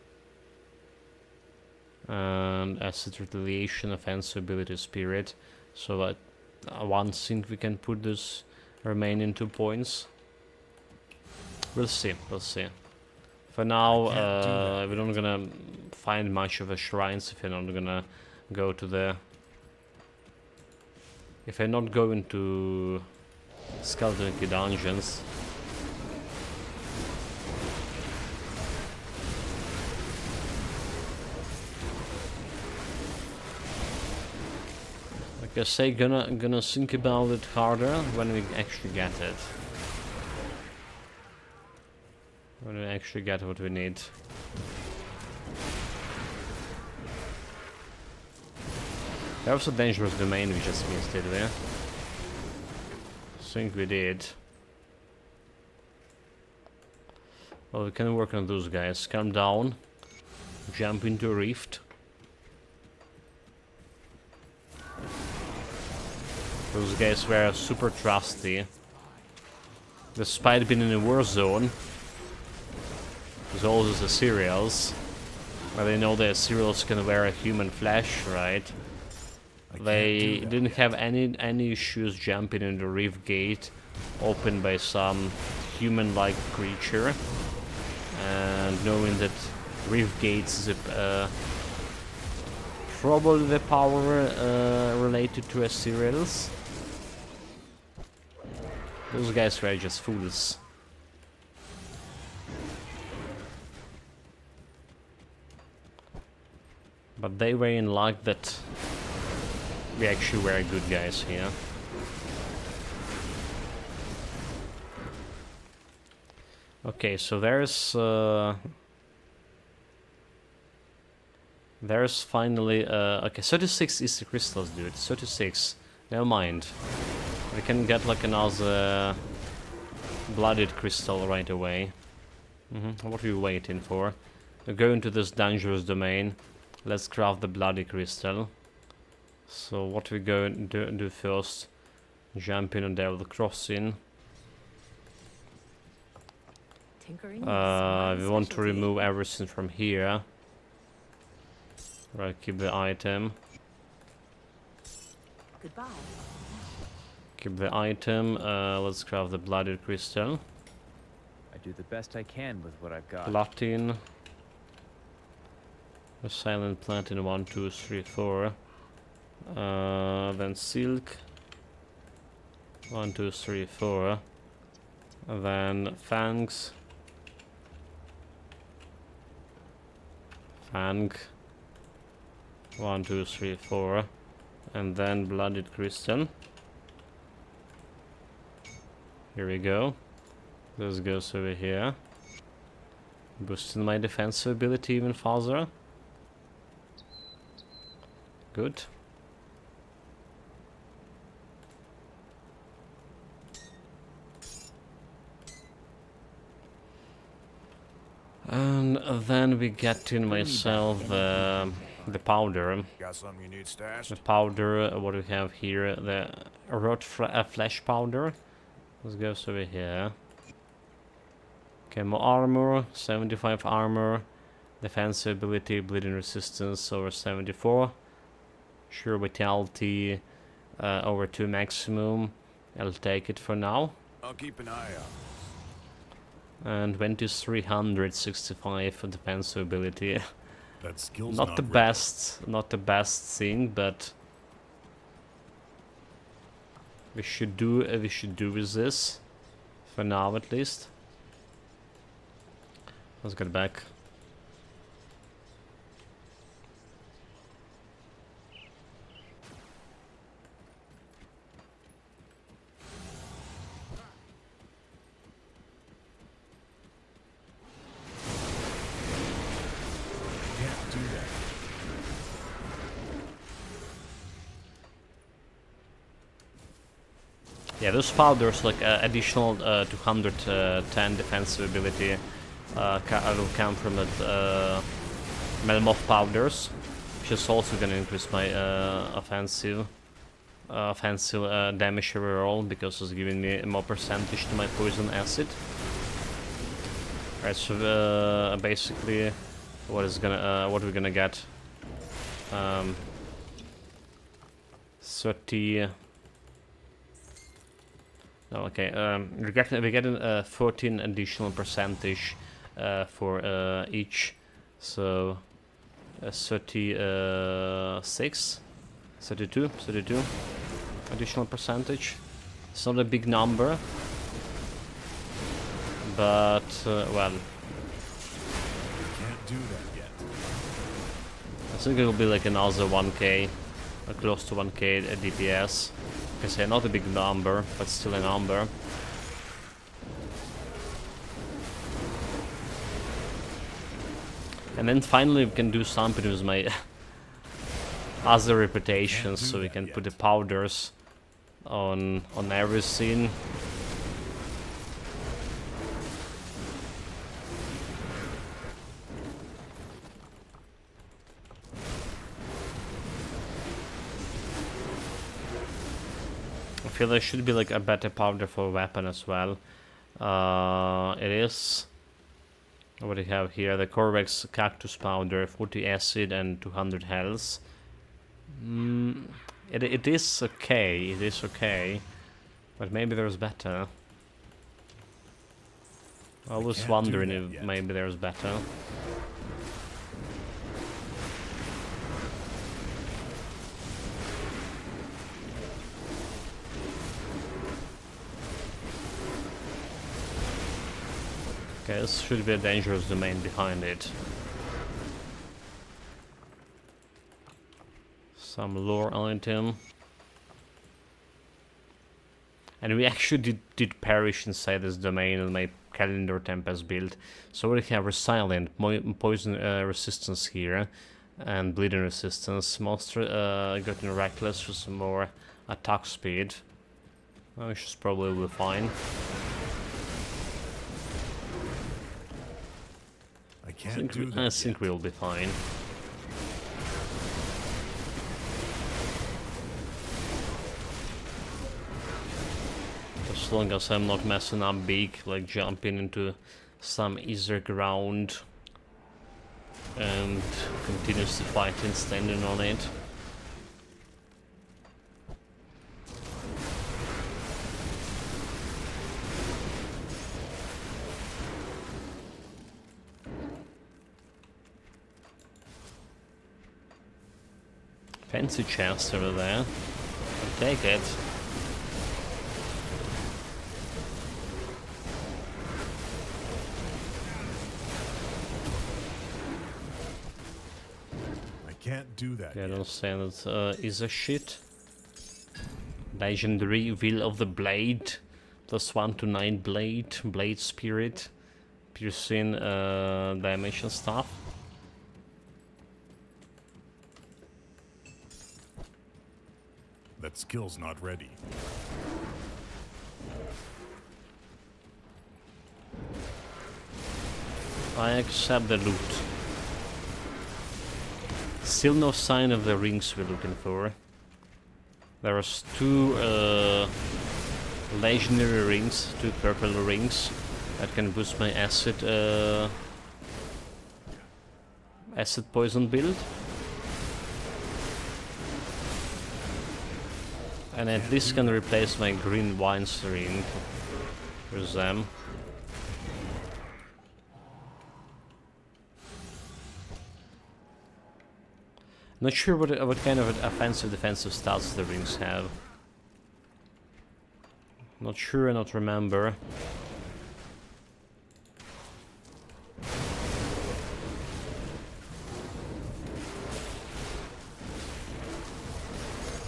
And acid retaliation, offensive ability, spirit. So I one think we can put this remaining 2 points. We'll see, we'll see. For now, we're not gonna find much of a shrines if we're not gonna go to the... If I not go into skeleton key dungeons. Like I say, gonna think about it harder when we actually get it. When we actually get what we need. There was a dangerous domain we just missed, did we? I think we did. Well, we can work on those guys. Calm down. Jump into a rift. Those guys were super trusty. Despite being in a war zone. There's always the cereals. But they know that cereals can wear a human flesh, right? They didn't have any issues jumping in the rift gate opened by some human-like creature, and knowing that rift gates is probably the power related to a cereals. Those guys were just fools. But they were in luck that we actually were good guys here. Okay, so there's finally okay, 36 is the crystals, dude. 36. Never mind. We can get like another blooded crystal right away. What are you waiting for? We go into this dangerous domain. Let's craft the bloody crystal. So what we go and do first? Jump in on there with the crossing. Tinkering. We want to remove everything from here. Right, keep the item. Goodbye. Keep the item. Let's craft the blooded crystal. I do the best I can with what I've got. Platin. A silent platin 1, 2, 3, 4. Then silk 1, 2, 3, 4. Then fangs. Fang 1, 2, 3, 4. And then blooded crystal. Here we go. This goes over here. Boosting my defensive ability even further. Good. And then we get in myself the powder. Got something you need stashed? The powder, what do we have here? The flesh powder. Let's go over here. Okay, more armor, 75 armor. Defensive ability, bleeding resistance over 74. Sure vitality over 2 maximum. I'll take it for now. I'll keep an eye out. And 2365 for defensive ability. That skill's Not the ready. not the best thing, but we should do with this for now at least. Let's get back. Can't do that. Yeah, those powders like additional 210 defensive ability will come from that Melmoth powders, which is also gonna increase my offensive damage overall because it's giving me more percentage to my poison acid. Right, so basically, what we're gonna get? 30. Oh, okay, we're getting 14 additional percentage for each, so 32 additional percentage. It's not a big number, but well, Can't do that yet. I think it will be like another 1k, or close to 1k DPS. I say not a big number, but still a number. And then finally we can do something with my other reputations, so we can put the powders on everything. I feel there should be like a better powder for a weapon as well. It is. What do we have here? The Corvex Cactus Powder, 40 acid and 200 health. It is okay. It is okay, but maybe there's better. I was can't do wondering that if yet. maybe there's better. Okay, this should be a dangerous domain behind it. Some lore item. And we actually did perish inside this domain in my calendar tempest build. So we have resilient, poison resistance here, and bleeding resistance. Monster getting reckless for some more attack speed. Which is probably will be fine. I can't do that I yet. think we'll be fine. As long as I'm not messing up big, like jumping into some easier ground and continuously fighting, standing on it. Fancy chest over there. I'll take it. I can't do that Yeah, I yet. don't say that is a shit. Legendary Will of the Blade. +1 to 9 blade. Blade Spirit. Piercing damage and stuff. That skill's not ready. I accept the loot. Still no sign of the rings we're looking for. There was 2 legendary rings, 2 purple rings that can boost my acid poison build. And at least can replace my green wines ring with them. Not sure what kind of offensive defensive stats the rings have. Not sure, not remember.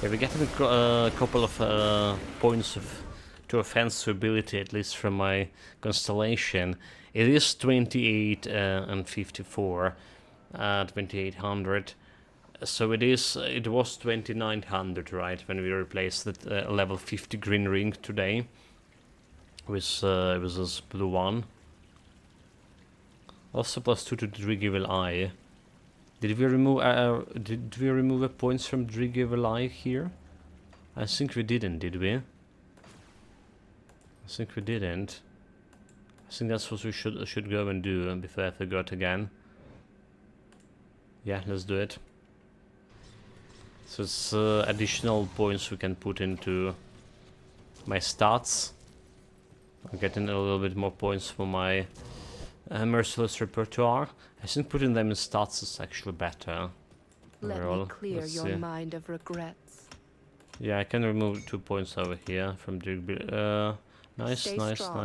Yeah, we're getting a couple of points to offensive ability, at least from my constellation. It is 28 and 54, 2800. So it was 2900, right, when we replaced the level 50 green ring today with this blue one. Also +2 to Dreeg Evil Eye. Did we remove a points from Dreeg Evil Eye here? I think we didn't, did we? I think we didn't. I think that's what we should go and do before I forgot again. Yeah, let's do it. So it's additional points we can put into my stats. I'm getting a little bit more points for my merciless repertoire. I think putting them in stats is actually better. Let overall. me clear Let's your see. mind of regrets. Yeah, I can remove 2 points over here from Dreeg. Nice, Stay nice, strong.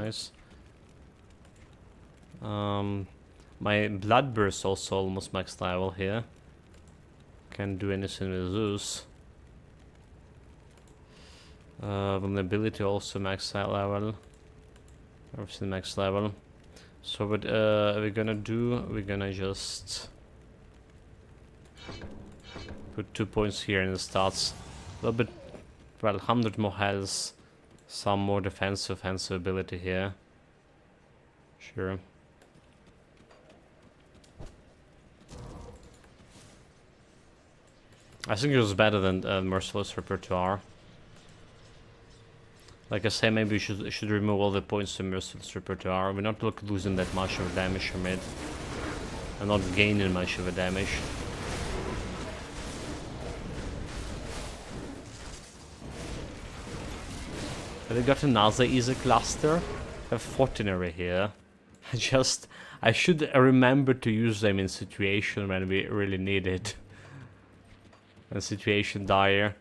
nice. My blood burst also almost max level here. Can't do anything with Zeus. Vulnerability also max level. Everything max level. So what we're gonna do, we're gonna just put 2 points here in the stats. A little bit, well, 100 more health, some more defensive ability here. Sure. I think it was better than Merciless Repertoire. Like I say, maybe we should remove all the points to Merciless Repertoire. We're not losing that much of damage from it. And not gaining much of a damage. But I got another easy cluster. I have Fortinary here. I should remember to use them in situation when we really need it. When situation dire.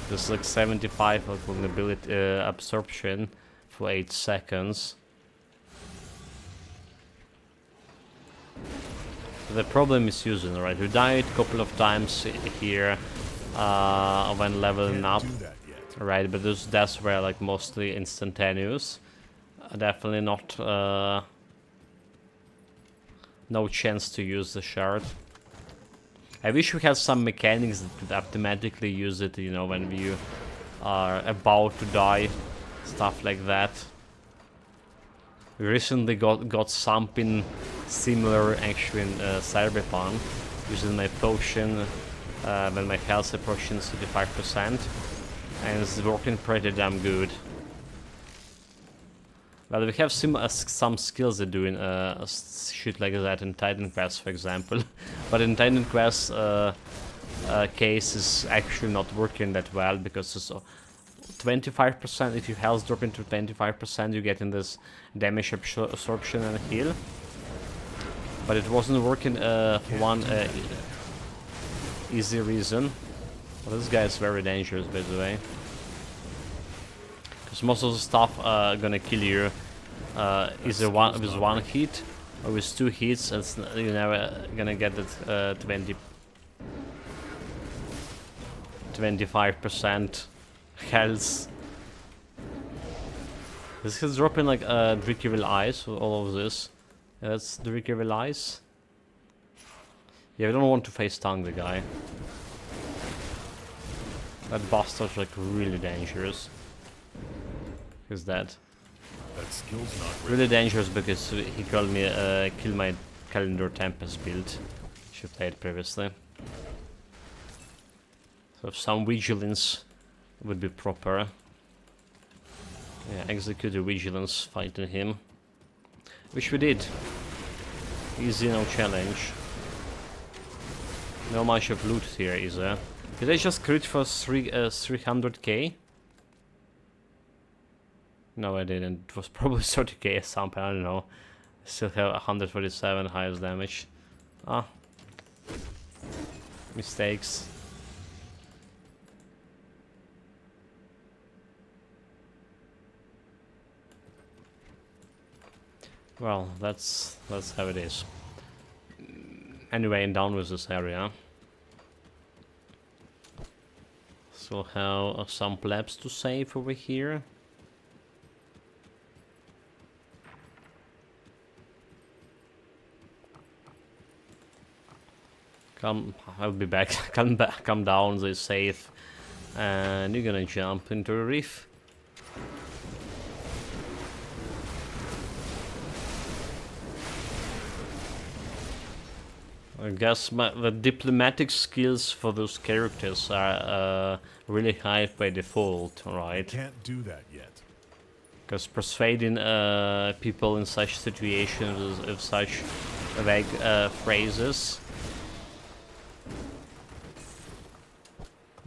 There's like 75 of vulnerability absorption for 8 seconds. The problem is using, right? We died a couple of times here when leveling up. Can't do that yet. Right, but those deaths were like mostly instantaneous. Definitely not no chance to use the shard. I wish we had some mechanics that could automatically use it, you know, when you are about to die, stuff like that. We recently got something similar actually in Cyberpunk, using my potion when my health approaching 35%, and it's working pretty damn good. Well, we have some skills that doing shit like that in Titan Quest, for example. But in Titan Quest case is actually not working that well, because it's 25%, if your health drop into 25%, you get in this damage absorption and heal. But it wasn't working for one easy reason. Well, this guy is very dangerous, by the way. Because most of the stuff gonna kill you either with one hit or with 2 hits, and you're never gonna get that 25% health. This is dropping like Dreeg Evil Eyes with all of this. Yeah, that's Dreeg Evil Eyes. Yeah, we don't want to face tank the guy. That bastard's like really dangerous. Is that That skill's not ready. really dangerous because he called me kill my Calendar Tempest build, which I played previously. So some vigilance would be proper. Yeah, execute the vigilance fighting him. Which we did. Easy, no challenge. No much of loot here, is there? Did I just crit for 300k? No, I didn't. It was probably 30k or something, I don't know. Still have 147 highest damage. Ah. Mistakes. Well, that's how it is. Anyway, and down with this area. So have some plebs to save over here. Come, I'll be back. Come back, come down. They save, and you're gonna jump into a reef. I guess the diplomatic skills for those characters are really high by default, right? Can't do that yet. Because persuading people in such situations with such vague phrases,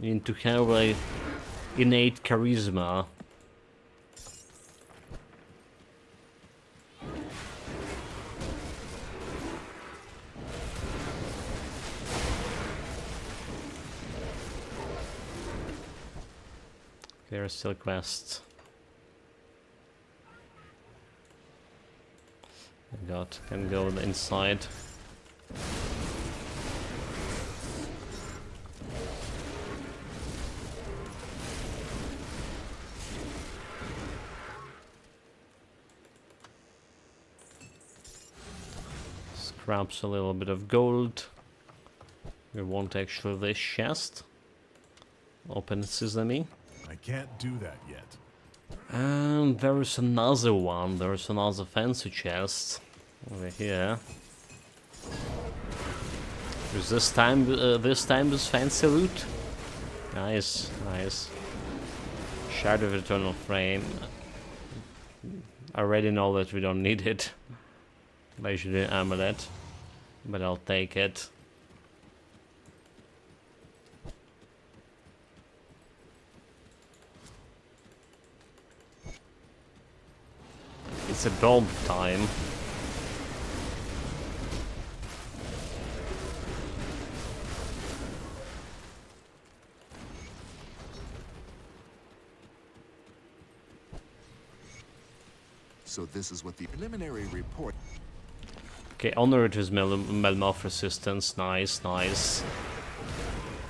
you need to have like innate charisma. There are still quests. Oh God, can go inside. Scraps a little bit of gold. We want actually this chest. Open sesame. I can't do that yet. And there is another one. There is another fancy chest over here. Is this time this fancy loot? Nice, nice. Shadow of Eternal Frame. I already know that we don't need it. Legendary Amulet, but I'll take it. It's a bomb time. So this is what the preliminary report. Okay, honor it with Melmoth resistance. Nice, nice.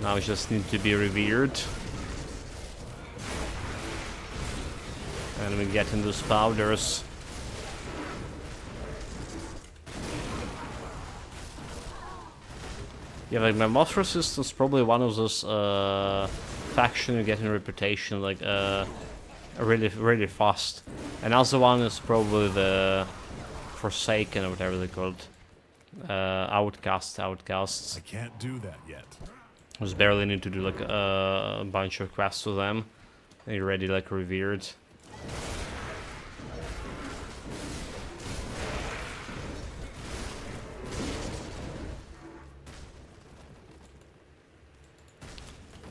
Now we just need to be revered. And we get into powders. Yeah, like Melmoth resistance is probably one of those faction you get in reputation like really fast. Another one is probably the Forsaken or whatever they're called. Outcasts. I can't do that yet. Just barely need to do like a bunch of quests with them. And you're already like revered.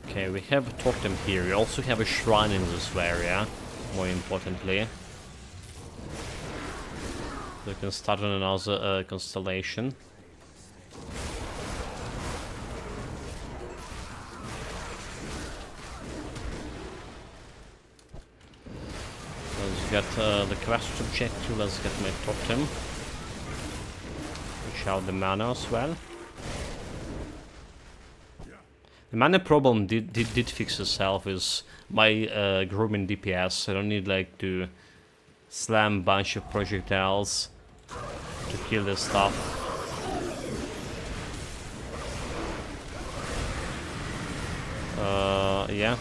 Okay, we have a totem here. We also have a shrine in this area, more importantly. So we can start on another constellation. Let's get the quest objective, let's get my totem. Which have the mana as well. The mana problem did fix itself is my grooming DPS. I don't need like to slam a bunch of projectiles to kill this stuff. Yeah.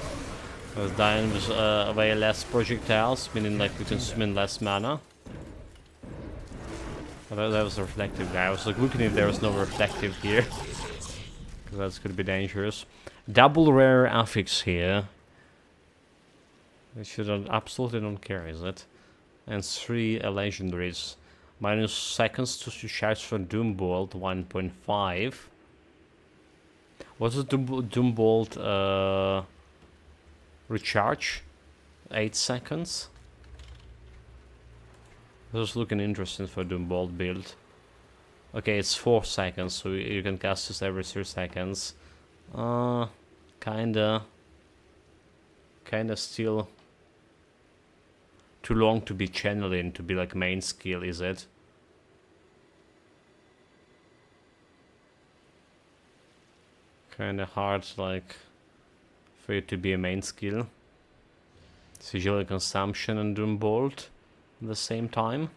I was dying with way less projectiles, meaning like we're consuming less mana. Oh, that was a reflective guy. I was like looking if there was no reflective here. That's could be dangerous. Double rare affix here. Which you absolutely don't care, is it? And 3 legendaries. Minus seconds to charge for Doom Bolt, 1.5. What's the Doom Bolt recharge? 8 seconds. This is looking interesting for Doom Bolt build. Okay, it's 4 seconds, so you can cast this every 3 seconds. Kinda still too long to be channeling, to be like main skill, is it? Kinda hard, like, for it to be a main skill. Sigil consumption and Doom Bolt at the same time.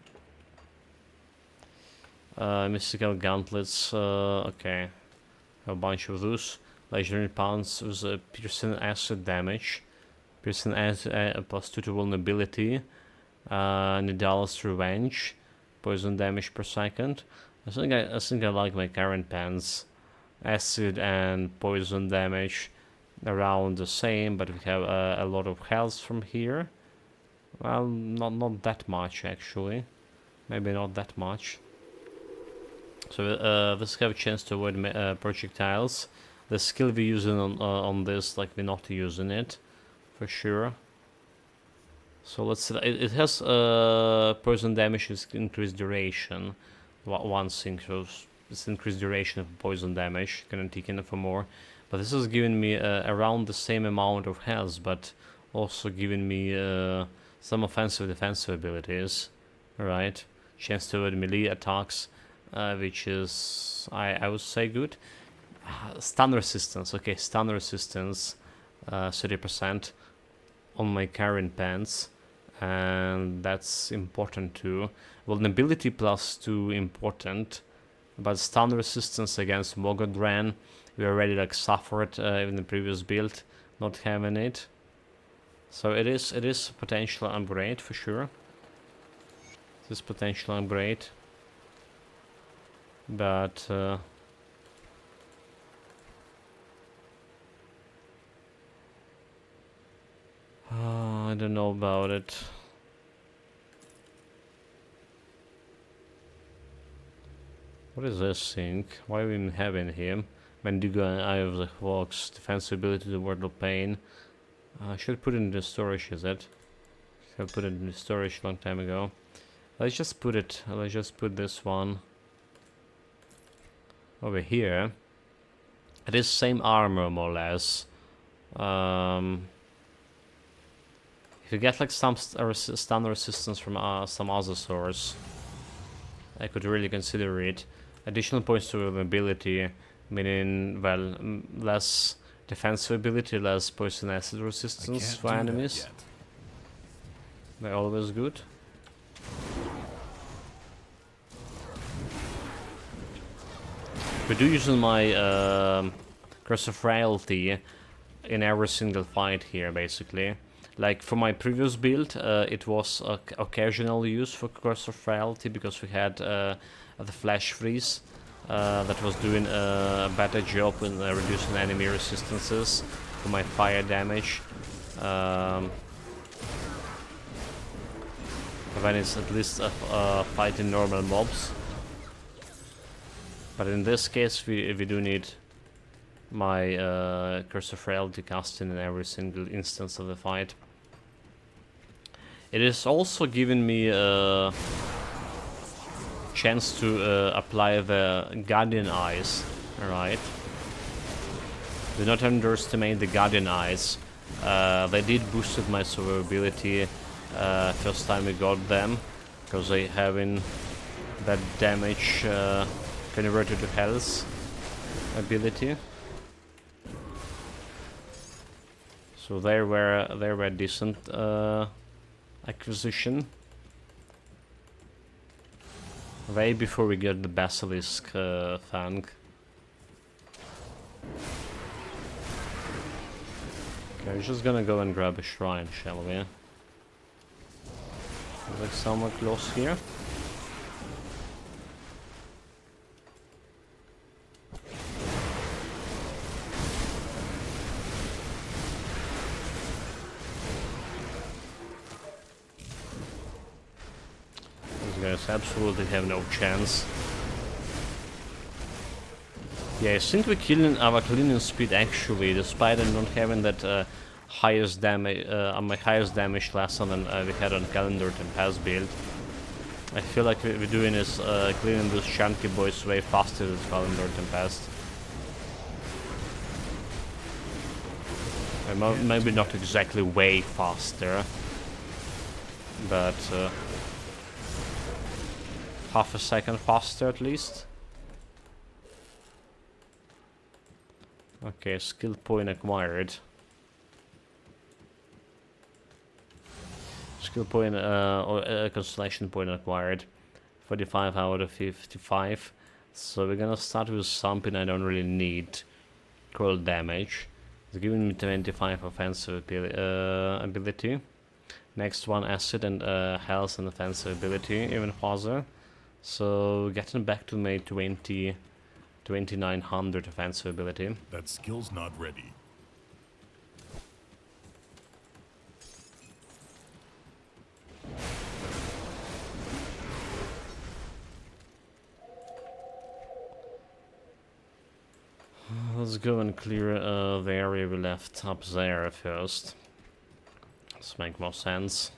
Mystical gauntlets, okay. A bunch of those. Legendary pounds with piercing acid damage. Piercing acid plus 2 to vulnerability. Nidal's revenge. Poison damage per second. I think I like my current pants. Acid and poison damage around the same, but we have a lot of health from here. Well, not that much actually. Maybe not that much. So this have a chance to avoid projectiles. The skill we're using on this, like, we're not using it for sure. So let's see. It has poison damage is increased duration. One thing, so it's increased duration of poison damage. Can take in for more, but this is giving me around the same amount of health, but also giving me some offensive defensive abilities. Right, chance to avoid melee attacks. Which is, I would say, good. Stun resistance, okay, stun resistance, 30% on my current pants, and that's important too. Vulnerability +2 important, but stun resistance against Mogodran, we already like suffered in the previous build, not having it. So it is a potential upgrade for sure. This potential upgrade. But I don't know about it. What is this thing? Why are we even having him? Mendigo and Eye of the Fox, defense ability to ward of pain. I should put it in the storage, is it? Should put it in the storage a long time ago. Let's just put it. Let's just put this one over here. It is same armor more or less. If you get like some stun resistance from some other source, I could really consider it. Additional points to ability, meaning, well, less defensive ability, less poison acid resistance for enemies. They're always good. We do use my Curse of Frailty in every single fight here, basically. Like for my previous build, it was occasional use for Curse of Frailty because we had the Flash Freeze that was doing a better job in reducing enemy resistances for my fire damage. When it's at least fighting normal mobs. But in this case, we do need my Curse of Frailty casting in every single instance of the fight. It is also giving me a chance to apply the Guardian Eyes, alright? Do not underestimate the Guardian Eyes. They did boosted my survivability first time we got them, because they having that damage converted to health ability. So they were decent acquisition. Way before we get the Basilisk Fang. Okay, we're just gonna go and grab a shrine, shall we? Like somewhere close here. guys absolutely have no chance. Yeah, I think we're killing our cleaning speed actually, despite them not having that highest damage, my highest damage lesson than we had on Calendar Tempest build. I feel like we're doing is cleaning those chunky boys way faster than Calendar Tempest. Maybe not exactly way faster, but half a second faster at least. Okay, skill point acquired. Skill point or constellation point acquired. 45 out of 55. So we're gonna start with something I don't really need. Cold damage. It's giving me 25 offensive ability. Next one, acid and health and offensive ability, even farther. So getting back to my 2900 offensive ability. That skill's not ready. Let's go and clear the area we left up there first. This makes more sense.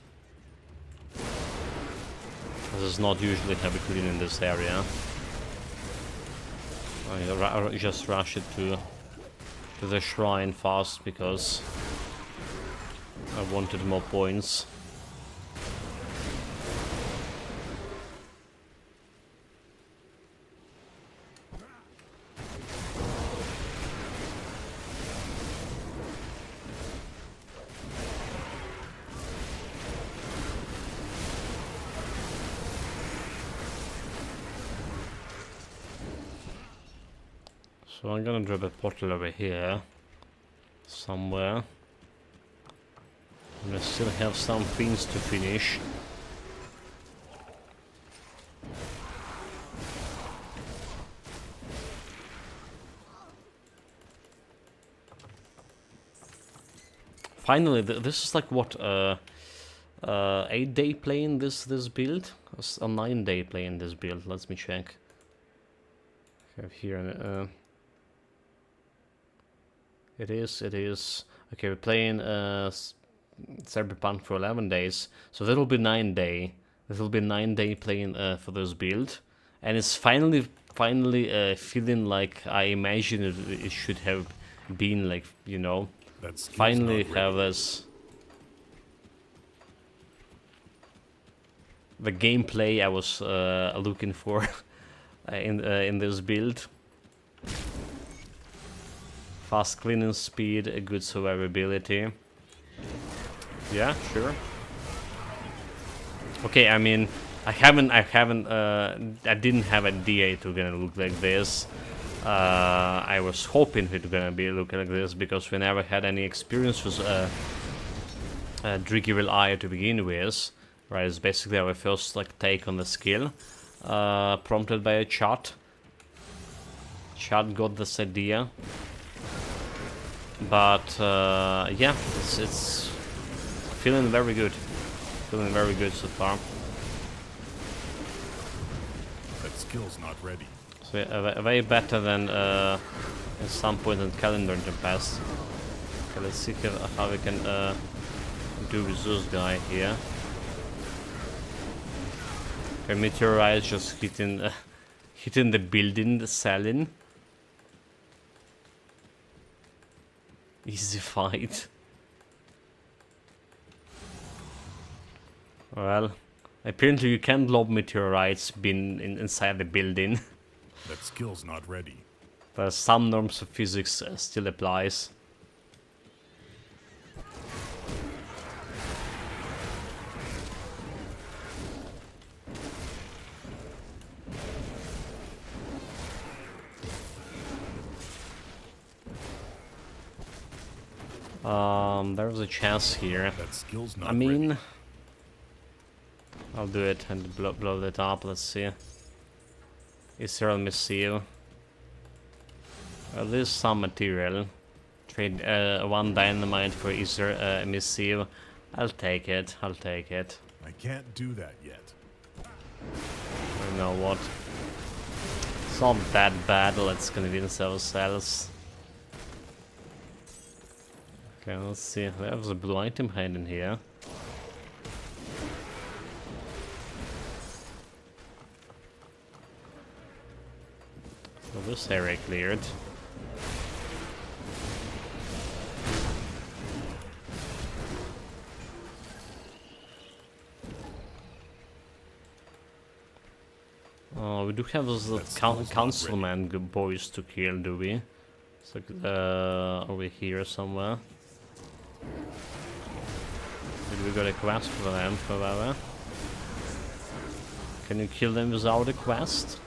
This is not usually heavy clean in this area. I just rush it to the shrine fast because I wanted more points. So I'm gonna drop a portal over here somewhere. And I still have some things to finish. Finally, this is like what 8-day play in this build, or a 9-day play in this build. Let me check. I have here. It is. Okay, we're playing Cyberpunk for 11 days, so that'll be 9-day. This will be 9-day playing for this build, and it's finally feeling like I imagined it should have been, like, you know, finally have this the gameplay I was looking for in this build. Fast cleaning speed, a good survivability. Yeah, sure. Okay, I mean, I didn't have a DA to gonna look like this. I was hoping it gonna be looking like this because we never had any experience with Dreeg Evil Eye to begin with. Right, it's basically our first like take on the skill, prompted by a chat. Chat got this idea. But yeah, it's feeling very good. Feeling very good so far. That skill's not ready. So yeah, way better than at some point in Calendar in the past. Okay, let's see how we can do with this guy here. Okay, meteorite just hitting hitting the building, the ceiling. Easy fight. Well, apparently you can't lob meteorites inside the building. That skill's not ready. But some norms of physics still applies. There's a chance here. That skill's not I mean, ready. I'll do it and blow it up. Let's see. Israel missile. There's some material. Trade 1 dynamite for Israel missile. I'll take it. I can't do that yet. know what? It's not that bad, let's convince ourselves. Okay, let's see. There's a blue item hiding here. So this area cleared. Oh, we do have those councilman boys to kill, do we? It's like, over here somewhere. Did we got a quest for them, however? Can you kill them without a quest?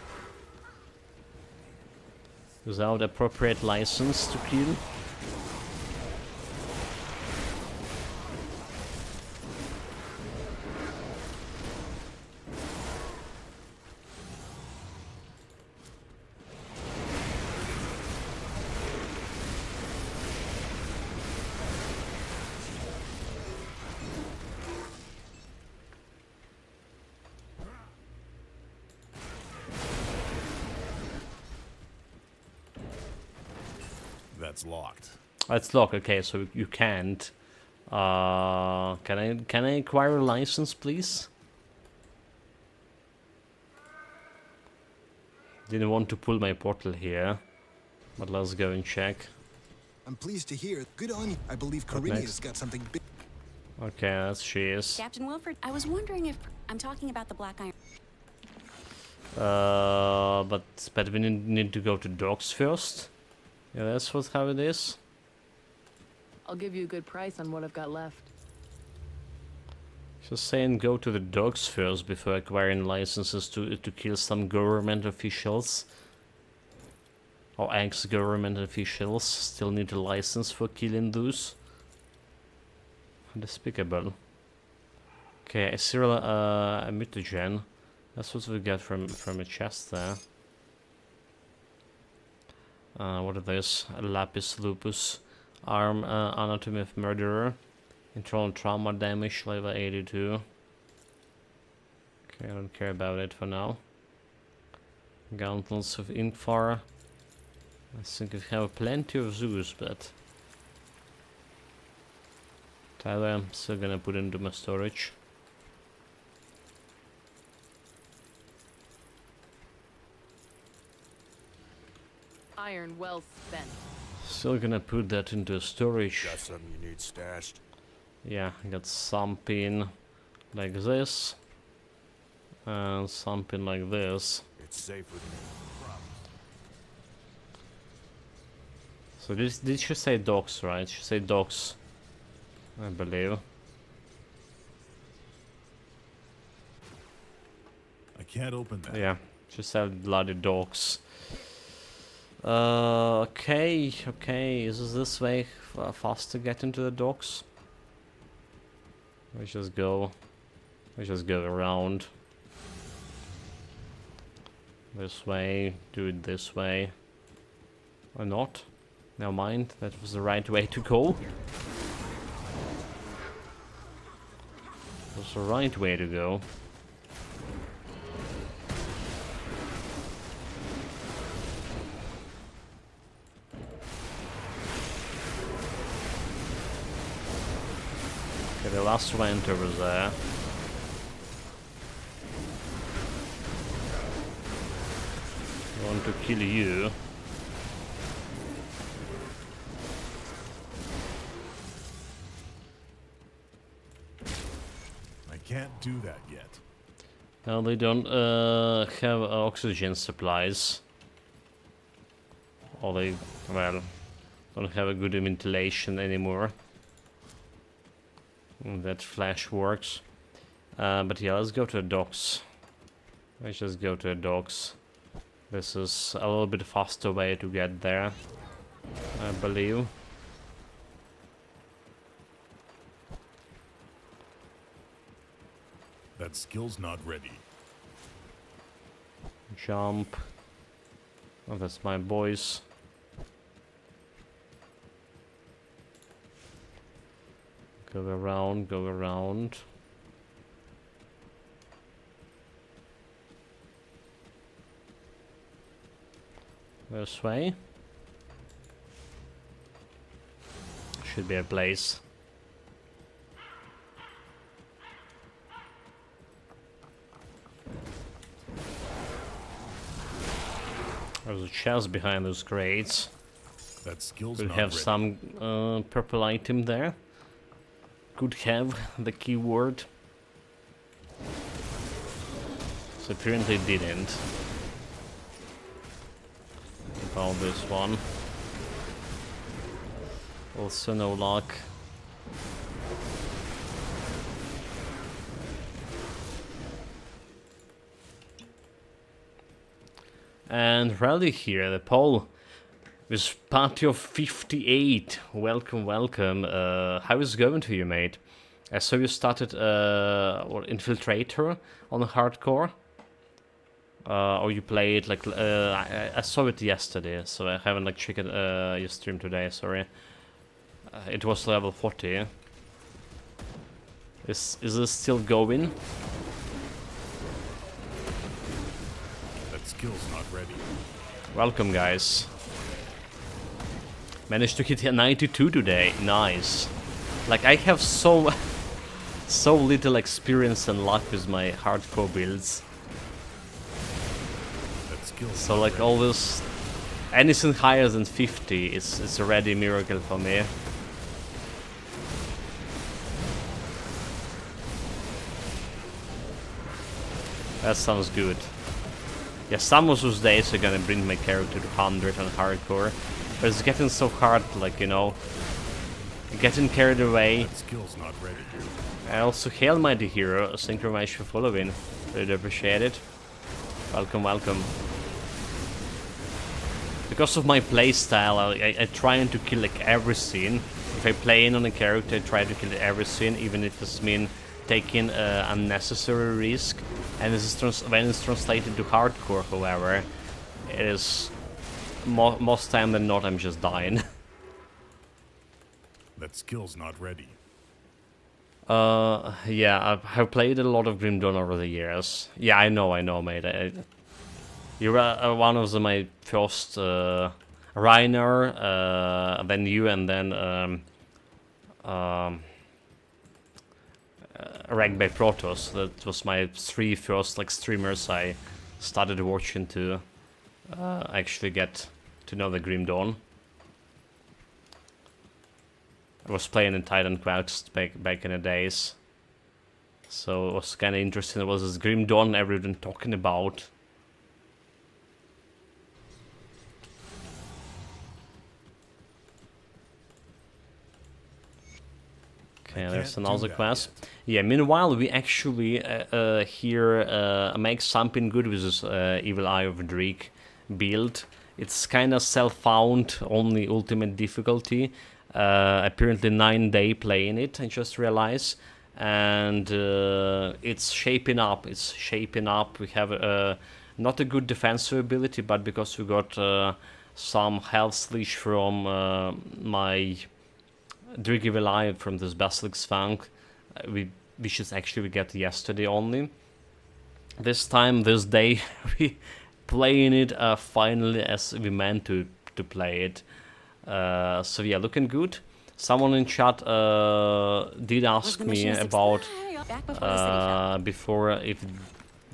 Without appropriate license to kill? That's locked. Oh, it's locked. Okay, so you can't. Can I acquire a license, please? Didn't want to pull my portal here, but let's go and check. I'm pleased to hear. Good on you. I believe What Carinia's next? got something big. Okay, that's she is. Captain Wilford, I was wondering if I'm talking about the Black Iron. But we need to go to docks first. Yeah, that's how it is. I'll give you a good price on what I've got left. Just saying, go to the docks first before acquiring licenses to kill some government officials. Or ex-government officials still need a license for killing those. Despicable. Okay, a serial mutagen. That's what we got from a chest there. What is this? A lapis lupus. Arm anatomy of murderer. Internal trauma damage level 82. Okay, I don't care about it for now. Gauntlets of Infar. I think we have plenty of zoos, but Tyler, I'm still gonna put into my storage. Iron well spent. Still gonna put that into storage. Got something you need stashed? Yeah, I got something like this. And something like this. It's safe with me. So did she say docks, right? She said docks, I believe. I can't open that. Yeah, she said bloody docks. Okay. Is this way fast to get into the docks? We just go around. This way, do it this way. Or not? Never mind, that was the right way to go. That was the right way to go. Okay, the last winter was there. I want to kill you. I can't do that yet. No, they don't have oxygen supplies. Or they, well, don't have a good ventilation anymore. That flash works. But yeah, let's go to the docks. Let's just go to the docks. This is a little bit faster way to get there, I believe. That skill's not ready. Jump. Oh, that's my boys. Go around, go around. This way. Should be a place. There's a chest behind those crates. That skill's Could not have ready. some purple item there. Could have the keyword. So apparently didn't. About this one. Also no luck. And Rally here, the poll with party of 58. Welcome, welcome. How is it going to you, mate? I saw you started Infiltrator on hardcore. Or you played like I saw it yesterday, so I haven't like checked your stream today. Sorry. It was level 40. Is this still going? That skill's not ready. Welcome, guys. Managed to hit a 92 today. Nice. Like I have so little experience and luck with my hardcore builds. That skill's So not like ready. all this, anything higher than 50 is already a miracle for me. That sounds good. Yeah, some of those days are gonna bring my character to 100 on hardcore, but it's getting so hard, like, you know, getting carried away. That skill's not ready. I also hail Mighty Hero, thank you very much for following, really appreciate it. Welcome, welcome. Because of my playstyle, I try to kill like every scene. If I play in on a character, I try to kill every scene, even if it's mean taking unnecessary risk. And this is when it's translated to hardcore, however, it is most time than not I'm just dying. That skill's not ready. Yeah, I've played a lot of Grim Dawn over the years. Yeah, I know, mate. You're one of my first Reiner, then you, and then Ranked by Protoss. That was my three first like streamers I started watching to actually get to know the Grim Dawn. I was playing in Titan Quest back in the days, so it was kind of interesting. It was this Grim Dawn everyone talking about. Okay, there's can't another do that quest. yet. Yeah, meanwhile, we actually here make something good with this Evil Eye of Dreeg build. It's kind of self-found, only ultimate difficulty. Apparently 9-day playing it, I just realized. And it's shaping up, We have not a good defensive ability, but because we got some health leash from my Dreeg Evil Eye from this Basilic's Funk, which is actually we get yesterday only. This time, this day, we playing it finally as we meant to play it. So yeah, looking good. Someone in chat did ask the me mission about back before the city fell. before if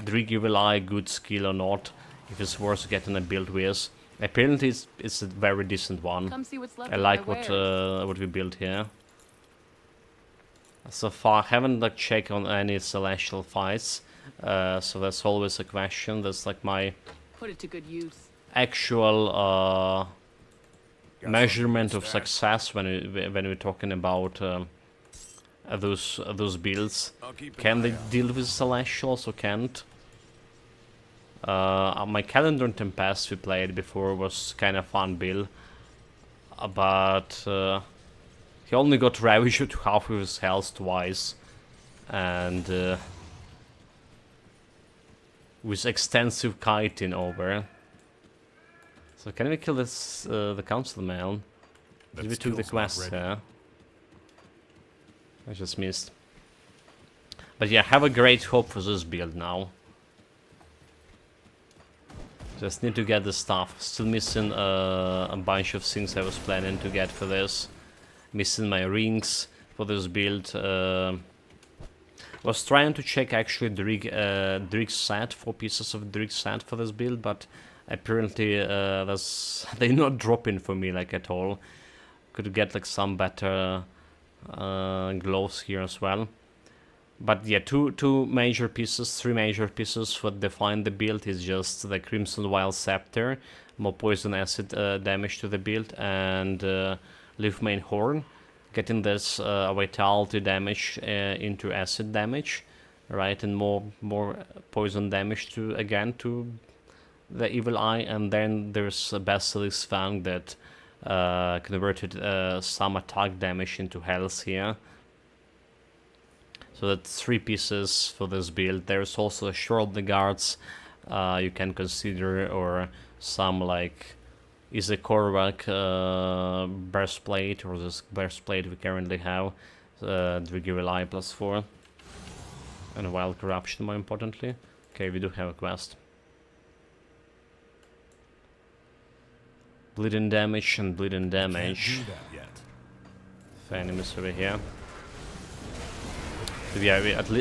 Dreeg Evil Eye good skill or not, if it's worth getting a build with. Apparently it's a very decent one. Come see what's left I of like my wares. what we built here. So far, haven't like checked on any celestial fights, so that's always a question. That's like my Put it to good use. actual measurement of stashed. success when we're talking about those builds. I'll keep an Can eye they out. deal with celestials or can't? My calendar and Tempest we played before was kind of fun build, but he only got Ravaged to half of his health twice, and with extensive kiting over. So can we kill this the councilman? That We took the skill's not quest ready. here. I just missed. But yeah, have a great hope for this build now. Just need to get the stuff. Still missing a bunch of things I was planning to get for this. Missing my rings for this build. Was trying to check actually Dreeg set, 4 pieces of Dreeg set for this build, but apparently they're not dropping for me like at all. Could get like some better gloves here as well. But yeah, two major pieces, 3 major pieces for define the build is just the Crimson Wild Scepter, more poison acid damage to the build, and Leaf Mane Horn, getting this vitality damage into acid damage, right, and more poison damage to the Evil Eye, and then there's a Basilisk Fang that converted some attack damage into health here. So that's 3 pieces for this build. There's also a Shoulder Guards you can consider, or some like is a Korvac breastplate, or this breastplate we currently have, Dreeg Evil Eye +4, and Wild Corruption more importantly. Okay, we do have a quest. Bleeding damage and bleeding damage. Can't do that yet. For enemies over here. But yeah,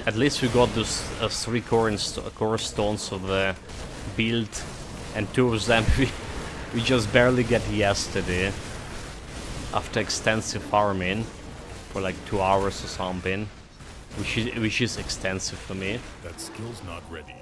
at least we got those 3 core stones of the build, and 2 of them we just barely get yesterday after extensive farming for like 2 hours or something, which is extensive for me. That skill's not ready.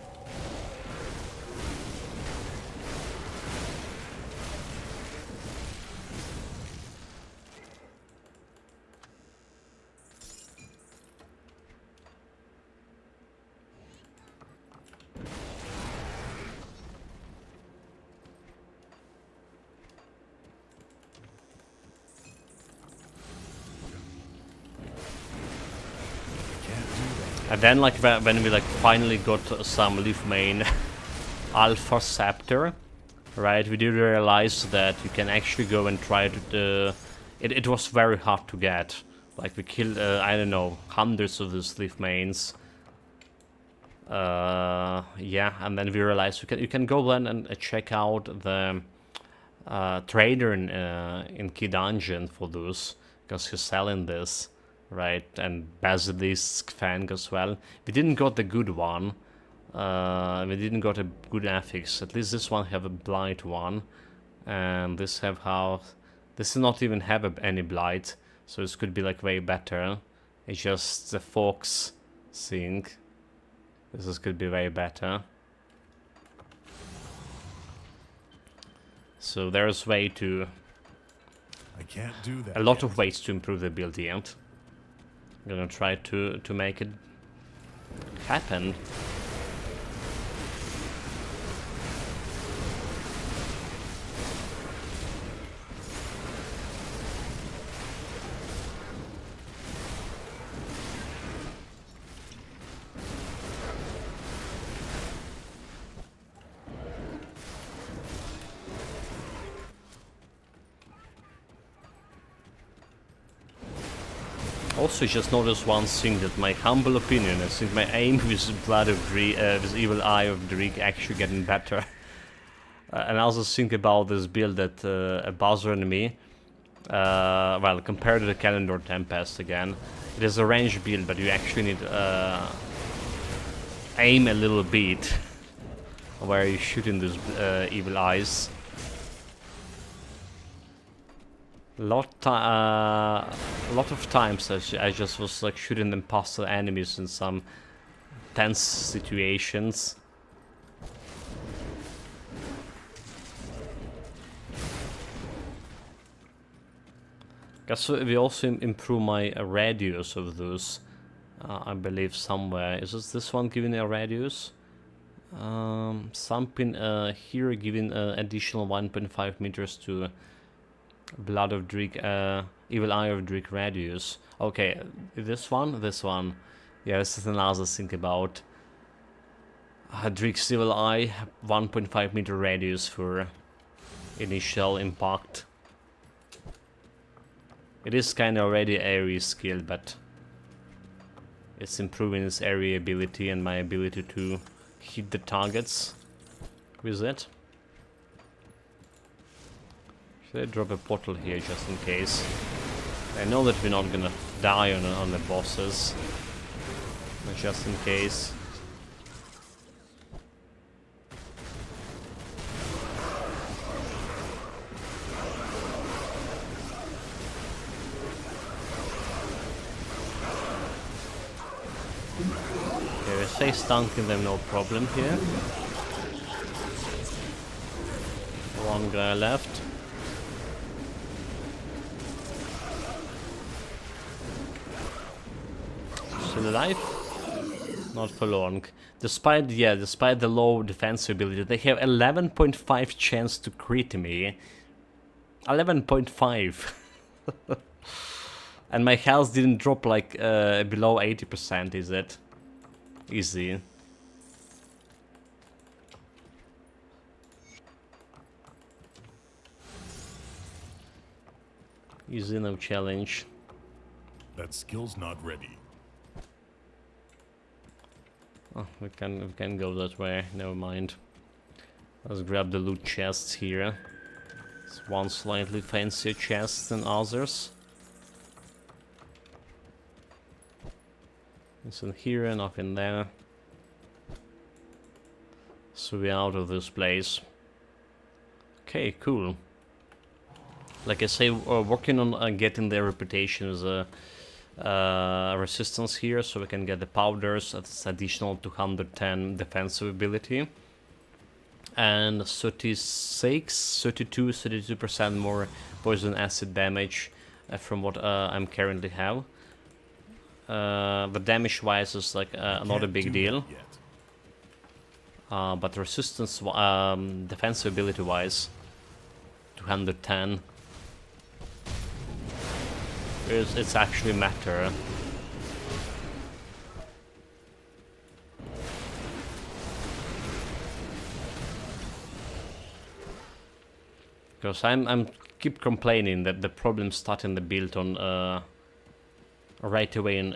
And then like when we like finally got some Leaf Mane Alpha Scepter, right, we did realize that you can actually go and try to it was very hard to get. Like we killed I don't know, hundreds of these Leaf Manes. Yeah, and then we realized you can go then and check out the trader in Key Dungeon for those, because he's selling this. Right, and Basilisk Fang as well. We didn't got the good one. We didn't got a good affix. At least this one have a blight one, and this have how this does not even have any blight, so this could be like way better. It's just the fox thing. This could be way better. So there's way to I can't do that. a lot yet. of ways to improve the build yet. I'm gonna try to make it happen. Also, just notice one thing, that my humble opinion, I think my aim with Blood of Dreeg, with Evil Eye of Dreeg actually getting better. And I also think about this build that a buzzer on me, well, compared to the Calendar Tempest again, it is a range build, but you actually need aim a little bit where you shooting these Evil Eyes. A lot of times I just was like shooting them past the enemies in some tense situations. Guess we also improve my radius of those. I believe somewhere. Is this one giving a radius? Something here giving additional 1.5 meters to Blood of Dreeg, Evil Eye of Dreeg radius. Okay, this one. Yeah, this is another thing about Dreeg's Evil Eye, 1.5 meter radius for initial impact. It is kind of already area skill, but it's improving its area ability and my ability to hit the targets with it. Should I drop a portal here just in case? I know that we're not gonna die on the bosses, but just in case. Okay, we stay stunking them, no problem here. One guy left. Still alive? Not for long. Despite the low defense ability, they have 11.5 chance to crit me. 11.5. And my health didn't drop like below 80%, is it? Easy. Easy, no challenge. That skill's not ready. Oh, we can go that way. Never mind. Let's grab the loot chests here. It's one slightly fancier chest than others. It's in here, nothing there. So we're out of this place. Okay, cool. Like I say, working on getting their reputation as a resistance here, so we can get the powders. That's additional 210 defensive ability. And 32% more poison acid damage from what I'm currently have. The damage wise is like not a big deal. But resistance, defensive ability wise, 210. It's actually matter. Because I'm keep complaining that the problem starting the build on right away in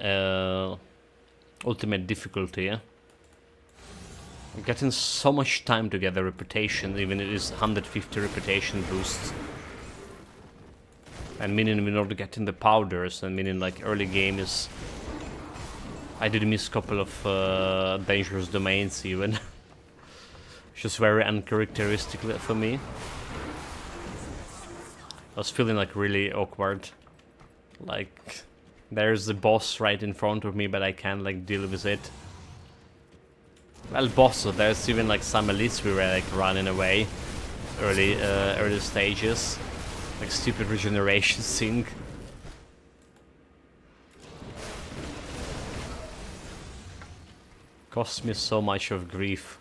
ultimate difficulty. I'm getting so much time to get the reputation, even if it is 150 reputation boosts. And meaning we're not getting the powders, and meaning like early game is... I did miss a couple of dangerous domains even. Which is very uncharacteristic for me. I was feeling like really awkward. Like, there's the boss right in front of me, but I can't like deal with it. Well, boss, so there's even like some elites we were like running away. Early stages. Like stupid regeneration thing. Cost me so much of grief.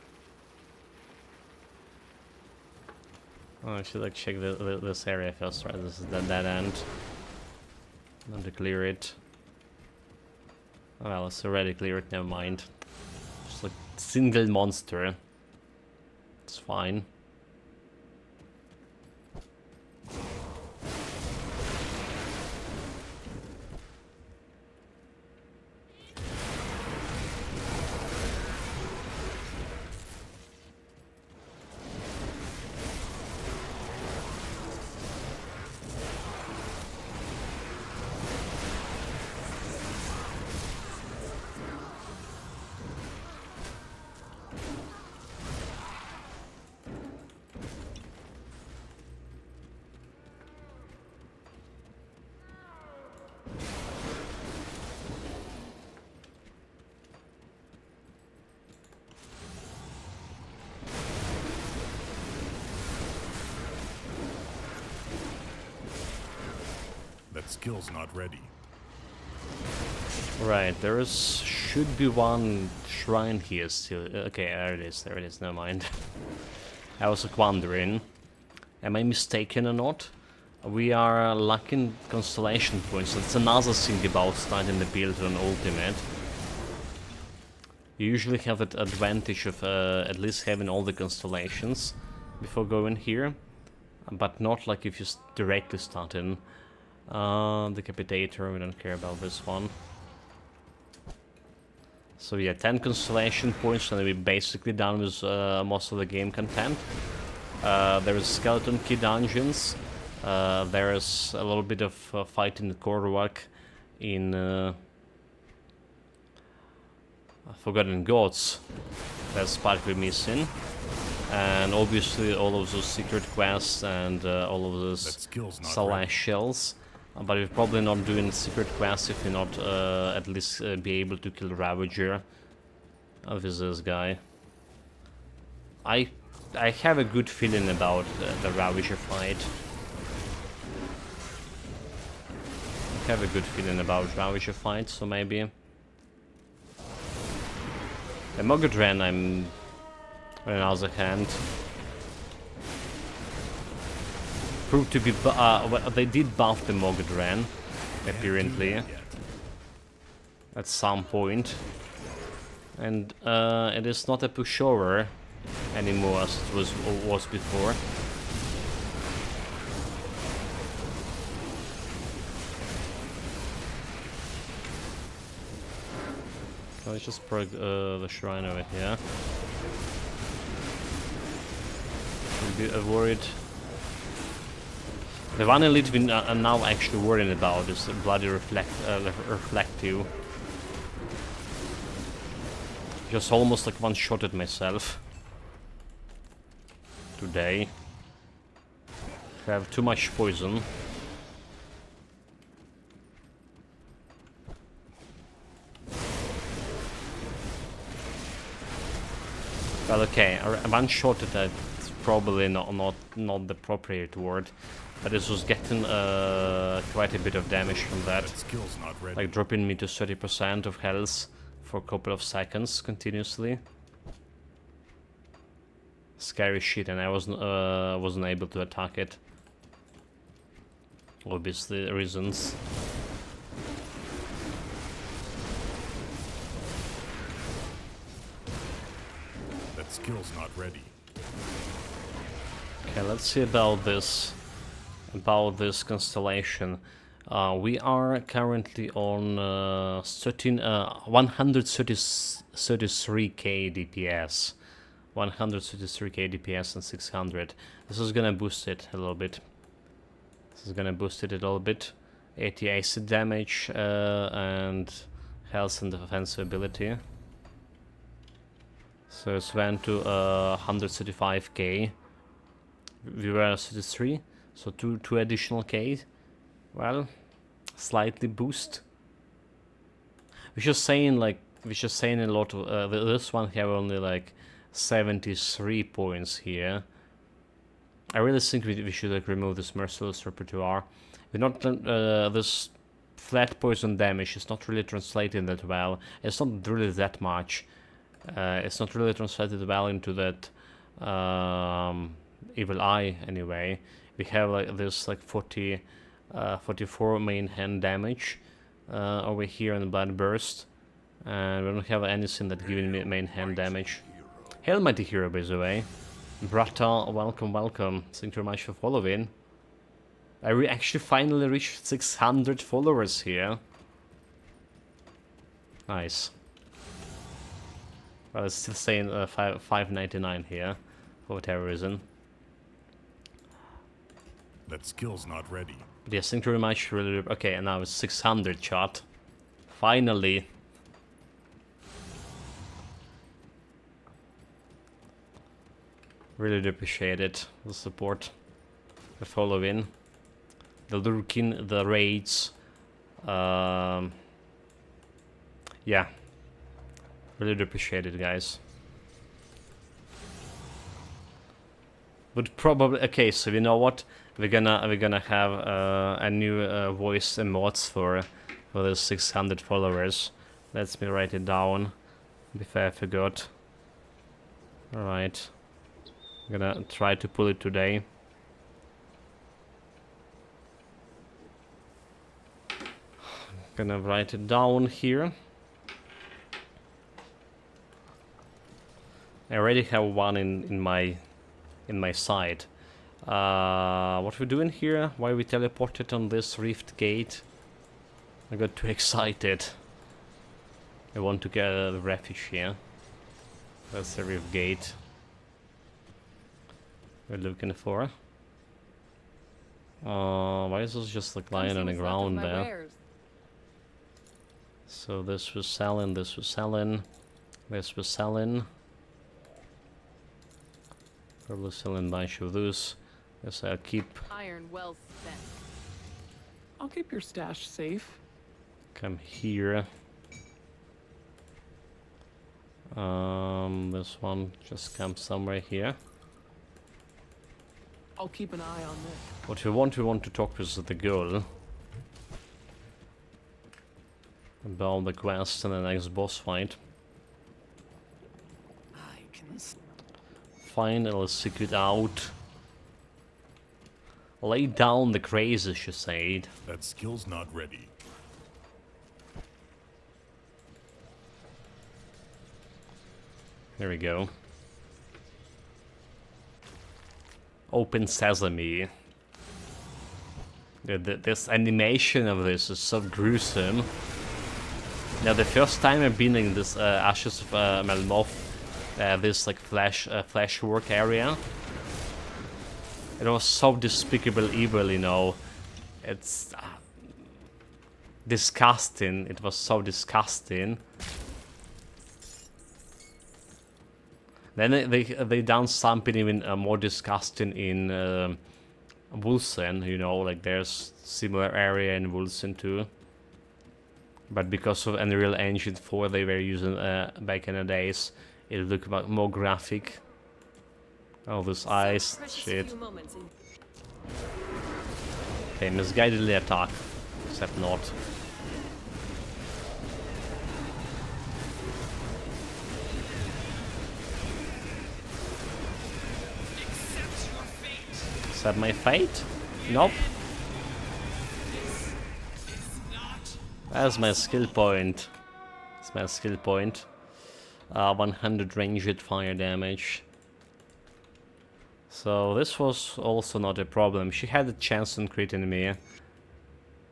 Oh, I should like check this area first, right? This is the dead end. Not to clear it. Oh, well, it's already cleared, never mind. Just like single monster. It's fine. That skill's not ready. Right, should be one shrine here still. Okay, there it is, never mind. I was like wondering, am I mistaken or not? We are lacking constellation points. That's another thing about starting the build on ultimate. You usually have that advantage of at least having all the constellations before going here, but not like if you directly start in. Decapitator, we don't care about this one. So yeah, 10 constellation points and we're basically done with most of the game content. There is skeleton key dungeons, There is a little bit of fight in the Korvac in Forgotten Gods. That's part we're missing. And obviously all of those secret quests and all of those That skill's not celestials. But we're probably not doing secret quests if we not at least be able to kill Ravager with this guy. I have a good feeling about the Ravager fight. I have a good feeling about Ravager fight, so maybe the Mogadren I'm on the other hand proved to be well, they did buff the Mogadren apparently at some point, and it is not a pushover anymore as it was before. Can I just break the shrine over here? Be worried. The one elite we are now actually worrying about is bloody reflective. Just almost like one-shotted myself today. I have too much poison. Well, okay, one-shotted that's probably not the appropriate word, but this was getting quite a bit of damage from that. That skill's not ready. Like dropping me to 30% of health for a couple of seconds continuously. Scary shit, and I wasn't able to attack it. Obviously, reasons. That skill's not ready. Okay, let's see about this constellation. We are currently on 133k DPS. 133k DPS and 600. This is gonna boost it a little bit. 80 acid damage and health and defensive ability. So it's went to 135k. We were at 33, so two additional k. Well, slightly boost. We're just saying a lot of this one have only like 73 points here. I really think we should like remove this merciless repertoire. We're not this flat poison damage is not really translating that well. It's not really that much. It's not really translated well into that evil eye anyway. We have like this like 44 main hand damage over here in the blood burst, and we don't have anything that giving me main hand damage. Hail mighty hero, by the way. Brata, welcome. Thank you very much for following. I actually finally reached 600 followers here. Nice. Well, it's still saying 599 here, for whatever reason. That skill's not ready. But yes, thank you very much. Really, okay, and now it's 600 chat. Finally. Really do appreciate it, the support, the following, the lurking, the raids. Yeah. Really do appreciate it, guys. But probably okay. So you know what? We're gonna have a new voice emotes for the 600 followers. Let me write it down before I forgot. All right. I'm gonna try to pull it today. Gonna write it down here. I already have one in my side. What we're doing here? Why we teleported on this rift gate? I got too excited. I want to get the refuge here. That's the rift gate we're looking for. Why is this just like lying on the ground there? So this was selling, this was selling, this was selling. Probably selling a bunch of those. Guess I'll keep. Iron well spent. I'll keep your stash safe. Come here. This one just comes somewhere here. I'll keep an eye on this. What we want to talk with the girl about the quest and the next boss fight. I can. Finally seek it out. Lay down the crazy, she said. That skill's not ready. There we go. Open Sesame. This animation of this is so gruesome. Now, the first time I've been in this Ashes of Melmoth, this like flash work area, it was so despicable evil, you know. It's disgusting. It was so disgusting. Then they done something even more disgusting in Wulsen, you know, like there's similar area in Wulsen too. But because of Unreal Engine 4 they were using back in the days, it looked more graphic. All this eyes, shit. Okay, misguidedly attack, except not. Is that my fate? Nope. That's my skill point. That's my skill point. 100 ranged fire damage. So this was also not a problem. She had a chance on critting me,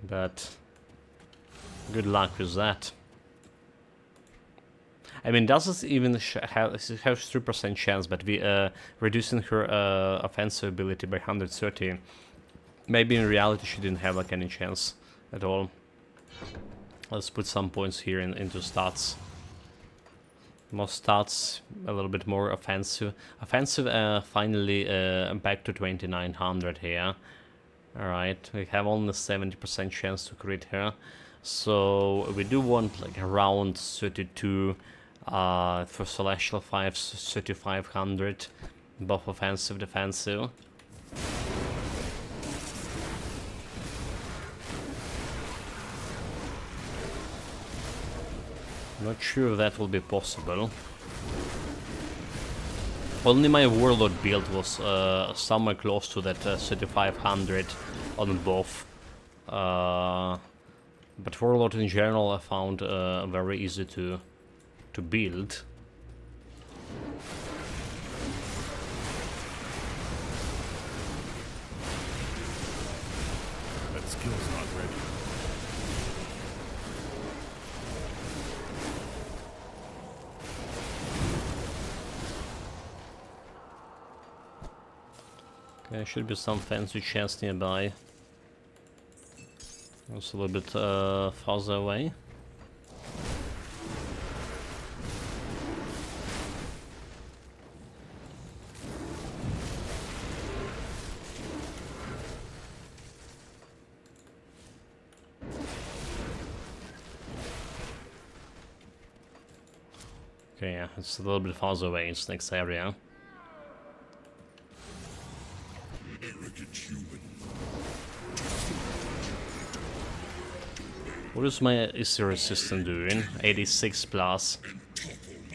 but good luck with that. I mean, does this even have 3% chance, but we reducing her offensive ability by 130. Maybe in reality she didn't have like any chance at all. Let's put some points here into stats. More stats, a little bit more offensive. Offensive finally back to 2900 here. Alright, we have only 70% chance to crit her. So we do want like around 32 for Celestial 5, 3500, both offensive, defensive. Not sure if that will be possible. Only my Warlord build was somewhere close to that 3500 on both. But Warlord in general I found very easy to build. That skill's not ready. Okay, should be some fancy chest nearby. It's a little bit farther away. Okay, yeah, it's a little bit farther away, it's next area. What is my Issue Resistance doing? 86 plus.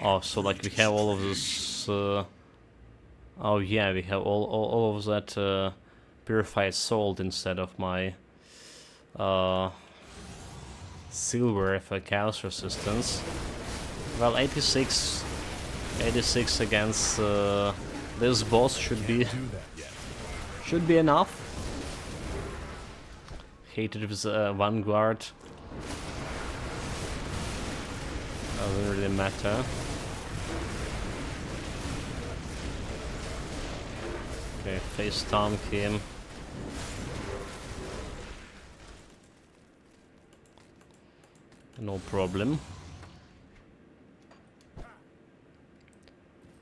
Oh, so like we have all of this... oh yeah, we have all of that purified salt instead of my silver for chaos resistance. Well, 86 against this boss should be enough. Hated with Vanguard. Doesn't really matter. Okay, face tank him. No problem.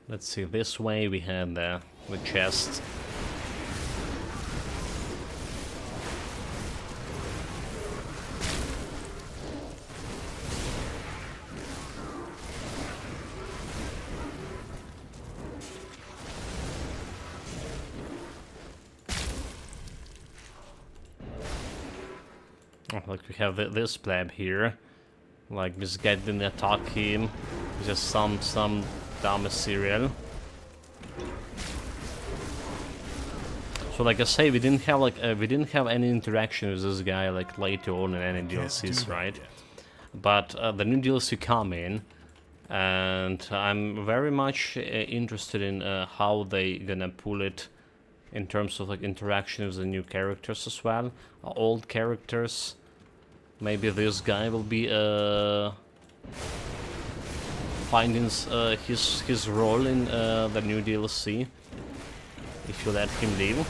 Let's see, this way we had the chest. Oh, like we have this pleb here. Like this guy didn't attack him. Just some dumb cereal. So like I say, we didn't have any interaction with this guy like later on in any DLCs, right? But the new DLC come in, and I'm very much interested in how they gonna pull it in terms of like interaction with the new characters as well, old characters. Maybe this guy will be finding his role in the new DLC. If you let him live,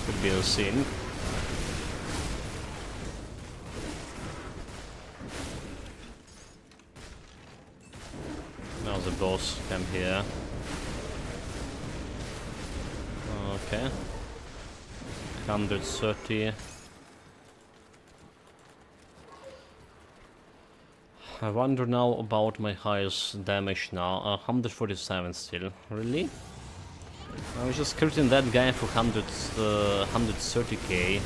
could be a scene. Now the boss come here. Okay. 130. I wonder now about my highest damage now. 147 still. Really? I was just critting that guy for 130k.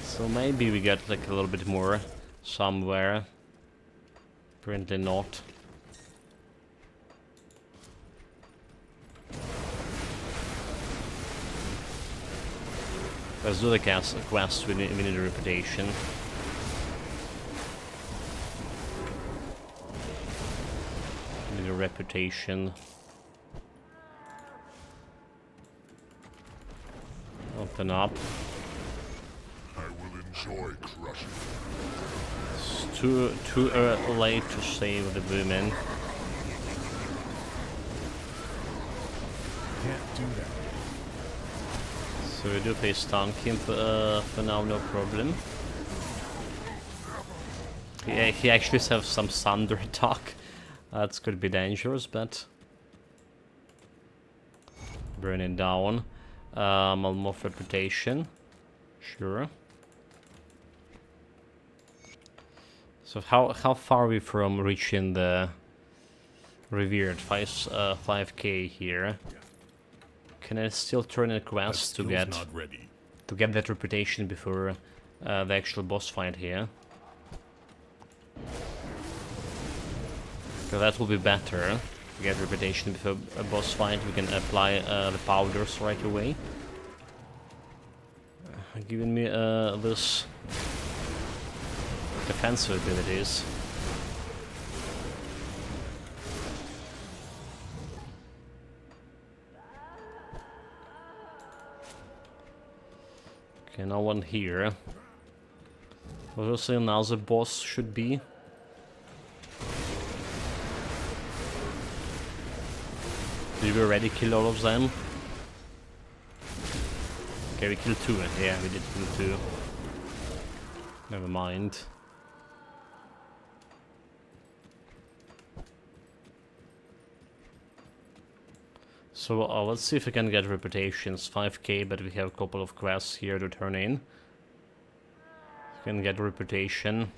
So maybe we get like a little bit more somewhere. Apparently not. Let's do the quest, we need a reputation. We need a reputation. Open up. I will enjoy crushing. It's too late to save the women. Can't do that. So we do face tank him for now, no problem. Yeah, he actually has some thunder attack. That's could be dangerous, but burn it down. Malmoth reputation, sure. So how far are we from reaching the revered 5k here? Can I still turn a quest to get that reputation before the actual boss fight here? So that will be better. To get reputation before a boss fight, we can apply the powders right away. Giving me this defensive abilities. Okay, no one here. Obviously another boss should be. Did we already kill all of them? Okay, we killed 2. Yeah, we did kill 2. Never mind. So let's see if we can get reputations. 5k, but we have a couple of quests here to turn in. We can get reputation.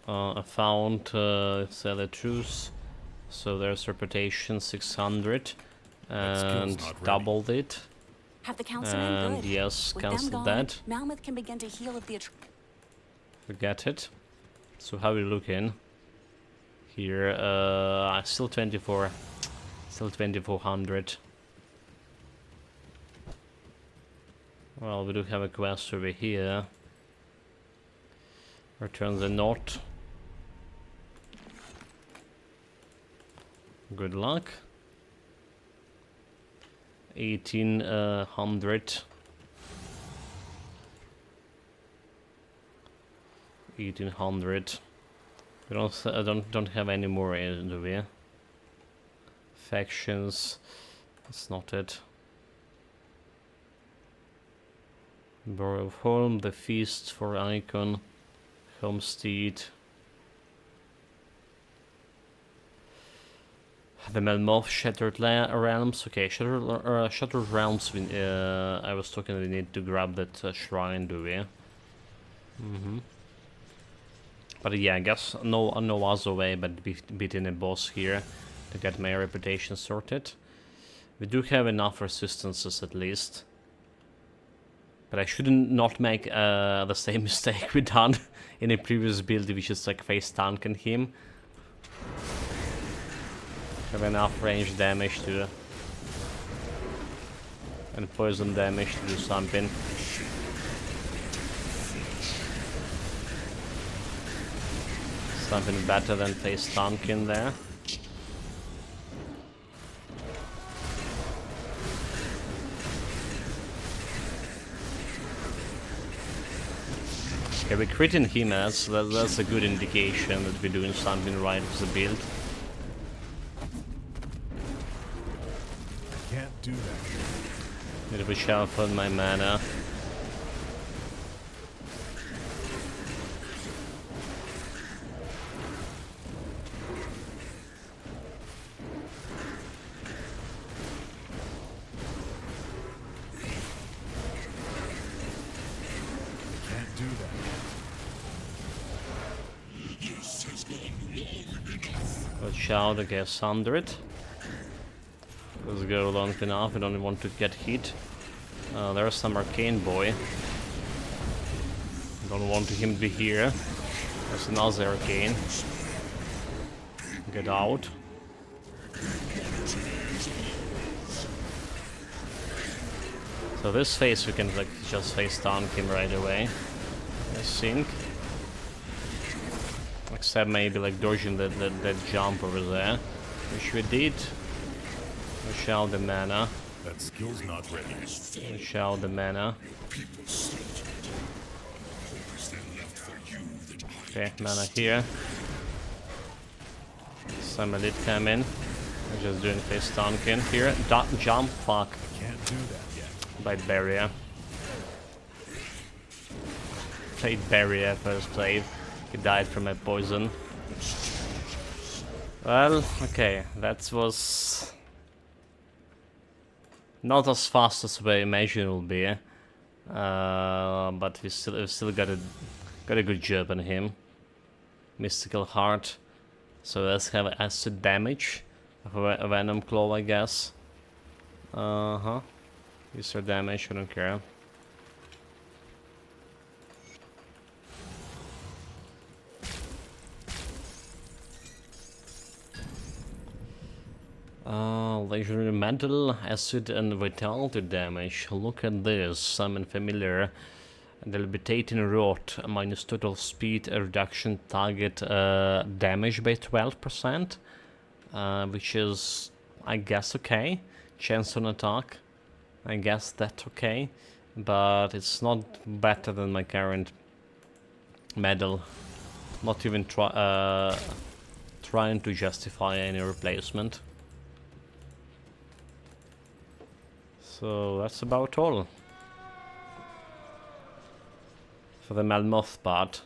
I found sell the truth. So there's reputation 600 and doubled it. Have the councilman And good. yes, With them cancel gone, that. Malmouth can begin to heal of the Forget it. So how we looking? Here, still 24. Still 2400. Well, we do have a quest over here. Return the knot. Good luck. 1800. 1800. We don't have any more, do we? Factions. That's not it. Borough of Holm, the feast for Icon, Homestead. The Melmoth, Shattered Realms. Okay, Shattered Realms. I was talking. We need to grab that shrine, do we? But yeah, I guess no other way but beating a boss here to get my reputation sorted. We do have enough resistances at least. But I shouldn't not make the same mistake we done in a previous build, which is like face tanking him. Have enough range damage to and poison damage to do something. Something better than face tanking there. Okay, we're critting him as that's a good indication that we're doing something right with the build. Can't do that. Need to shuffle my mana. Can't do that. Watch out, I guess, under it. Let's go long enough, I don't want to get hit. There's some arcane boy. Don't want him to be here. There's another arcane. Get out. So this phase we can like just face tank him right away, I think. Except maybe like dodging that jump over there, which we did. Push out the mana. That skill's not ready. Push out the mana. Okay, mana here. Some elite come in. I'm just doing face tanking here. Jump, fuck. Can't do that yet. By barrier. Played barrier first play. He died from my poison. Well, okay, that was not as fast as we imagined it will be, but we still got a good job on him. Mystical Heart. So let's have acid damage of a Venom Claw, I guess. Use her damage, I don't care. Legendary Metal, Acid and Vitality damage. Look at this, summon familiar. Debilitating Rot, minus total speed, a reduction target damage by 12%. Which is, I guess, okay. Chance on attack, I guess that's okay. But it's not better than my current medal. Not even trying to justify any replacement. So that's about all for the Melmoth part.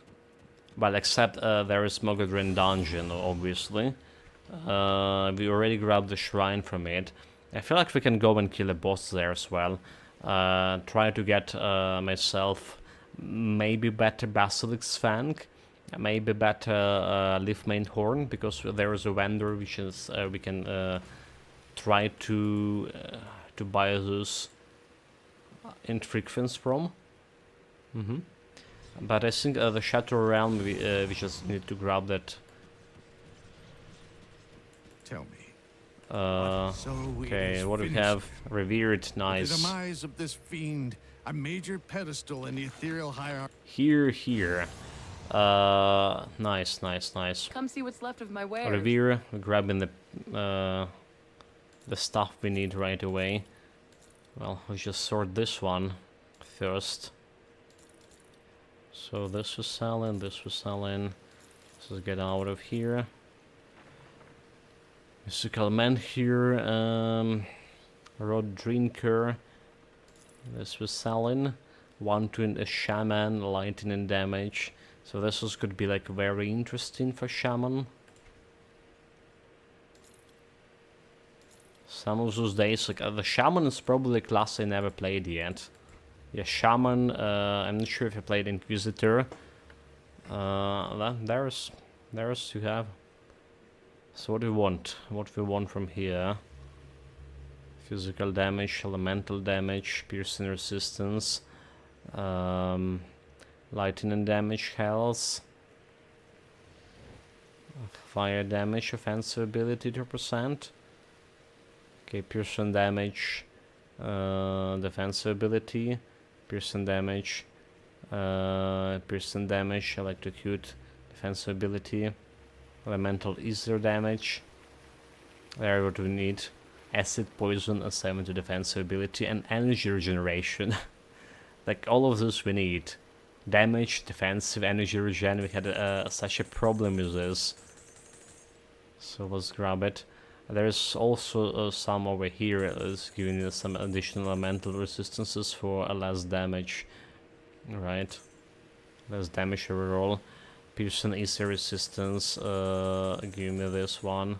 Well, except there is Mogadrin Dungeon, obviously. We already grabbed the shrine from it. I feel like we can go and kill a boss there as well. Try to get myself maybe better Basilic's Fang, maybe better Leafmane Horn, because there is a vendor which is we can try to buy those infrequents from. But I think the Shadow Realm, we just need to grab that. Tell me. Okay, what do we have? Revered, nice. The demise of this fiend, a major pedestal in the ethereal hierarchy. Here. Nice. Come see what's left of my wares. Revere, we're grabbing the stuff we need right away. Well, let's just sort this one first. So this was selling, this was selling. Let's get out of here. Mystical Man here. Road Drinker. This was selling. 1 to a shaman, lightning damage. So this could be like very interesting for shaman. Some of those days, like the shaman is probably a class I never played yet. Yeah, shaman. I'm not sure if I played inquisitor. There's you have. So what do we want? What do we want from here? Physical damage, elemental damage, piercing resistance, lightning damage, health, fire damage, offensive ability 2%. Okay, piercing damage, defensive ability, piercing damage, electrocute, defensive ability, elemental ether damage. There what we need. Acid, poison, a 7 to defensive ability, and energy regeneration. Like all of this we need. Damage, defensive, energy regen. We had such a problem with this. So let's grab it. There's also some over here is giving us some additional elemental resistances for less damage. Right. Less damage overall. Piercing ether resistance. Give me this one.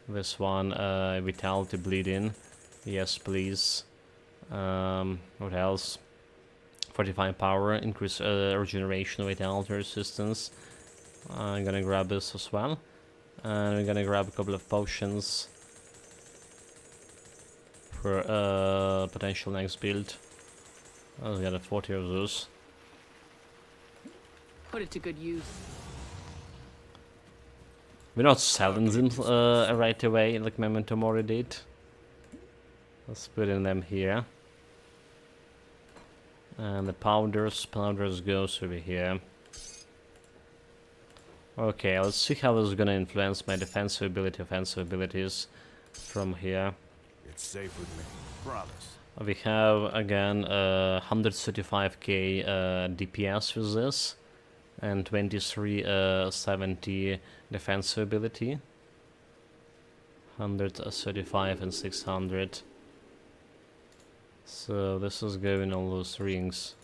This one, vitality bleeding. Yes, please. What else? 45 power, increase regeneration, vitality resistance. I'm gonna grab this as well. And we're gonna grab a couple of potions for potential next build. Oh, we got 40 of those. Put it to good use. We're not selling them right away like Memento Mori did. Let's put in them here. And the powders goes over here. Okay, let's see how this is gonna influence my defensive ability, offensive abilities from here. It's safe with me. Promise. We have again 135k DPS with this. And 2370 defensive ability. 135 and 600. So this is going on those rings.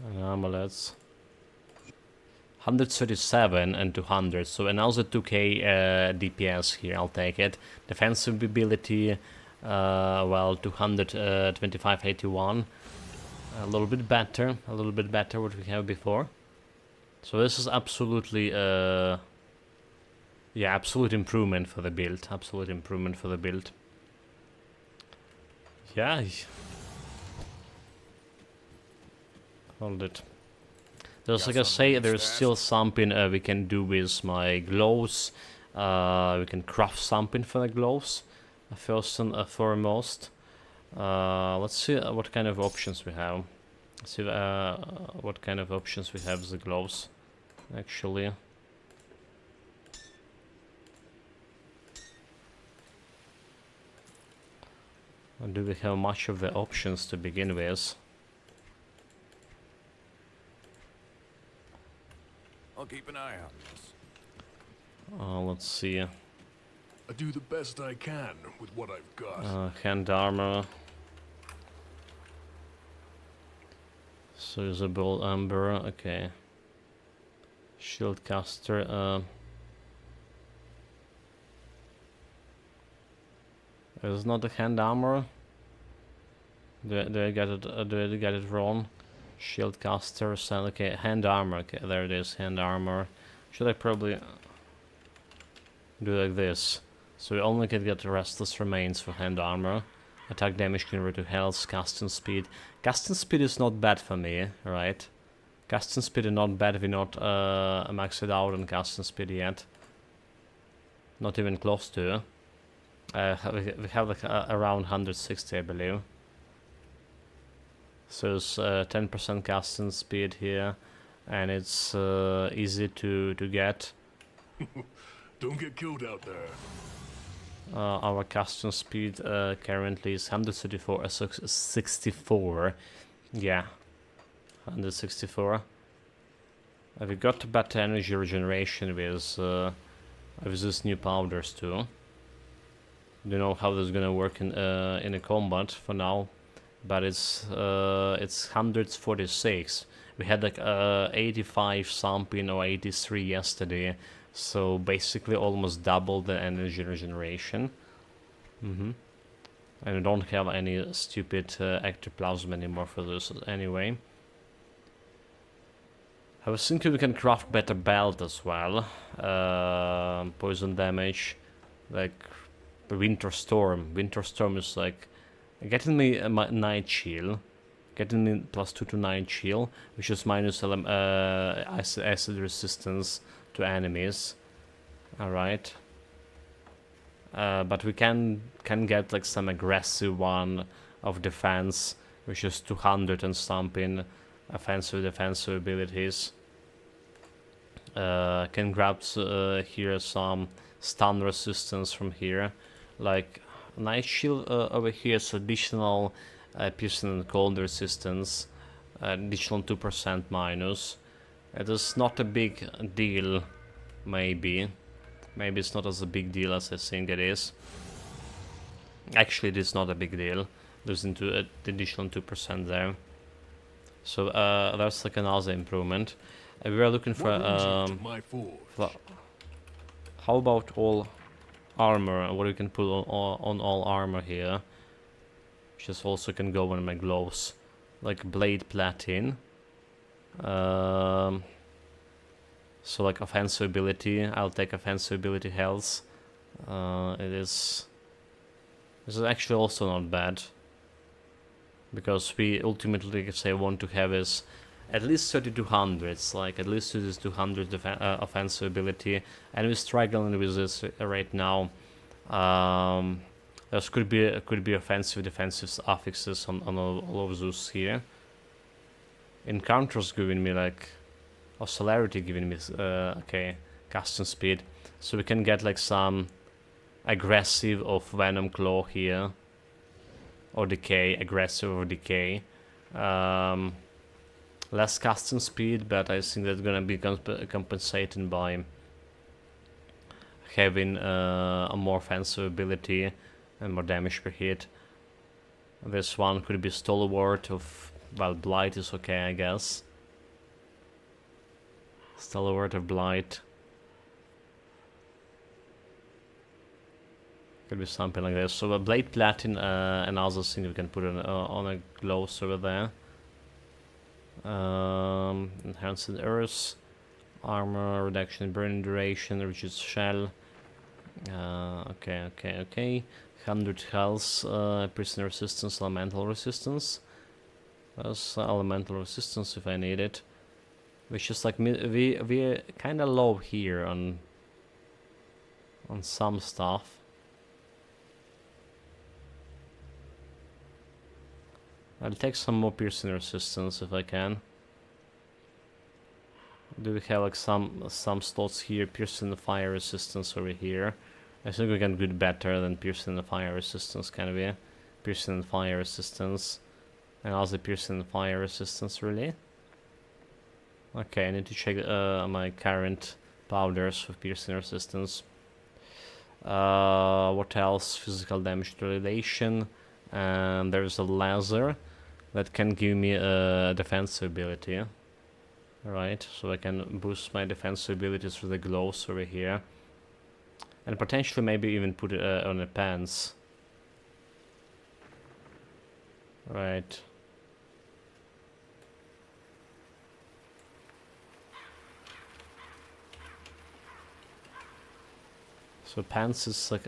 And amulets. 137 and 200. So another 2k DPS here, I'll take it. Defensive ability, well, 22581. A little bit better what we have before. So this is absolutely, yeah, absolute improvement for the build. Absolute improvement for the build. Yeah. Hold it. There's, like I say, there's still something we can do with my gloves. We can craft something for the gloves, first and foremost. Let's see what kind of options we have. Let's see what kind of options we have with the gloves, actually. Or do we have much of the options to begin with? I'll keep an eye on this. Let's see. I do the best I can with what I've got. Hand armor. Usable amber, okay. Shield caster, it's not a hand armor. Do I get it? Do I get it wrong? Shield caster, okay, hand armor. Okay, there it is, hand armor. Should I probably do like this? So we only can get restless remains for hand armor. Attack damage convert to health, casting speed. Casting speed is not bad for me, right? Casting speed is not bad. We're not maxed out on casting speed yet. Not even close to. We have like around 160, I believe. So it's 10% casting speed here, and it's easy to get. Don't get killed out there. Our casting speed currently is 134, 64. Yeah, 164. We got better energy regeneration with these new powders too. Don't know how this is gonna work in a combat for now. but it's 146. We had like 85 something or 83 yesterday, so basically almost double the energy regeneration. And we don't have any stupid ectoplasm anymore for this anyway. I was thinking we can craft better belt as well. Poison damage, like winter storm. Winter storm is like getting me a night shield, getting me +2 to night shield, which is minus acid resistance to enemies. All right. But we can get like some aggressive one of defense, which is 200 and something offensive defensive abilities. Can grab here some stun resistance from here, like night shield over here is additional piercing and cold resistance, additional 2% minus. It is not a big deal, maybe it's not as a big deal as I think it is. Actually, it is not a big deal, losing to the additional 2% there. So that's like another improvement. We are looking for my forge. how about all armor? What we can put on all armor here, which is also can go on my gloves, like blade platin. So like offensive ability, I'll take offensive ability health. This is actually also not bad, because we ultimately, if I want to have is at least 3200s, like at least it is 200 offensive ability, and we're struggling with this right now. There could be offensive defensive affixes on all of those here. Encounters giving me like, or celerity giving me okay, casting speed, so we can get like some aggressive of venom claw here, or decay, aggressive or decay. Less casting speed, but I think that's gonna be compensated by having a more offensive ability and more damage per hit. This one could be stalwart of, well, blight is okay, I guess. Stalwart of blight. Could be something like this. So a blade platin, another thing we can put on a gloves over there. Enhanced earth, armor, reduction in burning duration, reduced shell. Okay. 100 health, piercing resistance, elemental resistance. That's elemental resistance if I need it. Which is like we're kind of low here on some stuff. I'll take some more piercing resistance if I can. Do we have like some slots here? Piercing the fire resistance over here. I think we can do better than piercing the fire resistance, can we? Piercing the fire resistance. And also piercing the fire resistance, really? Okay, I need to check my current powders for piercing resistance. What else? Physical damage relation. And there's a laser that can give me a defensive ability. Right, so I can boost my defensive abilities through the gloves over here. And potentially maybe even put it on the pants. Right. So pants is like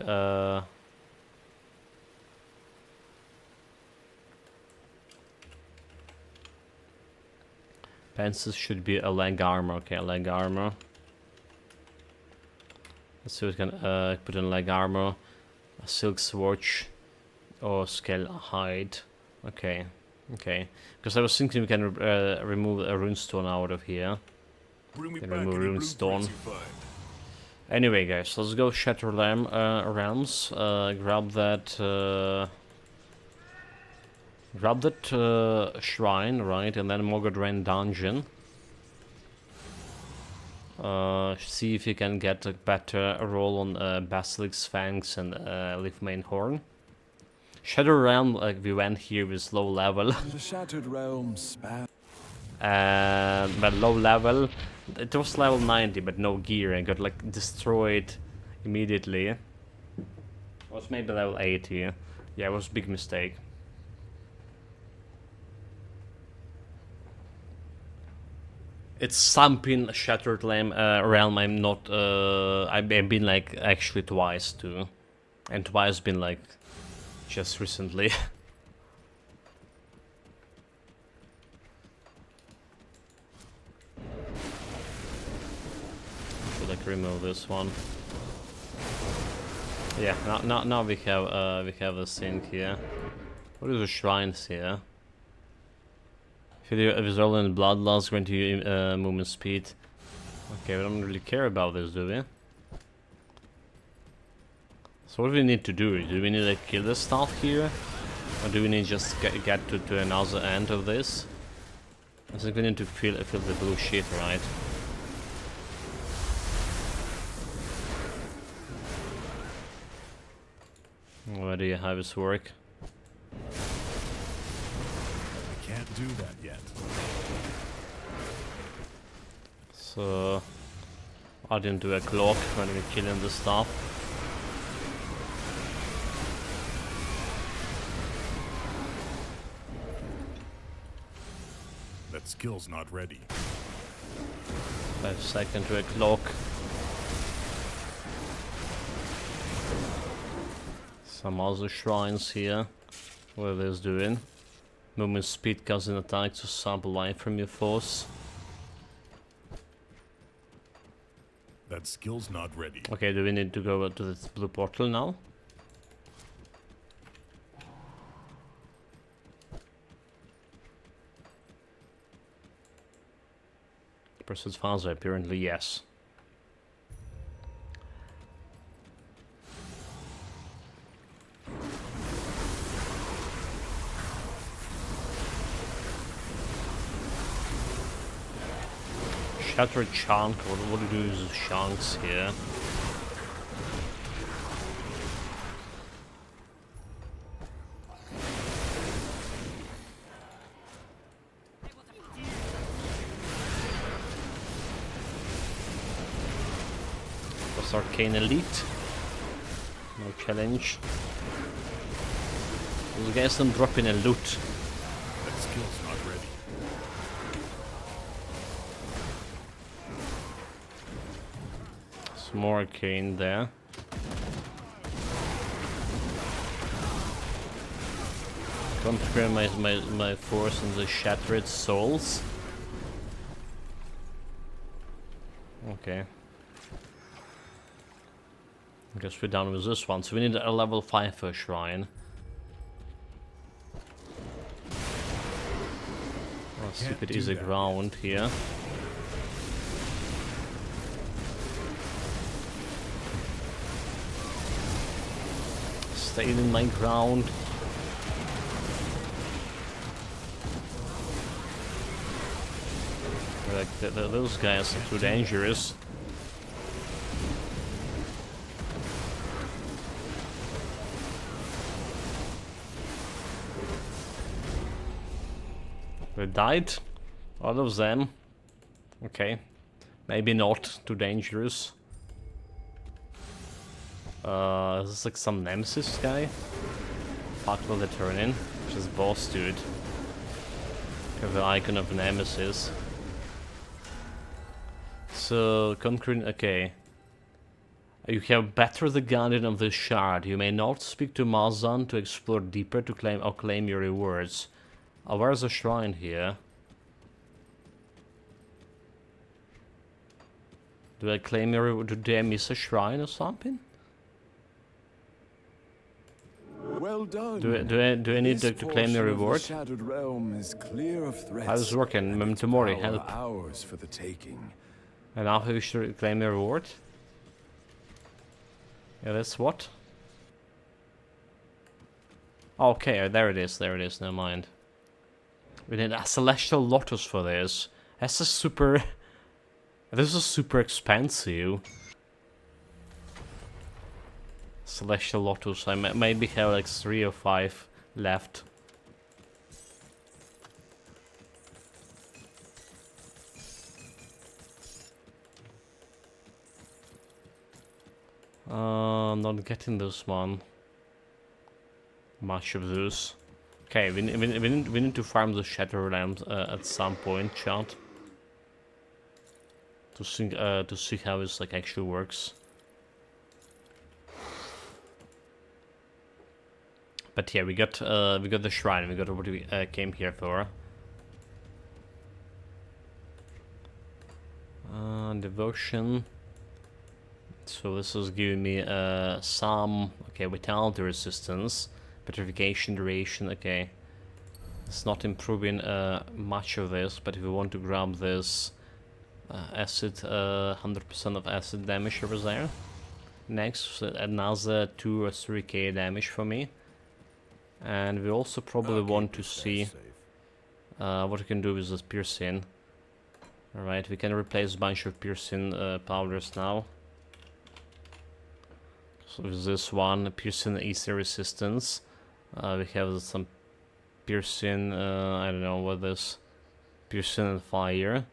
pants should be a leg armor. Okay, leg armor. Let's see if we can put in leg armor, a silk swatch, or scale hide. Okay. Because I was thinking we can remove a runestone out of here. Bring me Can back remove any runestone. blueprints you find. Anyway, guys, let's go Shatter Realms. Grab that. Grab that shrine, right, and then Mogodrain dungeon. See if you can get a better roll on Basilic's Fangs and Leaf Main Horn. Shadow Realm, like we went here with low level. The Shattered Realm span. And but low level, it was level 90 but no gear and got like destroyed immediately. It was maybe level 80. Yeah, it was a big mistake. It's something Shattered Realm I'm not, I've been like actually twice too. And twice been like just recently. Should like remove this one. Yeah, now we have a sink here. What are the shrines here? If you visual in blood loss, grant you movement speed. Okay, we don't really care about this, do we? So what do we need to do? Do we need to kill the stuff here? Or do we need to just get to another end of this? I think we need to fill the blue shit, right? Where do you have this work? I can't do that yet. So I didn't do a clock when we're killing the stuff. That skill's not ready. 5 seconds to a clock. Some other shrines here. What are these doing? Movement speed causing attack to sample life from your foes. That skill's not ready. Okay, do we need to go to the blue portal now? Pursuit Faza, apparently yes. Shattered chunk, what do you do with chunks here? Was Arcane Elite? No challenge. Those guys don't drop in a loot. That skill's not ready. Some more arcane there. Conquer my force in the Shattered Souls. Okay. I guess we're done with this one. So we need a level 5 for a shrine. Oh, stupid easy ground here. Stay in my ground. Like those guys are too dangerous. They died? All of them? Okay. Maybe not too dangerous. Is this like some Nemesis guy? Fuck, will they turn in? Just boss dude. Have the icon of Nemesis. So, conquering, okay. You have better the guardian of the shard. You may not speak to Mazan to explore deeper to claim your rewards. Oh, where's the shrine here? Do I claim your reward? Did I miss a shrine or something? Well done. Do I need to claim the reward? The Shattered Realm is clear of threats. How's it working? Tomori, Power help. ours for the taking. And now you should claim the reward? Yeah, that's what? Okay, there it is, never mind. We need a Celestial Lotus for this. That's a super... This is super expensive. Celestial Lotus. I maybe have like 3 or 5 left. Not getting this one. Much of this. Okay, we need to farm the Shatterlands at some point, chat. To see how this like actually works. But yeah, we got the shrine. We got what we came here for. Devotion. So this is giving me some vitality resistance, petrification duration. Okay, it's not improving much of this, but if we want to grab this acid, 100% of acid damage over there. Next, another 2 or 3k damage for me. And we also probably want to see what we can do with this piercing. Alright, we can replace a bunch of piercing powders now. So with this one, piercing ether resistance. We have some piercing, I don't know what this, piercing and fire.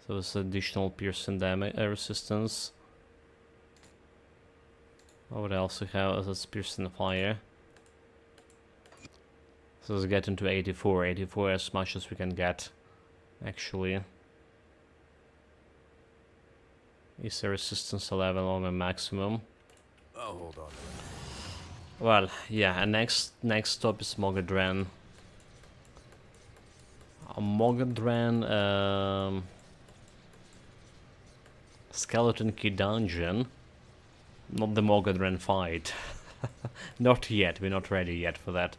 So it's additional piercing damage resistance. What else we have? That's piercing and fire. So let's get into 84. 84 as much as we can get, actually. Is the resistance level on the maximum? Oh, hold on. Well, yeah, and next stop is Mogadren. Mogadren, Skeleton Key Dungeon. Not the Mogadren fight. Not yet, we're not ready yet for that.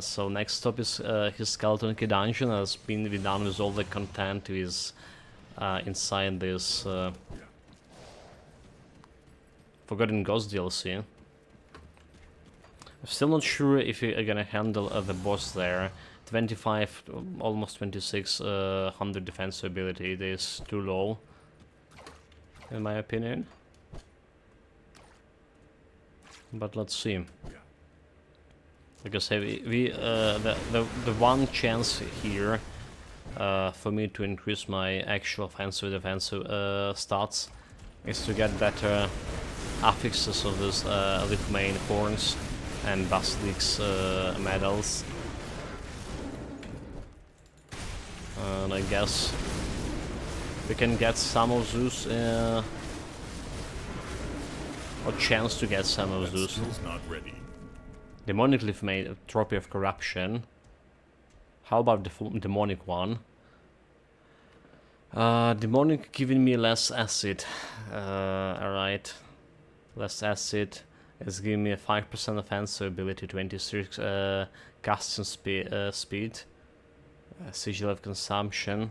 So next stop is his Skeleton Key Dungeon. Has been done with all the content is inside this Forgotten Ghost DLC. I'm still not sure if you're gonna handle the boss there. 25, almost 2600 defense ability. It is too low, in my opinion. But let's see. Because the one chance here for me to increase my actual offensive defensive stats is to get better affixes of this Lithuanian horns and Basilic's medals. And I guess we can get some of those, or chance to get some of those. Skill's not ready. Demonic Lithuanian Trophy of Corruption. How about the demonic one? Demonic giving me less acid. Alright. Less acid is giving me a 5% offensive ability, 26 casting speed, sigil of consumption,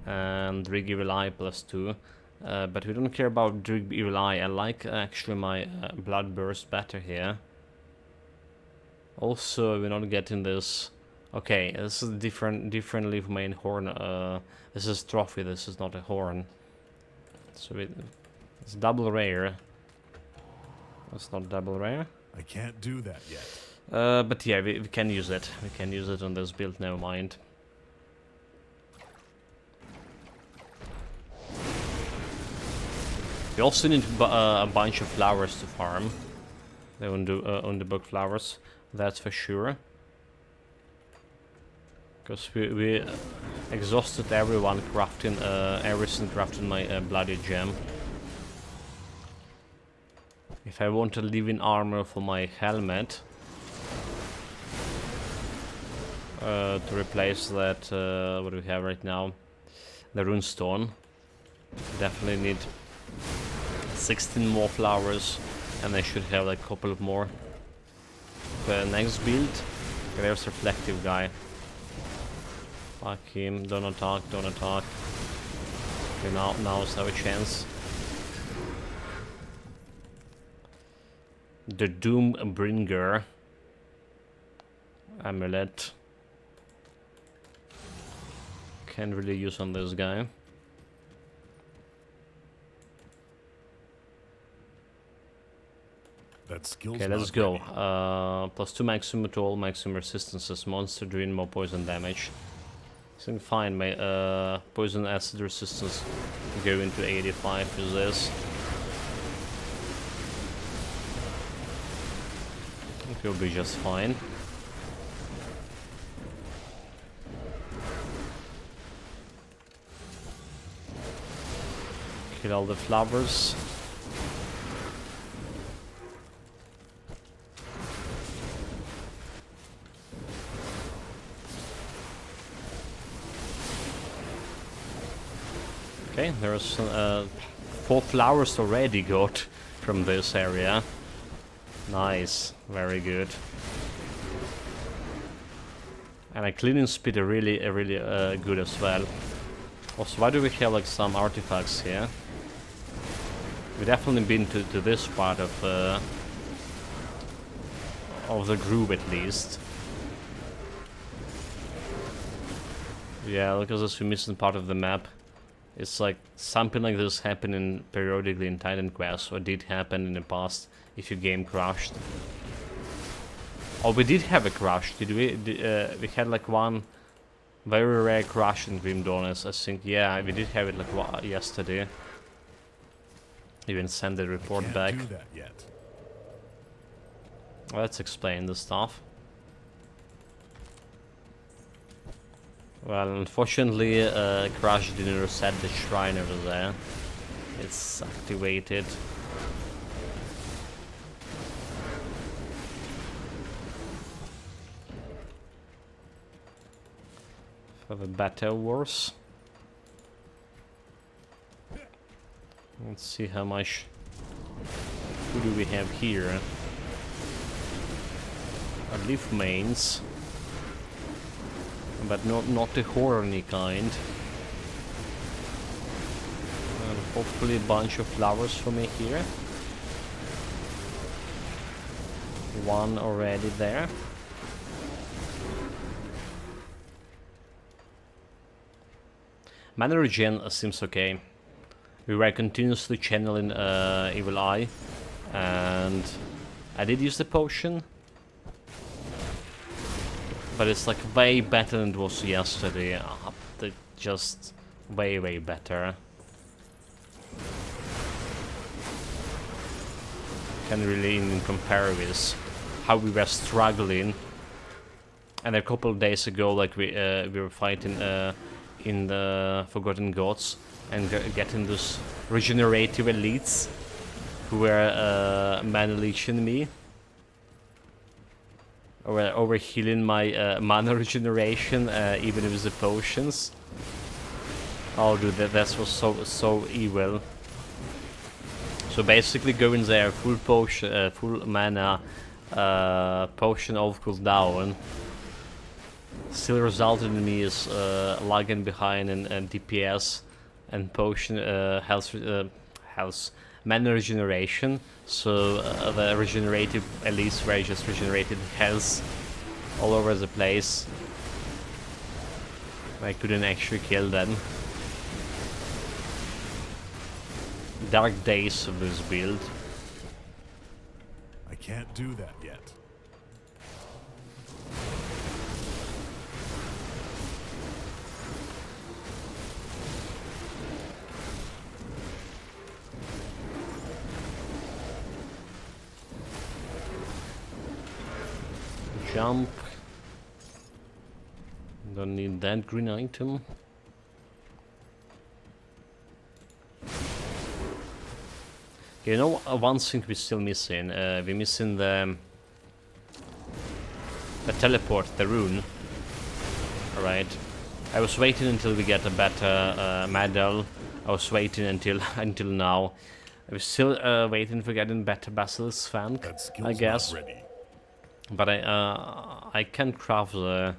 and Dreeg Evil Eye +2. But we don't care about Dreeg Evil Eye. I like actually my Blood Burst better here. Also, we're not getting this. Okay, this is different Lithuanian horn. This is trophy. This is not a horn. So it's double rare. It's not double rare. I can't do that yet. But yeah, we can use it. We can use it on this build. Never mind. We also need a bunch of flowers to farm. They on the book flowers. That's for sure. Because we exhausted everyone crafting, everything crafting my bloody gem. If I want a living armor for my helmet, to replace that, what do we have right now? The runestone. Definitely need 16 more flowers, and I should have like a couple of more. The next build, there's reflective guy. Fuck him, don't attack, don't attack. Okay, now let's have a chance. The Doombringer amulet. Can't really use on this guy. That skill's Okay, let's not go. ready. +2 maximum to all maximum resistances. Monster doing more poison damage. So fine, my poison acid resistance go into 85 with this. It will be just fine. Kill all the flowers. Okay, there's 4 flowers already got from this area. Nice, very good. And a cleaning speed are really good as well. Also, why do we have like some artifacts here? We've definitely been to this part of the group at least. Yeah, because we're missing part of the map. It's like something like this happening periodically in Titan Quest, or did happen in the past if your game crashed. Oh, we did have a crash, did we? We had like one very rare crash in Grim Dawn, I think. Yeah, we did have it like yesterday. Even send the report Can't back. do that yet. Let's explain the stuff. Well, unfortunately, Crash didn't reset the shrine over there. It's activated. For the Battle Wars. Let's see how much. Who do we have here? Leaf mains. But not the horny kind. And hopefully a bunch of flowers for me here. One already there. Mana regen seems okay. We were continuously channeling Evil Eye, and I did use the potion. But it's like way better than it was yesterday. Just way better. Can't really even compare with how we were struggling. And a couple of days ago, like we were fighting in the Forgotten Gods and getting those regenerative elites who were mana leeching me. Or over healing my mana regeneration, even with the potions. Oh, dude, that was so evil. So basically, going there, full potion, full mana, potion off cooldown, still resulted in me as lagging behind and DPS and potion health mana regeneration. So the regenerative elites were just regenerated health all over the place. I couldn't actually kill them. Dark days of this build. I can't do that yet. Jump. Don't need that green item. You know, one thing we're still missing. We're missing the teleport, the rune. Alright. I was waiting until we get a better medal. I was waiting until now. I was still waiting for getting better Basil's Fang, That skill's I guess. not ready. But I can craft the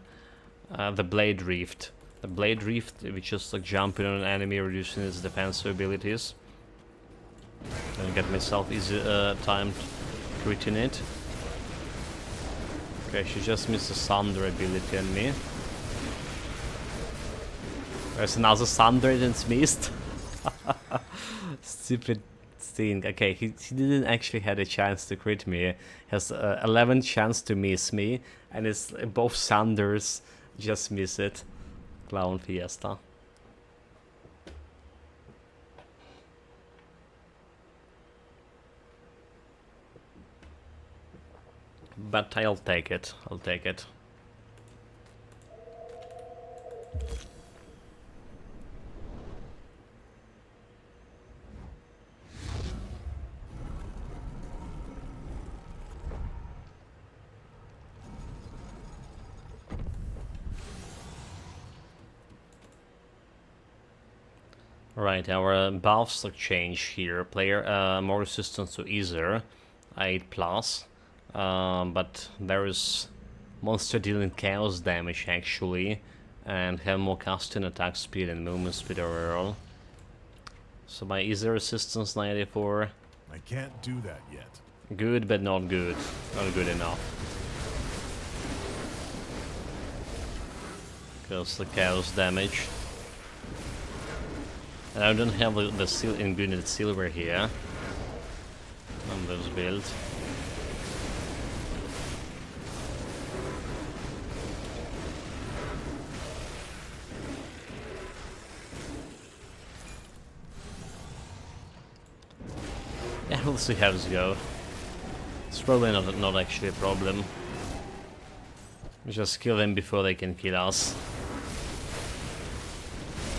Blade Rift. The Blade Rift, which is like jumping on an enemy, reducing its defensive abilities. And get myself easy time critting it. Okay, she just missed the Thunder ability on me. There's another Thunder that's missed. Stupid 16. Okay, he didn't actually had a chance to crit me. He has 11 chance to miss me, and it's both Sanders just miss it. Clown Fiesta. But I'll take it. I'll take it. Right, our buffs like change here. Player more resistance to Ether, 8 plus. But there is monster dealing chaos damage actually, and have more casting attack speed and movement speed overall. So my Ether resistance 94. I can't do that yet. Good, but not good. Not good enough. Because the chaos damage. And I don't have the ingredient silver here on this build. Yeah, we'll see how this goes. It's probably not actually a problem. We just kill them before they can kill us.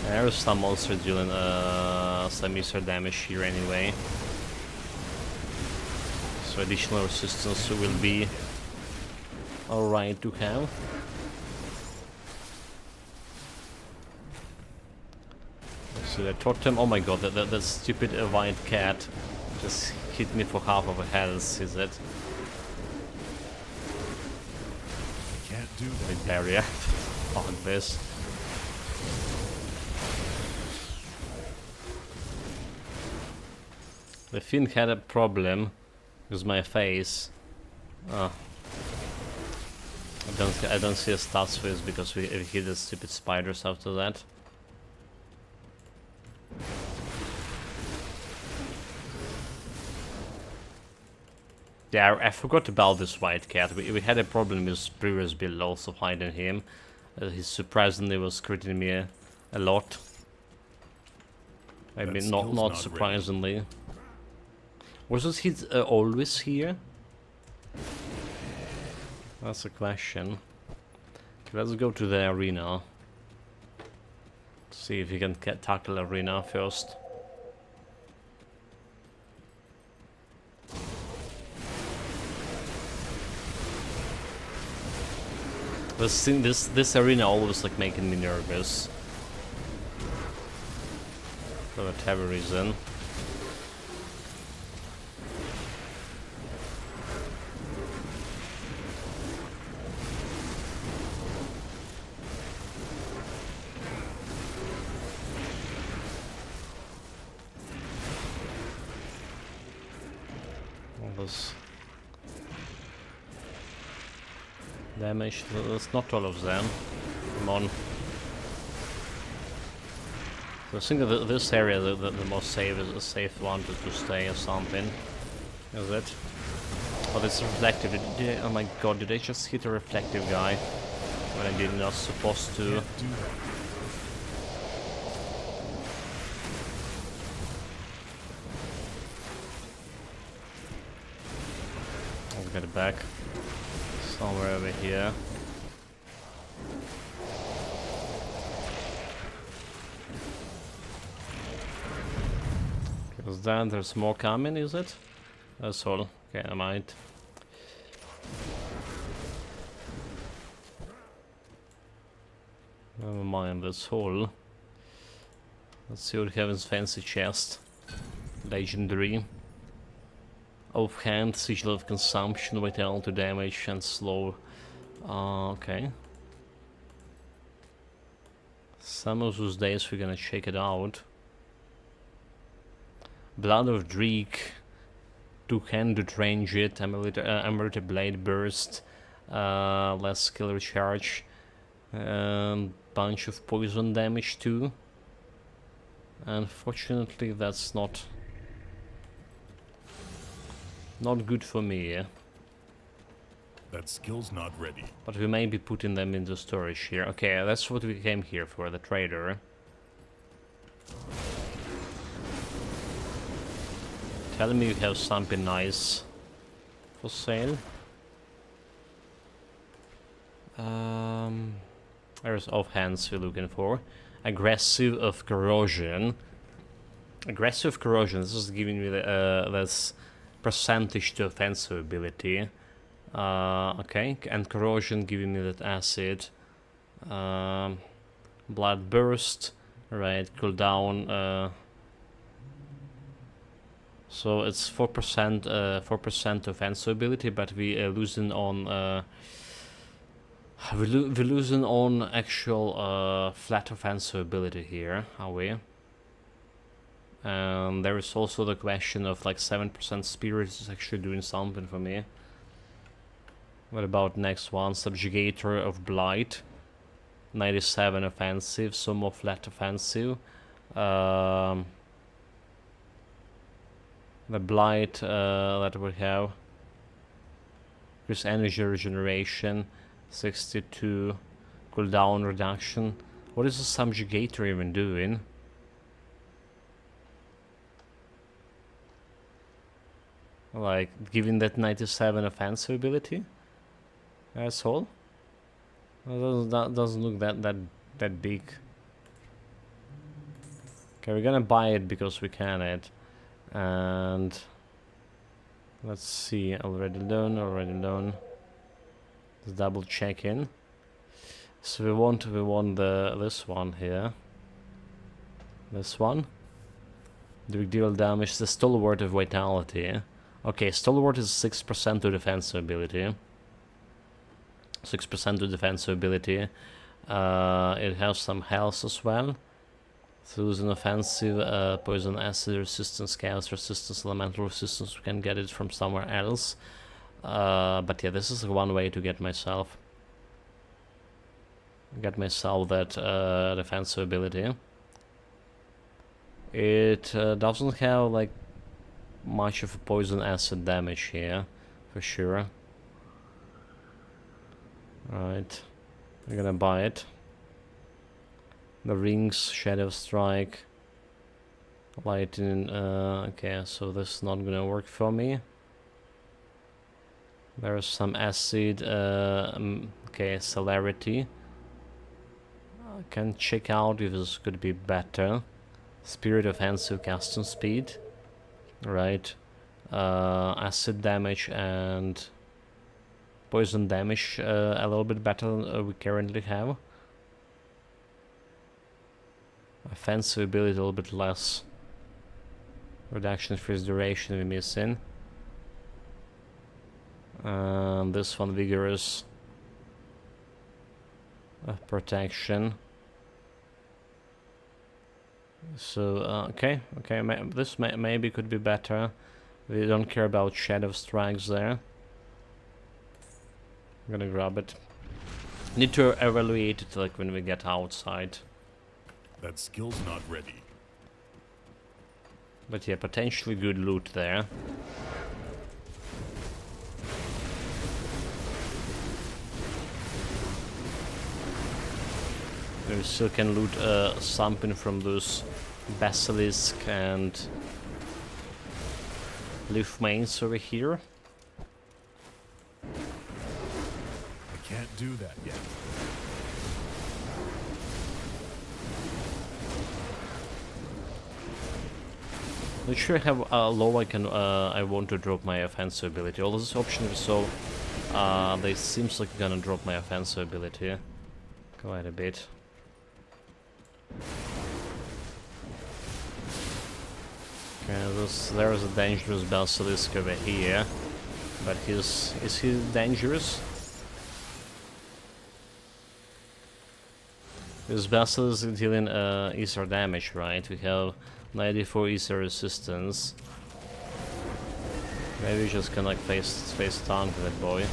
There is some monster dealing some Ether damage here anyway. So additional resistance will be alright to have. So the totem, oh my god, that stupid white cat just hit me for half of a health, is it? Can't do that. Big barrier. Fuck this. The Finn had a problem with my face. I don't see a stats for this because we hit the stupid spiders after that. Yeah, I forgot about this white cat. We had a problem with previous build also fighting him. He surprisingly was critting me a lot. Maybe not surprisingly. Was he always here? That's a question. Okay, let's go to the arena. See if we can tackle arena first. This arena always like making me nervous for whatever reason. Damage, that's not all of them. Come on. So I think that this area, the most safe is a safe one to stay or something. Is it? Oh, this reflective. Oh my god, did I just hit a reflective guy when I did not supposed to? Can't do that. I'll get it back. Somewhere over here. Because then there's more coming, is it? That's all. Okay, I might. Never mind this hole. Let's see what we have in this fancy chest. Legendary. Offhand, sigil of consumption, vitality damage and slow. Okay. Some of those days we're gonna check it out. Blood of Dreeg. Two-handed range it. Emerald blade burst. Less skill recharge. Bunch of poison damage too. Unfortunately, that's not Not good for me, That skill's not ready. but we may be putting them into storage here. Okay, that's what we came here for, the trader. Tell me you have something nice for sale. There's offhands we're looking for. Aggressive of corrosion. Aggressive corrosion, this is giving me the, this percentage to offensive ability. Okay, and corrosion giving me that acid. Blood burst, right, cooldown. So it's 4%, 4% offensive ability, but we losing on we're losing on actual flat offensive ability here, are we? And there is also the question of like 7% spirit is actually doing something for me. What about next one? Subjugator of Blight. 97 offensive, so more flat offensive. The Blight that we have. Increase energy regeneration. 62 cooldown reduction. What is the subjugator even doing? Like giving that 97 offensive ability? That's all? That doesn't look that big. Okay, we're gonna buy it because we can it. And let's see, already done. Let's double check in. So we want this one here. This one. Dreeg deal damage, the stalwart of vitality. Okay, stalwart is 6% to defensive ability. 6% to defensive ability. It has some health as well. So it's an offensive, poison acid resistance, chaos resistance, elemental resistance. We can get it from somewhere else. But yeah, this is one way to get myself that defensive ability. It doesn't have like much of a poison acid damage here, for sure. Right, we're gonna buy it. The rings, shadow strike, lightning. Okay, so this is not gonna work for me. There's some acid. Okay, celerity. I can check out if this could be better. Spirit offensive casting speed. Right. Acid damage and poison damage a little bit better than we currently have. Offensive ability a little bit less. Reduction freeze duration we're missing. This one vigorous protection. So okay, this maybe could be better. We don't care about shadow strikes there. I'm gonna grab it. Need to evaluate it like when we get outside. That skill's not ready. But yeah, potentially good loot there. We still can loot something from those basilisk and leaf mains over here. I can't do that yet. Not sure how low I want to drop my offensive ability. All these options so they seems like gonna drop my offensive ability quite a bit. Okay, there is a dangerous basilisk over here, but is he dangerous? This basilisk is dealing ether damage, right? We have 94 ether resistance. Maybe we just can like face tank that boy.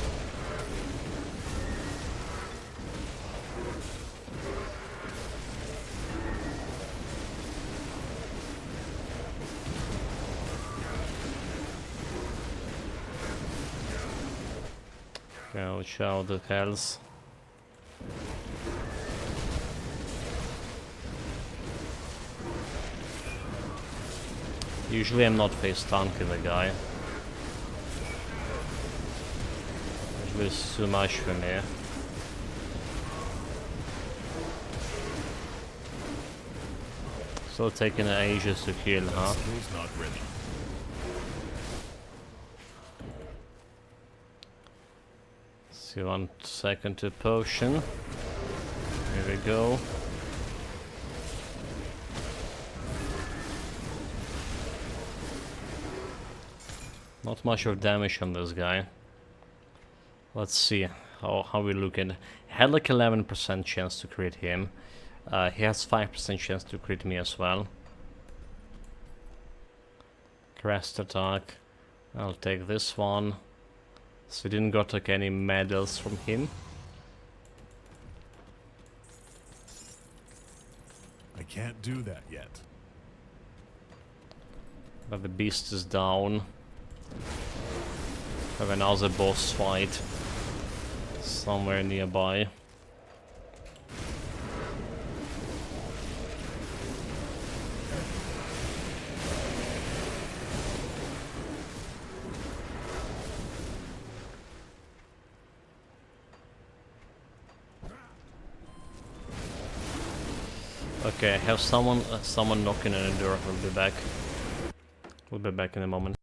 Ouch, out the hells. Usually I'm not face tanking the guy. Usually it's too much for me. Still taking ages to heal, huh? Skill's not ready. See, 1 second to potion. Here we go. Not much of damage on this guy. Let's see how we looking. Had like 11% chance to crit him. He has 5% chance to crit me as well. Crest attack. I'll take this one. So we didn't got like any medals from him. I can't do that yet. But the beast is down. Have another boss fight somewhere nearby. Okay, I have someone knocking on the door. We'll be back. We'll be back in a moment.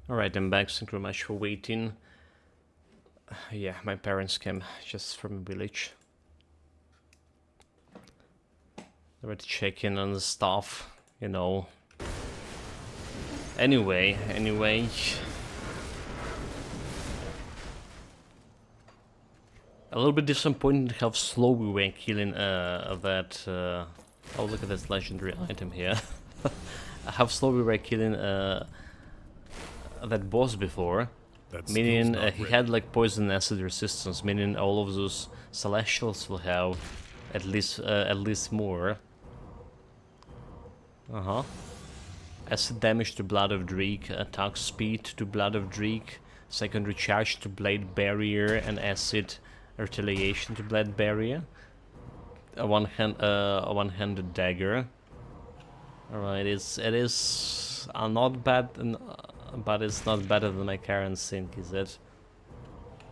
Alright, I'm back. Thank you very much for waiting. Yeah, my parents came just from a village. They were checking on the stuff, you know. Anyway. A little bit disappointed how slow we were killing that... oh, look at this legendary item here. How slow we were killing that boss before. Meaning he had like poison acid resistance, meaning all of those celestials will have at least more. Acid damage to Blood of Dreeg, attack speed to Blood of Dreeg, secondary charge to Blade Barrier, and acid retaliation to Blade Barrier. A one-handed dagger. Alright, it is not bad, but it's not better than my current sync, is it?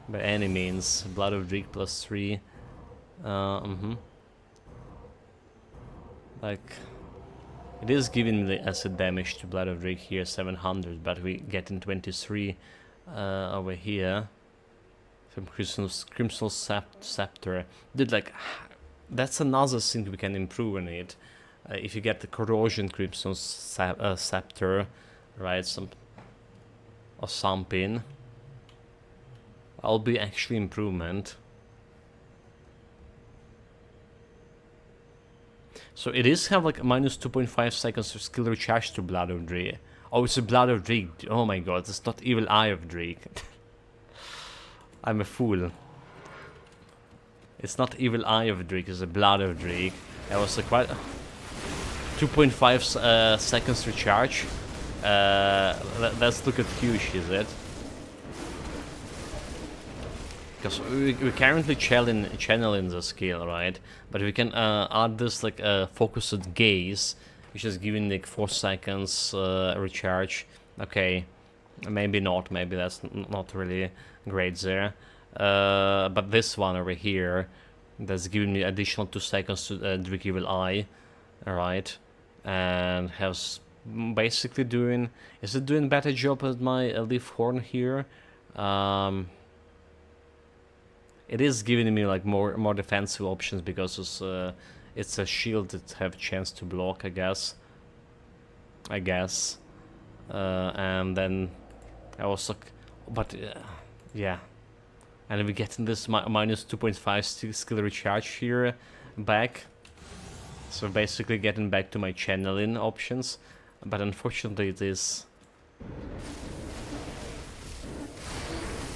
By any means. Blood of Dreeg +3. Like, it is giving the acid damage to Blood of Dreeg here, 700, but we get in 23 over here from Crimson Scepter. Dude, like, that's another thing we can improve on it. If you get the Corrosion Crimson Scepter, right, or something, I'll be actually improvement. So it is have like minus 2.5 seconds of skill recharge to Blood of Dreeg. Oh, it's a Blood of Dreeg. Oh my god, it's not Evil Eye of Dreeg. I'm a fool. It's not Evil Eye of Dreeg, it's a Blood of Dreeg. That was like quite 2.5 seconds recharge. Let's look at huge, is it? Because we're currently channeling the skill, right? But we can add this like focused gaze which is giving like 4 seconds recharge. Okay, maybe not. Maybe that's not really great there. But this one over here, that's giving me additional 2 seconds to Dreeg Evil Eye. Alright, and has basically doing... Is it doing better job at my Leaf Horn here? It is giving me like more defensive options because it's a shield that have a chance to block, I guess. And then I also... But yeah. And we're getting this minus 2.5 skill recharge here back. So basically getting back to my channeling options. But unfortunately it is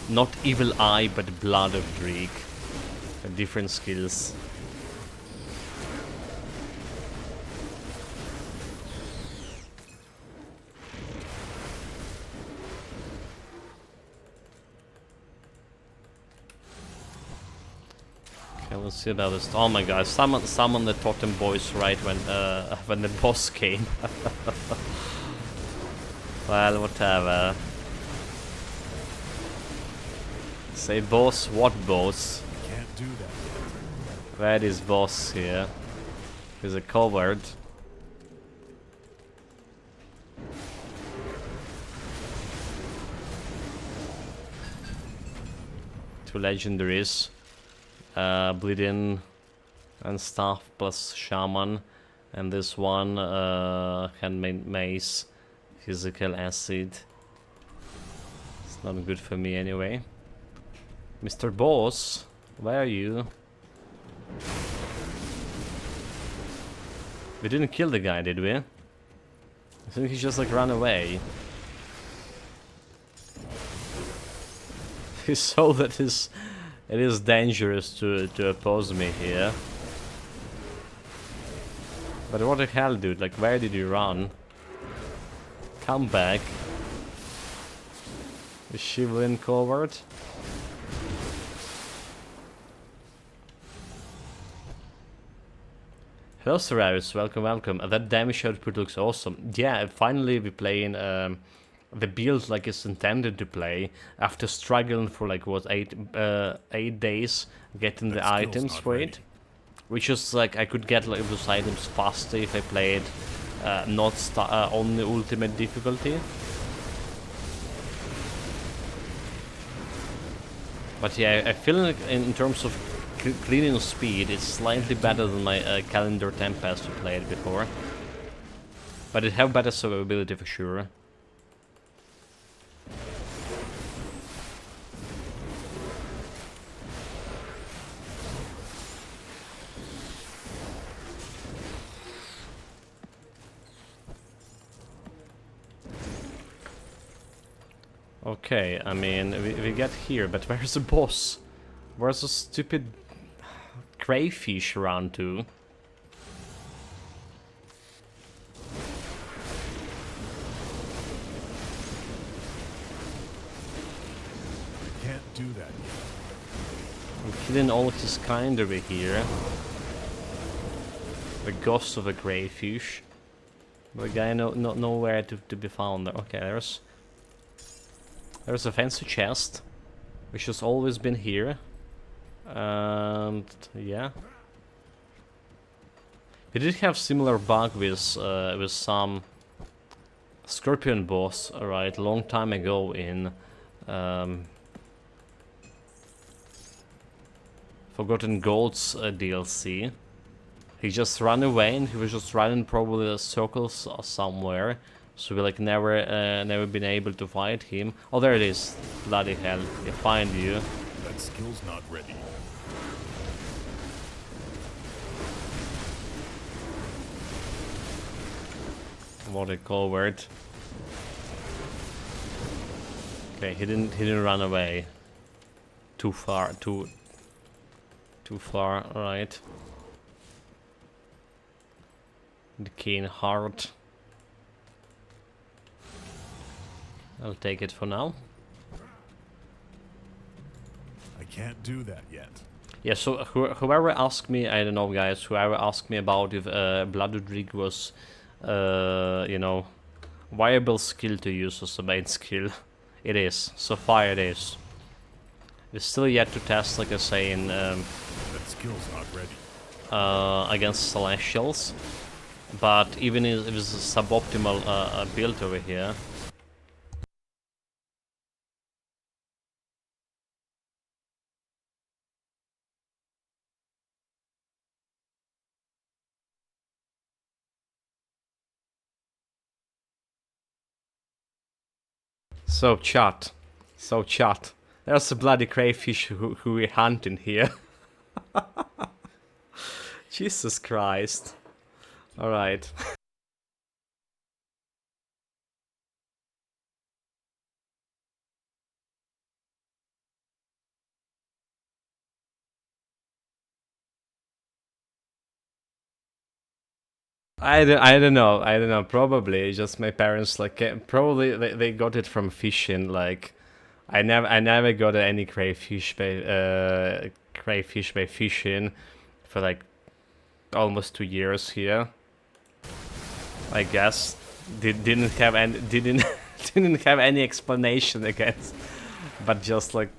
not Evil Eye, but Blood of Dreeg. Different skills. Okay, let's see about this. Oh my god, summon the totem boys right when the boss came. Well, whatever. Say boss, what boss? Can't do that yet. Where is boss here? He's a coward. Two legendaries. Bleeding and stuff plus shaman. And this one handmade mace. Physical acid. It's not good for me anyway. Mr. Boss, where are you? We didn't kill the guy, did we? I think he just like ran away. He saw that it is dangerous to oppose me here. But what the hell, dude? Like, where did you run? Come back. You shivering coward. Hello Seraris, welcome. That damage output looks awesome. Yeah, finally we're playing the build like it's intended to play after struggling for like what 8 days getting the items for it. Which is like I could get like those items faster if I played not on the ultimate difficulty. But yeah, I feel like in terms of cleaning speed, it's slightly better than my Calendar Tempest I played before. But it have better survivability for sure. Okay, I mean, we get here, but where's the boss? Where's the stupid crayfish run to? Can't do that yet. I'm killing all his kind over here. The ghost of a crayfish. The guy nowhere to be found. Okay, there's a fancy chest, which has always been here. And yeah, we did have similar bug with some Scorpion boss, right, long time ago in Forgotten Gold's DLC. He just ran away and he was just running probably in circles somewhere. So we like never been able to fight him. Oh, there it is. Bloody hell, I find you. That skill's not ready. What a coward. Okay, he didn't run away. Too far, too far, right. The keen heart. I'll take it for now. I can't do that yet. Yeah, so whoever asked me, I don't know guys, whoever asked me about if Blood of Dreeg was you know, viable skill to use as a main skill. It is. So far it is. We're still yet to test, like I say, in That skill's not ready. against Celestials. But even if it's a suboptimal build over here. So chat. There's a bloody crayfish who we're hunting here. Jesus Christ. Alright. I don't know, probably just my parents like probably they got it from fishing. Like I never got any crayfish by fishing for like almost 2 years here. I guess didn't have any didn't have any explanation against, but just like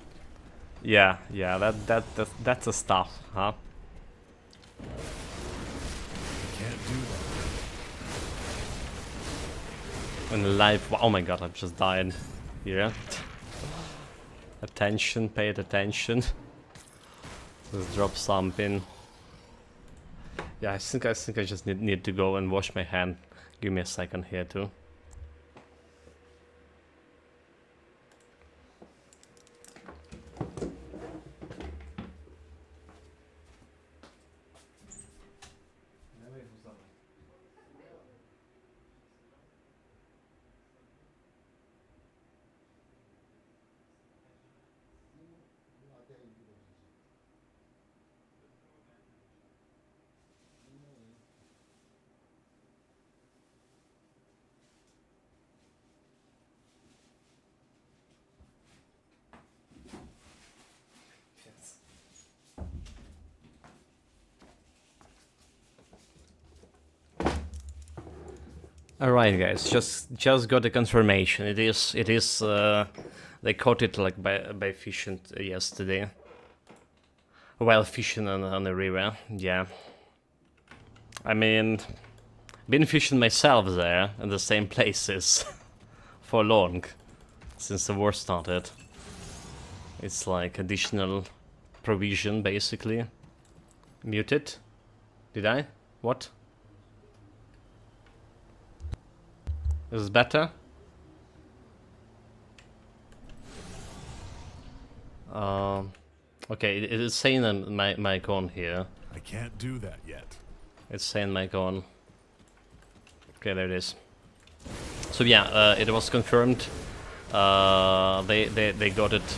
yeah that's a stuff, huh? Can't do that. In life, oh my god, I'm just dying here. Attention, pay attention. Let's drop something. Yeah, I think I just need to go and wash my hand. Give me a second here too. Alright guys, just got a confirmation. It is they caught it like by fishing yesterday. While fishing on the river, yeah. I mean, been fishing myself there in the same places for long since the war started. It's like additional provision basically. Muted? Did I? What? Is this better? Okay, it is saying on my mic on here. I can't do that yet. It's saying mic on. Okay, there it is. So yeah, it was confirmed. They got it,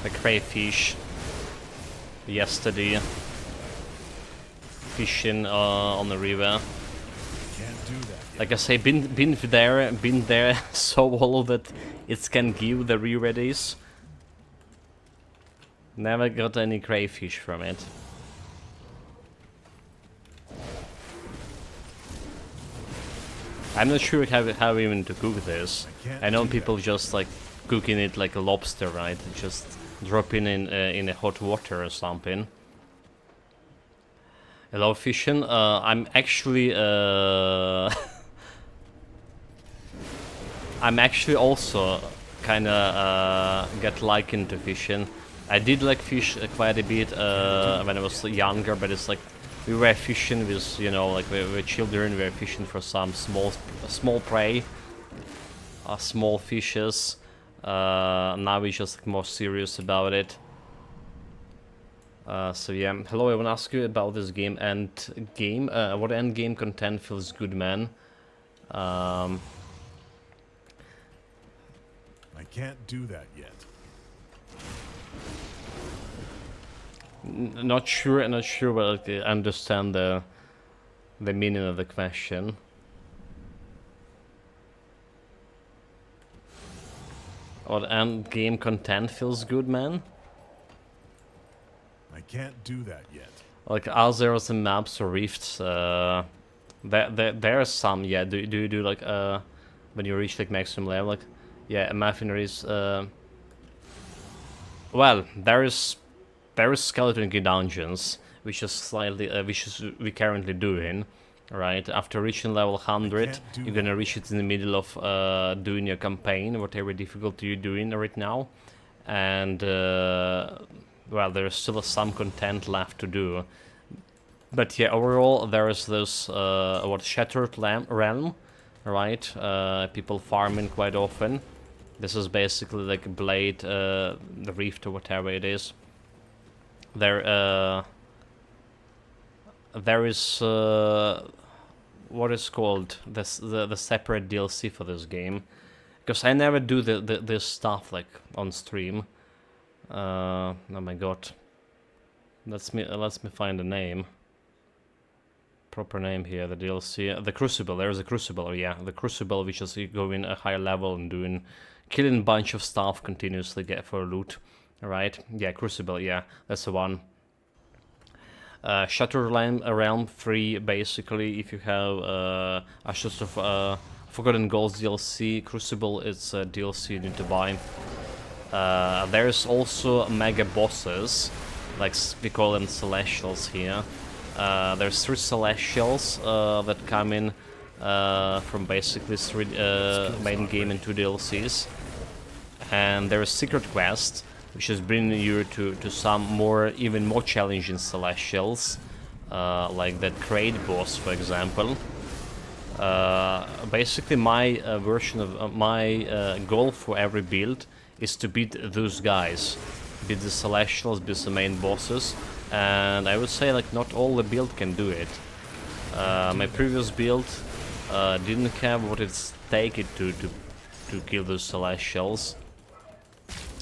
the crayfish, yesterday, fishing on the river. Can't do that yet. Like I say, been there so well that it can give the re-readies. Never got any crayfish from it. I'm not sure how even to cook this. I know people just like cooking it like a lobster, right? Just dropping in a hot water or something. Hello, fishing. I'm actually I'm actually also kind of get like into fishing. I did like fish quite a bit when I was younger, but it's like we were fishing with, you know, like we were children, we were fishing for some small prey, small fishes. Now we're just like, more serious about it. So yeah, hello, I want to ask you about this game. What end game content feels good, man? I can't do that yet. Not sure, but I understand the meaning of the question. What end game content feels good, man? I can't do that yet. Like, are there some maps or rifts There are some, yeah. Do you do like when you reach like maximum level, like yeah, mercenaries. Well, there is skeleton key dungeons, which is slightly which is we currently doing. Right after reaching level 100, you're gonna reach it in the middle of doing your campaign, whatever difficulty you're doing right now, and well, there's still some content left to do. But yeah, overall, there is this what Shattered Realm, right? People farming quite often. This is basically like a blade, the rift or whatever it is. There is what is called the separate DLC for this game, because I never do this stuff like on stream. Oh my god, let's me find the name. Proper name here, the DLC, the Crucible. There's a Crucible, yeah, the Crucible, which is you go in a higher level and killing a bunch of stuff continuously, get for loot. Alright, yeah, Crucible, yeah, that's the one. Shattered Realm free, basically, if you have Ashes of Forgotten Goals DLC. Crucible is a DLC you need to buy. There's also mega bosses, like we call them Celestials here. There's 3 Celestials that come in from basically 3 main game and 2 DLCs. And there's Secret Quest, which is bringing you to some even more challenging Celestials, like that Crate boss, for example. Basically, my version of my goal for every build is to beat those guys, beat the Celestials, beat the main bosses, and I would say like not all the build can do it. My previous build didn't have what it's taken to kill those Celestials.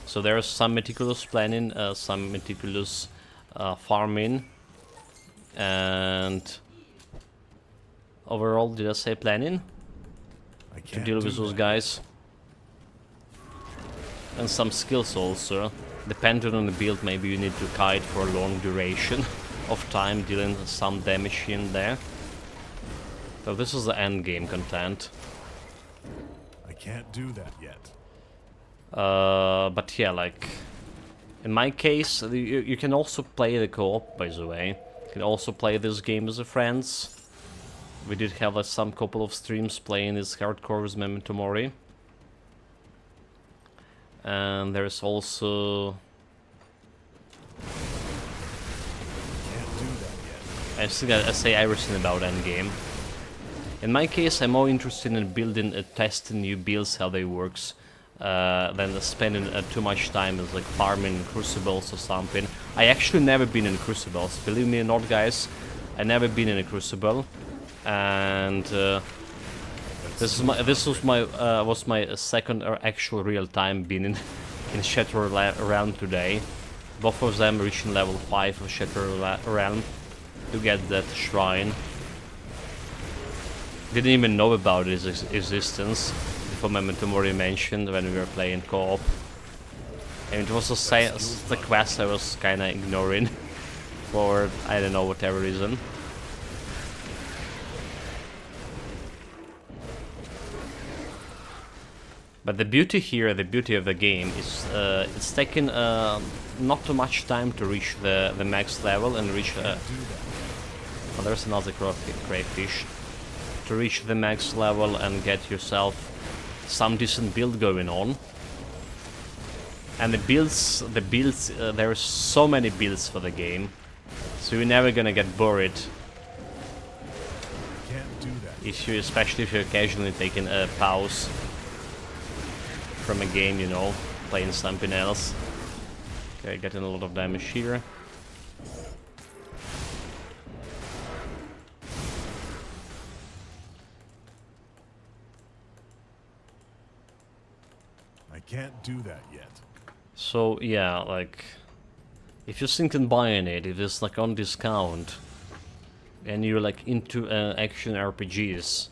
So there's some meticulous planning, some meticulous farming, and overall, did I say planning? To deal with those guys. And some skills also. Depending on the build, maybe you need to kite for a long duration of time, dealing some damage here and there. So this is the end game content. I can't do that yet. But yeah, like in my case, you can also play the co-op, by the way. You can also play this game with your friends. We did have some couple of streams playing this hardcore with Memento Mori. And there's also... Can't do that yet. I still gotta say everything about endgame. In my case, I'm more interested in building and testing new builds, how they works, than spending too much time as like farming Crucibles or something. I actually never been in Crucibles, believe me or not, guys. I never been in a Crucible, and this was my second or actual real time being in Shattered Realm today. Both of them reaching level 5 of Shattered Realm to get that shrine. Didn't even know about its existence before Memento Mori mentioned when we were playing co-op. And it was the quest I was kinda ignoring for I don't know whatever reason. But the beauty here, the beauty of the game is it's taken not too much time to reach the max level and reach... oh, there's another crayfish. To reach the max level and get yourself some decent build going on. And the builds, there's so many builds for the game, so you're never gonna get bored. Can't do that. Especially if you're occasionally taking a pause from a game, you know, playing something else. Okay, getting a lot of damage here. I can't do that yet. So yeah, like, if you're thinking buying it, if it's like on discount, and you're like into action RPGs,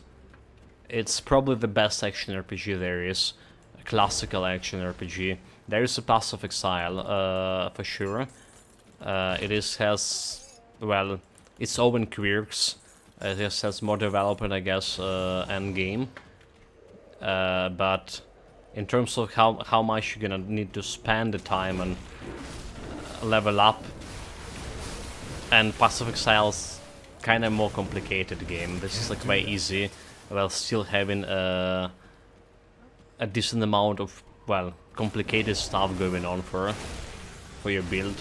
it's probably the best action RPG there is. A classical action RPG. There is a Path of Exile, for sure. It has, well, its own quirks. It just has more development, I guess, end game. But in terms of how much you're gonna need to spend the time and level up, and Pacific Exile's kind of more complicated game. This is like way easy, while still having a decent amount of, well, complicated stuff going on for your build.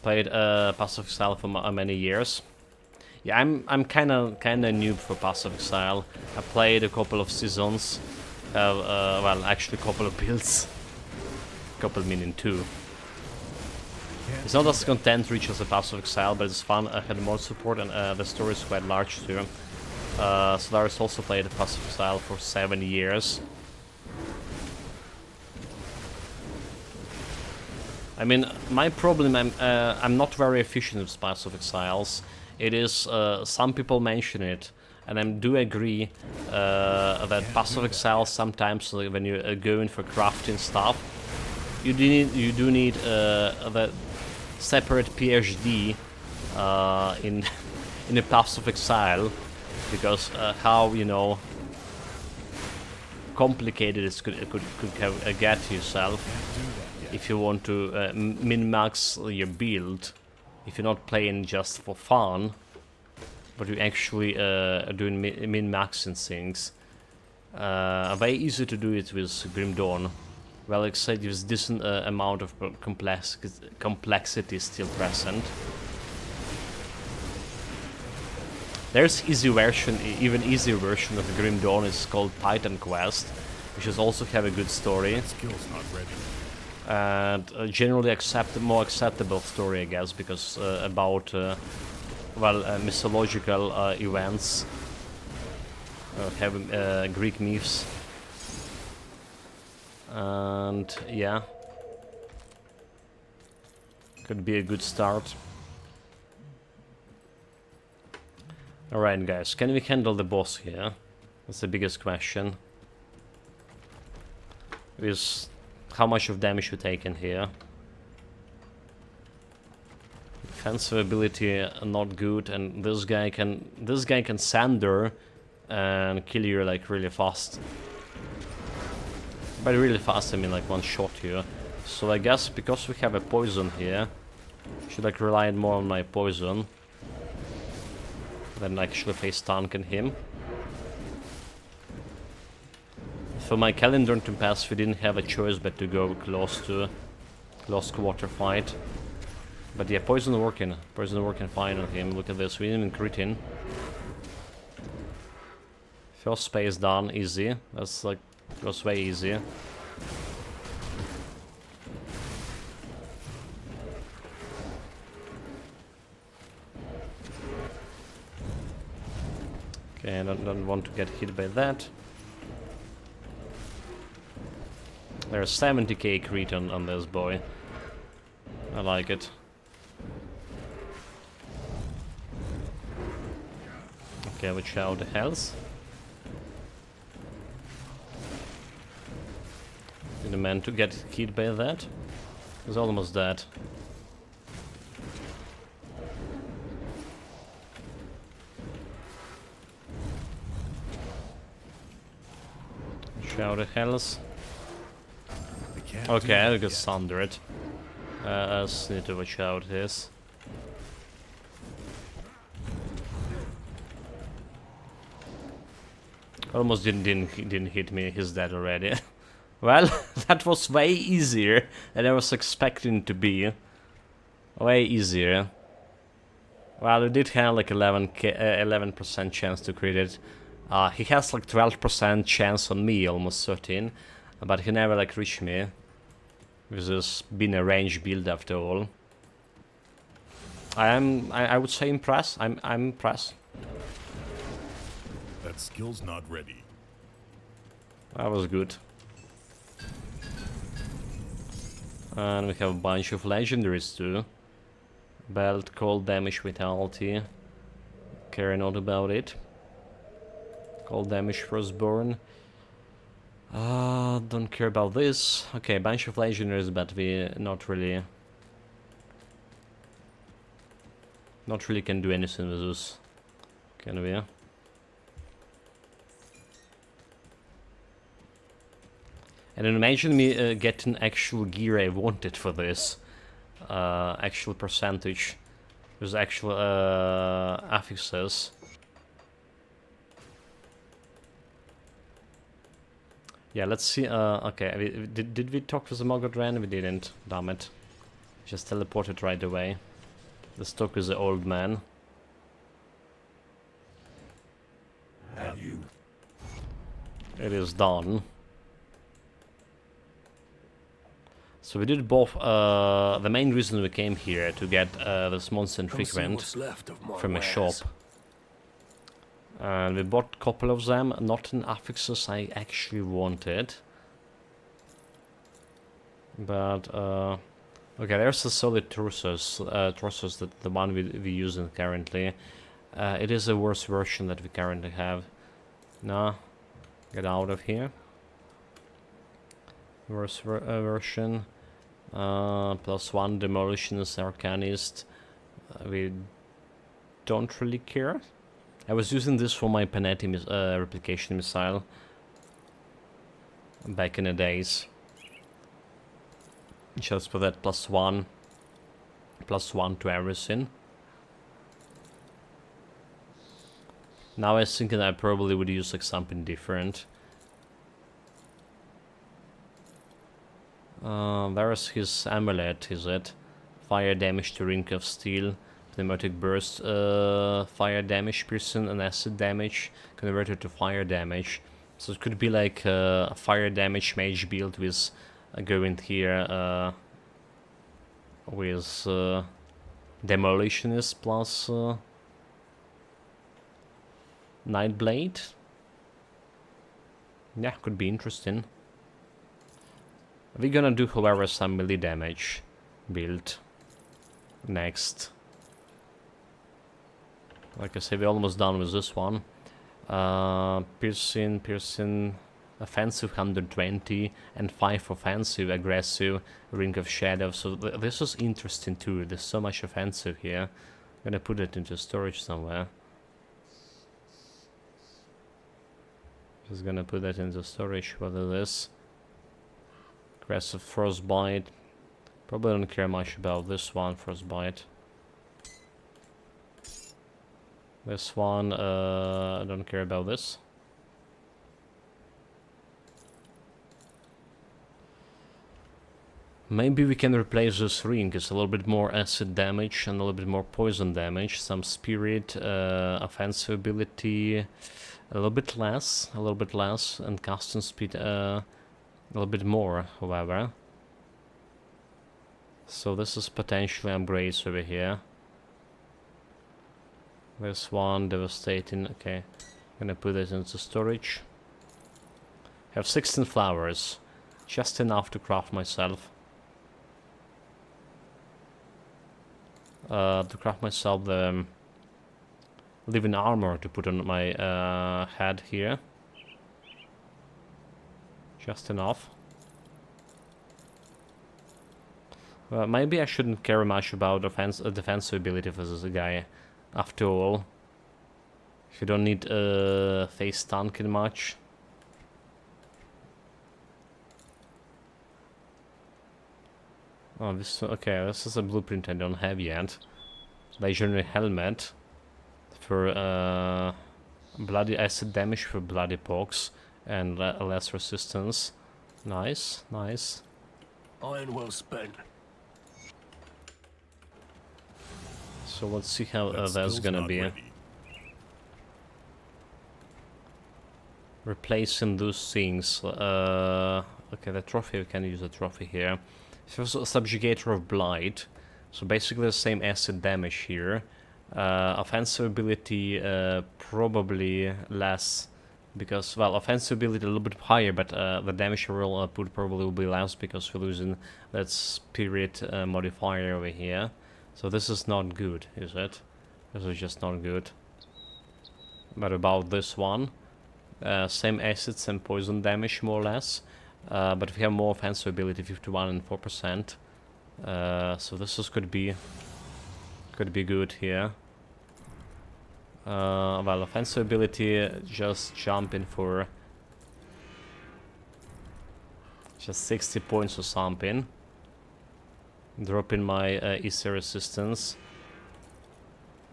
Played Pacific Exile for many years. Yeah, I'm kind of noob for Pacific Exile. I played a couple of seasons, well, actually a couple of builds. Couple meaning 2. It's not as content-rich as a Pacific Exile, but it's fun. I had more support, and the story is quite large too. Solaris also played Pacific Exile for 7 years. I mean, my problem, I'm not very efficient with Pacific Exiles. It is, some people mention it, and I do agree that Pacific Exiles sometimes, like, when you're going for crafting stuff, you do need the separate PhD in a Pacific Exile, because how, you know, complicated it could get yourself if you want to min-max your build, if you're not playing just for fun, but you're actually doing min-maxing things. Very easy to do it with Grim Dawn. Well, like I said, there's decent amount of complexity still present. There's easy version, even easier version of the Grim Dawn is called Titan Quest, which is also have a good story. Skill's not ready. And generally more acceptable story, I guess, because about well, mythological events, having Greek myths, and yeah, could be a good start. Alright guys, can we handle the boss here? That's the biggest question. Is how much of damage you take in here. Defensive ability not good, and this guy can sander and kill you like really fast. By really fast I mean like one shot here. So I guess because we have a poison here, should like rely more on my poison than actually face tanking him. For my Calendar to pass, we didn't have a choice but to go close quarter fight. But yeah, poison working fine on him. Look at this, we didn't even crit in. First space done, easy. That's like, was way easy. Okay, I don't want to get hit by that. There's 70k crit on this boy. I like it. Okay, watch out the health. Didn't meant to get hit by that. He's almost dead. Watch out the health. Okay, I got sundered. I just need to watch out this. Almost didn't hit me. He's dead already. Well, that was way easier than I was expecting to be. Way easier. Well, we did have like 11% chance to crit it. He has like 12% chance on me, almost 13, but he never like reached me. This has been a range build after all. I would say impressed. I'm impressed. That skill's not ready. That was good. And we have a bunch of legendaries too. Belt, cold damage vitality. Care not about it. Cold damage firstborn. Don't care about this. Okay, bunch of legendaries, but we not really. Not really can do anything with this, can we? And then imagine me getting actual gear I wanted for this. Actual percentage. With actual affixes. Yeah, let's see. Okay, did we talk to the Mogodran? We didn't. Damn it. Just teleported right away. Let's talk with the old man. Have you? It is done. So we did both. The main reason we came here to get this monster frequent from a shop. And we bought a couple of them, not in affixes I actually wanted. But, okay, there's a solid Torsos, that the one we're using currently. It is a worse version that we currently have. Nah, get out of here. Worse version. +1 Demolitionist, Arcanist. We don't really care. I was using this for my Panetti replication missile back in the days. Just for that +1 to everything. Now I was thinking I probably would use like something different. There's his amulet, is it? Fire damage to Ring of Steel. Pneumatic burst, fire damage, piercing and acid damage converted to fire damage. So it could be like a fire damage mage build with going here with Demolitionist plus Nightblade. Yeah, could be interesting. We're gonna do, however, some melee damage build next. Like I said, we're almost done with this one. Piercing, offensive 120, and 5 offensive, aggressive, Ring of Shadow. So this is interesting too. There's so much offensive here. I'm gonna put it into storage somewhere. Just gonna put that into storage. What is this? Aggressive Frostbite. Probably don't care much about this one, Frostbite. This one, I don't care about this. Maybe we can replace this ring. It's a little bit more acid damage and a little bit more poison damage. Some spirit, offensive ability, a little bit less, and casting speed a little bit more, however. So this is potentially upgrades over here. This one, devastating. Okay, I'm gonna put it into storage. Have 16 flowers, just enough to craft myself. The living armor to put on my head here. Just enough. Maybe I shouldn't care much about defensive ability for this guy. After all, if you don't need face tanking much. Oh, this okay. This is a blueprint I don't have yet. Legionary helmet for bloody acid damage for bloody pox and less resistance. Nice, nice. Iron well spent. So let's see how that's gonna be. Replacing those things. Okay, the trophy, we can use a trophy here. There's a Subjugator of Blight. So basically the same acid damage here. Offensive ability probably less. Because, well, offensive ability a little bit higher, but the damage roll output probably will be less because we're losing that spirit modifier over here. So this is not good, is it? This is just not good. But about this one, same acid, same poison damage, more or less. But we have more offensive ability, 51 and 4%. So this is could be Could be good here. Well, offensive ability, just jumping for just 60 points or something. Dropping my EC resistance.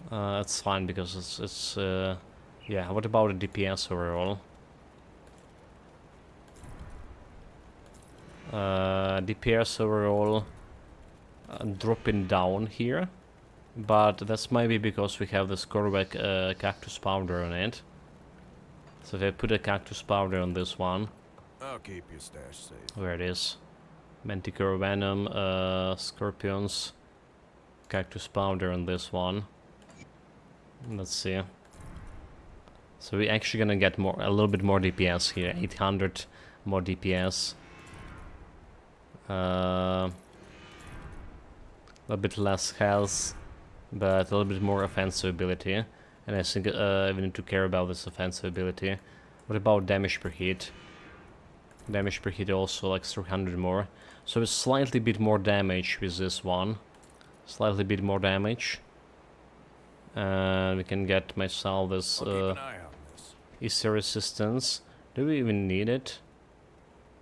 That's fine because it's yeah. What about the DPS overall? DPS overall dropping down here, but that's maybe because we have this Korvac cactus powder on it. So if I put a cactus powder on this one, I'll keep your stash safe. where it is, Manticore Venom, Scorpions, cactus powder on this one. Let's see. So we're actually gonna get a little bit more DPS here, 800 more DPS. A little bit less health, but a little bit more offensive ability. And I think we need to care about this offensive ability. What about damage per hit? Damage per hit also like 300 more. So it's slightly bit more damage with this one. Slightly bit more damage. And we can get myself this I'll keep an eye on this. EC resistance. Do we even need it?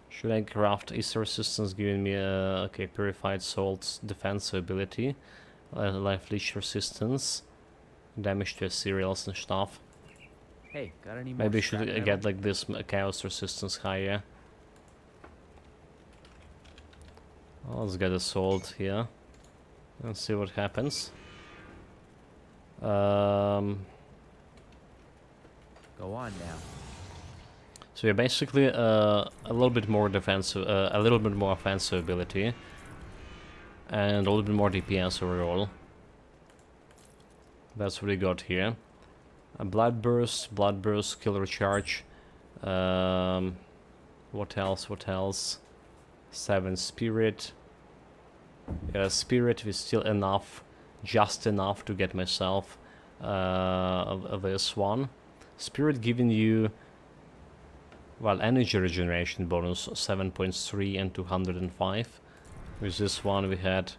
Should I craft EC resistance giving me a okay, purified salt's defensive ability, life leech resistance, damage to cereals and stuff. Hey, got any more Maybe I scrap should metal? get like this chaos resistance higher. Well, let's get a salt here and see what happens. Go on now. So yeah, basically a little bit more defensive, a little bit more offensive ability, and a little bit more DPS overall. That's what we got here. A blood burst, killer charge. What else? What else? 7 spirit. Yeah, spirit is still enough, just enough to get myself this one. Spirit giving you, well, energy regeneration bonus 7.3 and 205. With this one we had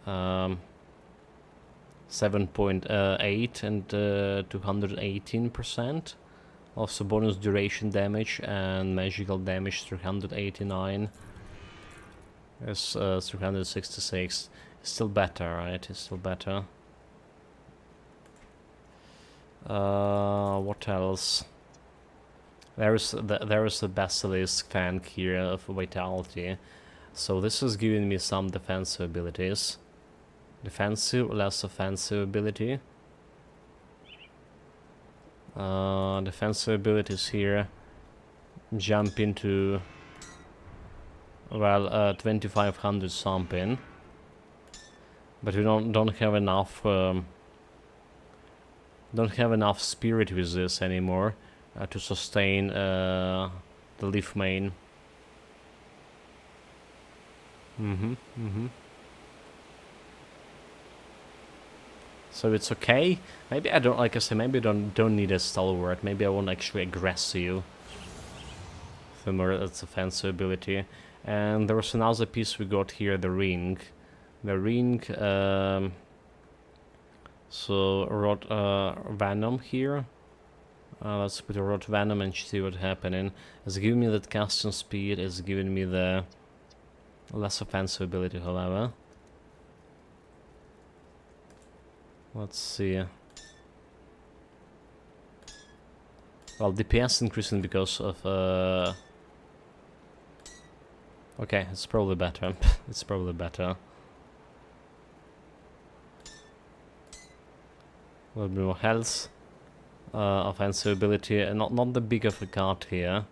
7.8 and 218%. Also bonus duration damage and magical damage 389. Is 366. It's still better, right? It's still better. What else? There is the Basilisk tank here of Vitality. So this is giving me some defensive abilities. Defensive, less offensive ability. Defensive abilities here. Jump into, well, 2500 something. But we don't have enough spirit with this anymore to sustain the leaf main. So it's okay. Maybe I don't, like I said, maybe I don't need a stalwart. Maybe I won't actually aggress you. The more that's offensive ability. And there was another piece we got here, the ring. The ring, so rot venom here. Let's put a rot venom and see what's happening. It's giving me that casting speed, it's giving me the less offensive ability, however. Let's see. Well, DPS increasing because of okay, it's probably better. It's probably better. A little bit more health, offensive ability, and not the big of a card here.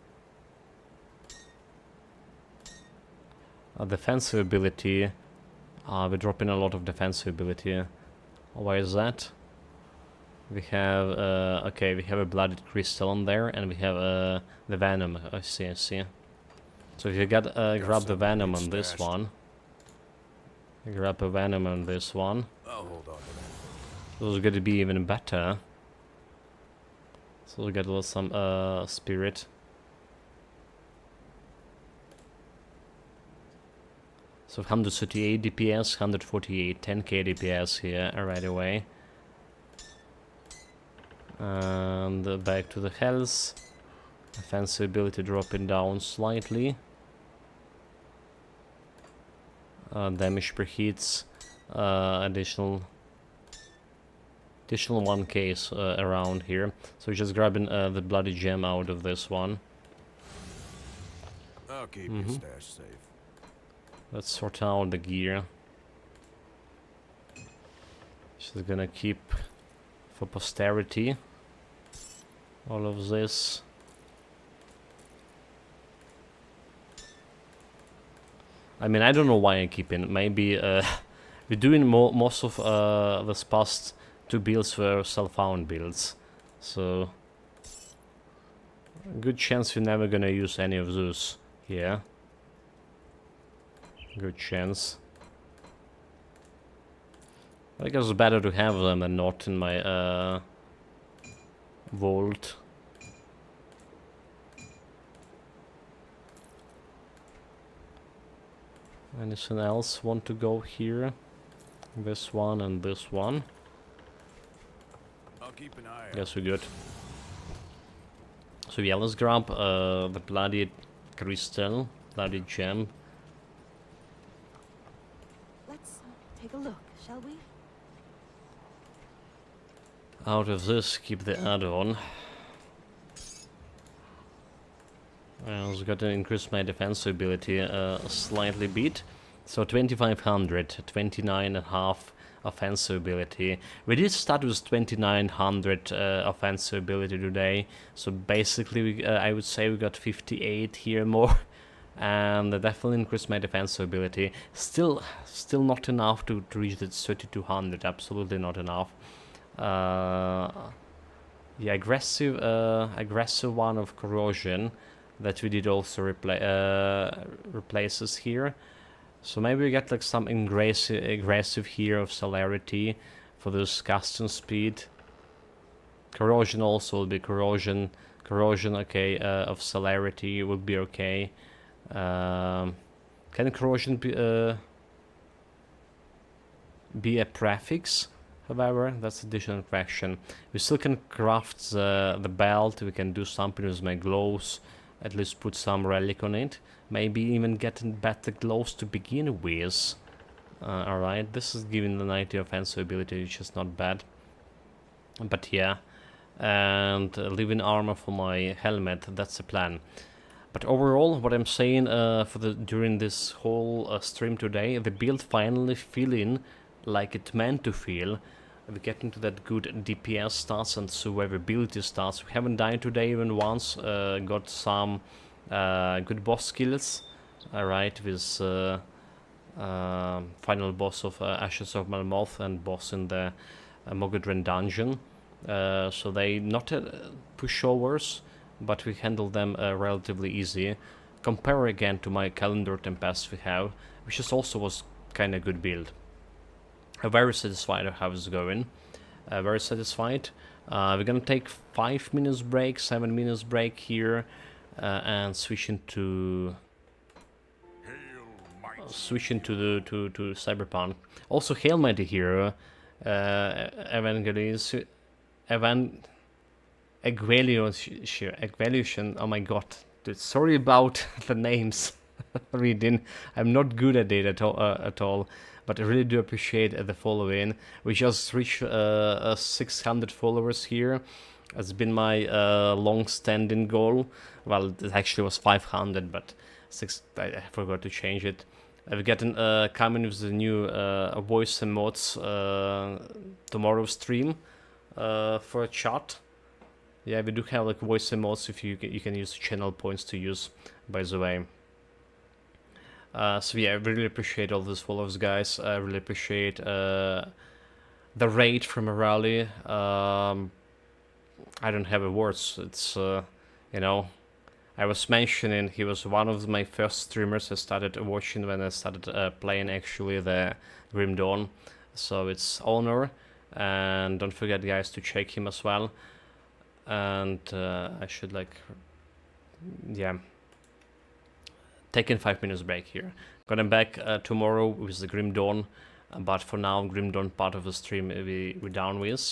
Defensive ability, we're dropping a lot of defensive ability. Why is that? We have okay, we have a blooded crystal on there, and we have the venom. I see, I see. So if you get grab the venom on this one, you grab a venom on this one. I'll hold on to that. Those are going to be even better. So we'll get a little some spirit. So 138 DPS, 148, 10k DPS here right away. And back to the health. Offensive ability dropping down slightly. Damage per hits, additional 1k around here. So we're just grabbing the bloody gem out of this one. I'll keep your stash safe. Let's sort out the gear. Just gonna keep for posterity all of this. I mean, I don't know why I'm keeping. Maybe we're doing most of this past 2 builds were self-found builds, so good chance we're never gonna use any of those here. Good chance. I guess it's better to have them than not in my vault. Anything else want to go here? This one and this one. I'll keep an eye out. Guess we're good. So yeah, let's grab the bloody crystal, bloody gem. Let's take a look, shall we? Out of this, keep the add-on. I also got to increase my defense ability slightly bit. So 2500, 29.5 offensive ability. We did start with 2900 offensive ability today. So basically, I would say we got 58 here more. And definitely increased my defensive ability. Still not enough to reach that 3200. Absolutely not enough. Yeah, aggressive one of corrosion that we did also replaces here. So maybe we get like some aggressive here of celerity for this custom speed. Corrosion also will be corrosion okay, of celerity would be okay. Can corrosion be a prefix? However, that's additional question. We still can craft the belt, we can do something with my gloves, at least put some relic on it. Maybe even getting better gloves to begin with. Alright, this is giving the 90 offensive ability, which is not bad. But yeah, and living armor for my helmet, that's the plan. But overall, what I'm saying during this whole stream today, the build finally feeling like it meant to feel. We get into that good DPS stats and survivability stats. We haven't died today even once. Got some good boss kills. Alright, with final boss of Ashes of Malmoth and boss in the Mogadren dungeon. So they not pushovers, but we handle them relatively easy. Compare again to my Calendar Tempest we have, which is also was kind of good build. Very satisfied of how it's going. Very satisfied. We're gonna take 5 minutes break, 7 minutes break here, and switch into Cyberpunk. Also, Hail Mighty Hero, Evangelution. Oh my god, dude, sorry about the names reading. I'm not good at it at all. But I really do appreciate the following. We just reached 600 followers here. It's been my long-standing goal. Well, it actually was 500, but I forgot to change it. I've gotten coming with the new voice emotes tomorrow stream for a chat. Yeah, we do have like voice emotes if you can use channel points to use, by the way. So yeah, I really appreciate all those followers, guys. I really appreciate the raid from a rally. I don't have words. It's you know, I was mentioning he was one of my first streamers I started watching when I started playing actually the Grim Dawn. So it's honor, and don't forget, guys, to check him as well. And I should like, yeah, taking 5 minutes break here. Gonna back tomorrow with the Grim Dawn, but for now Grim Dawn part of the stream we're down with.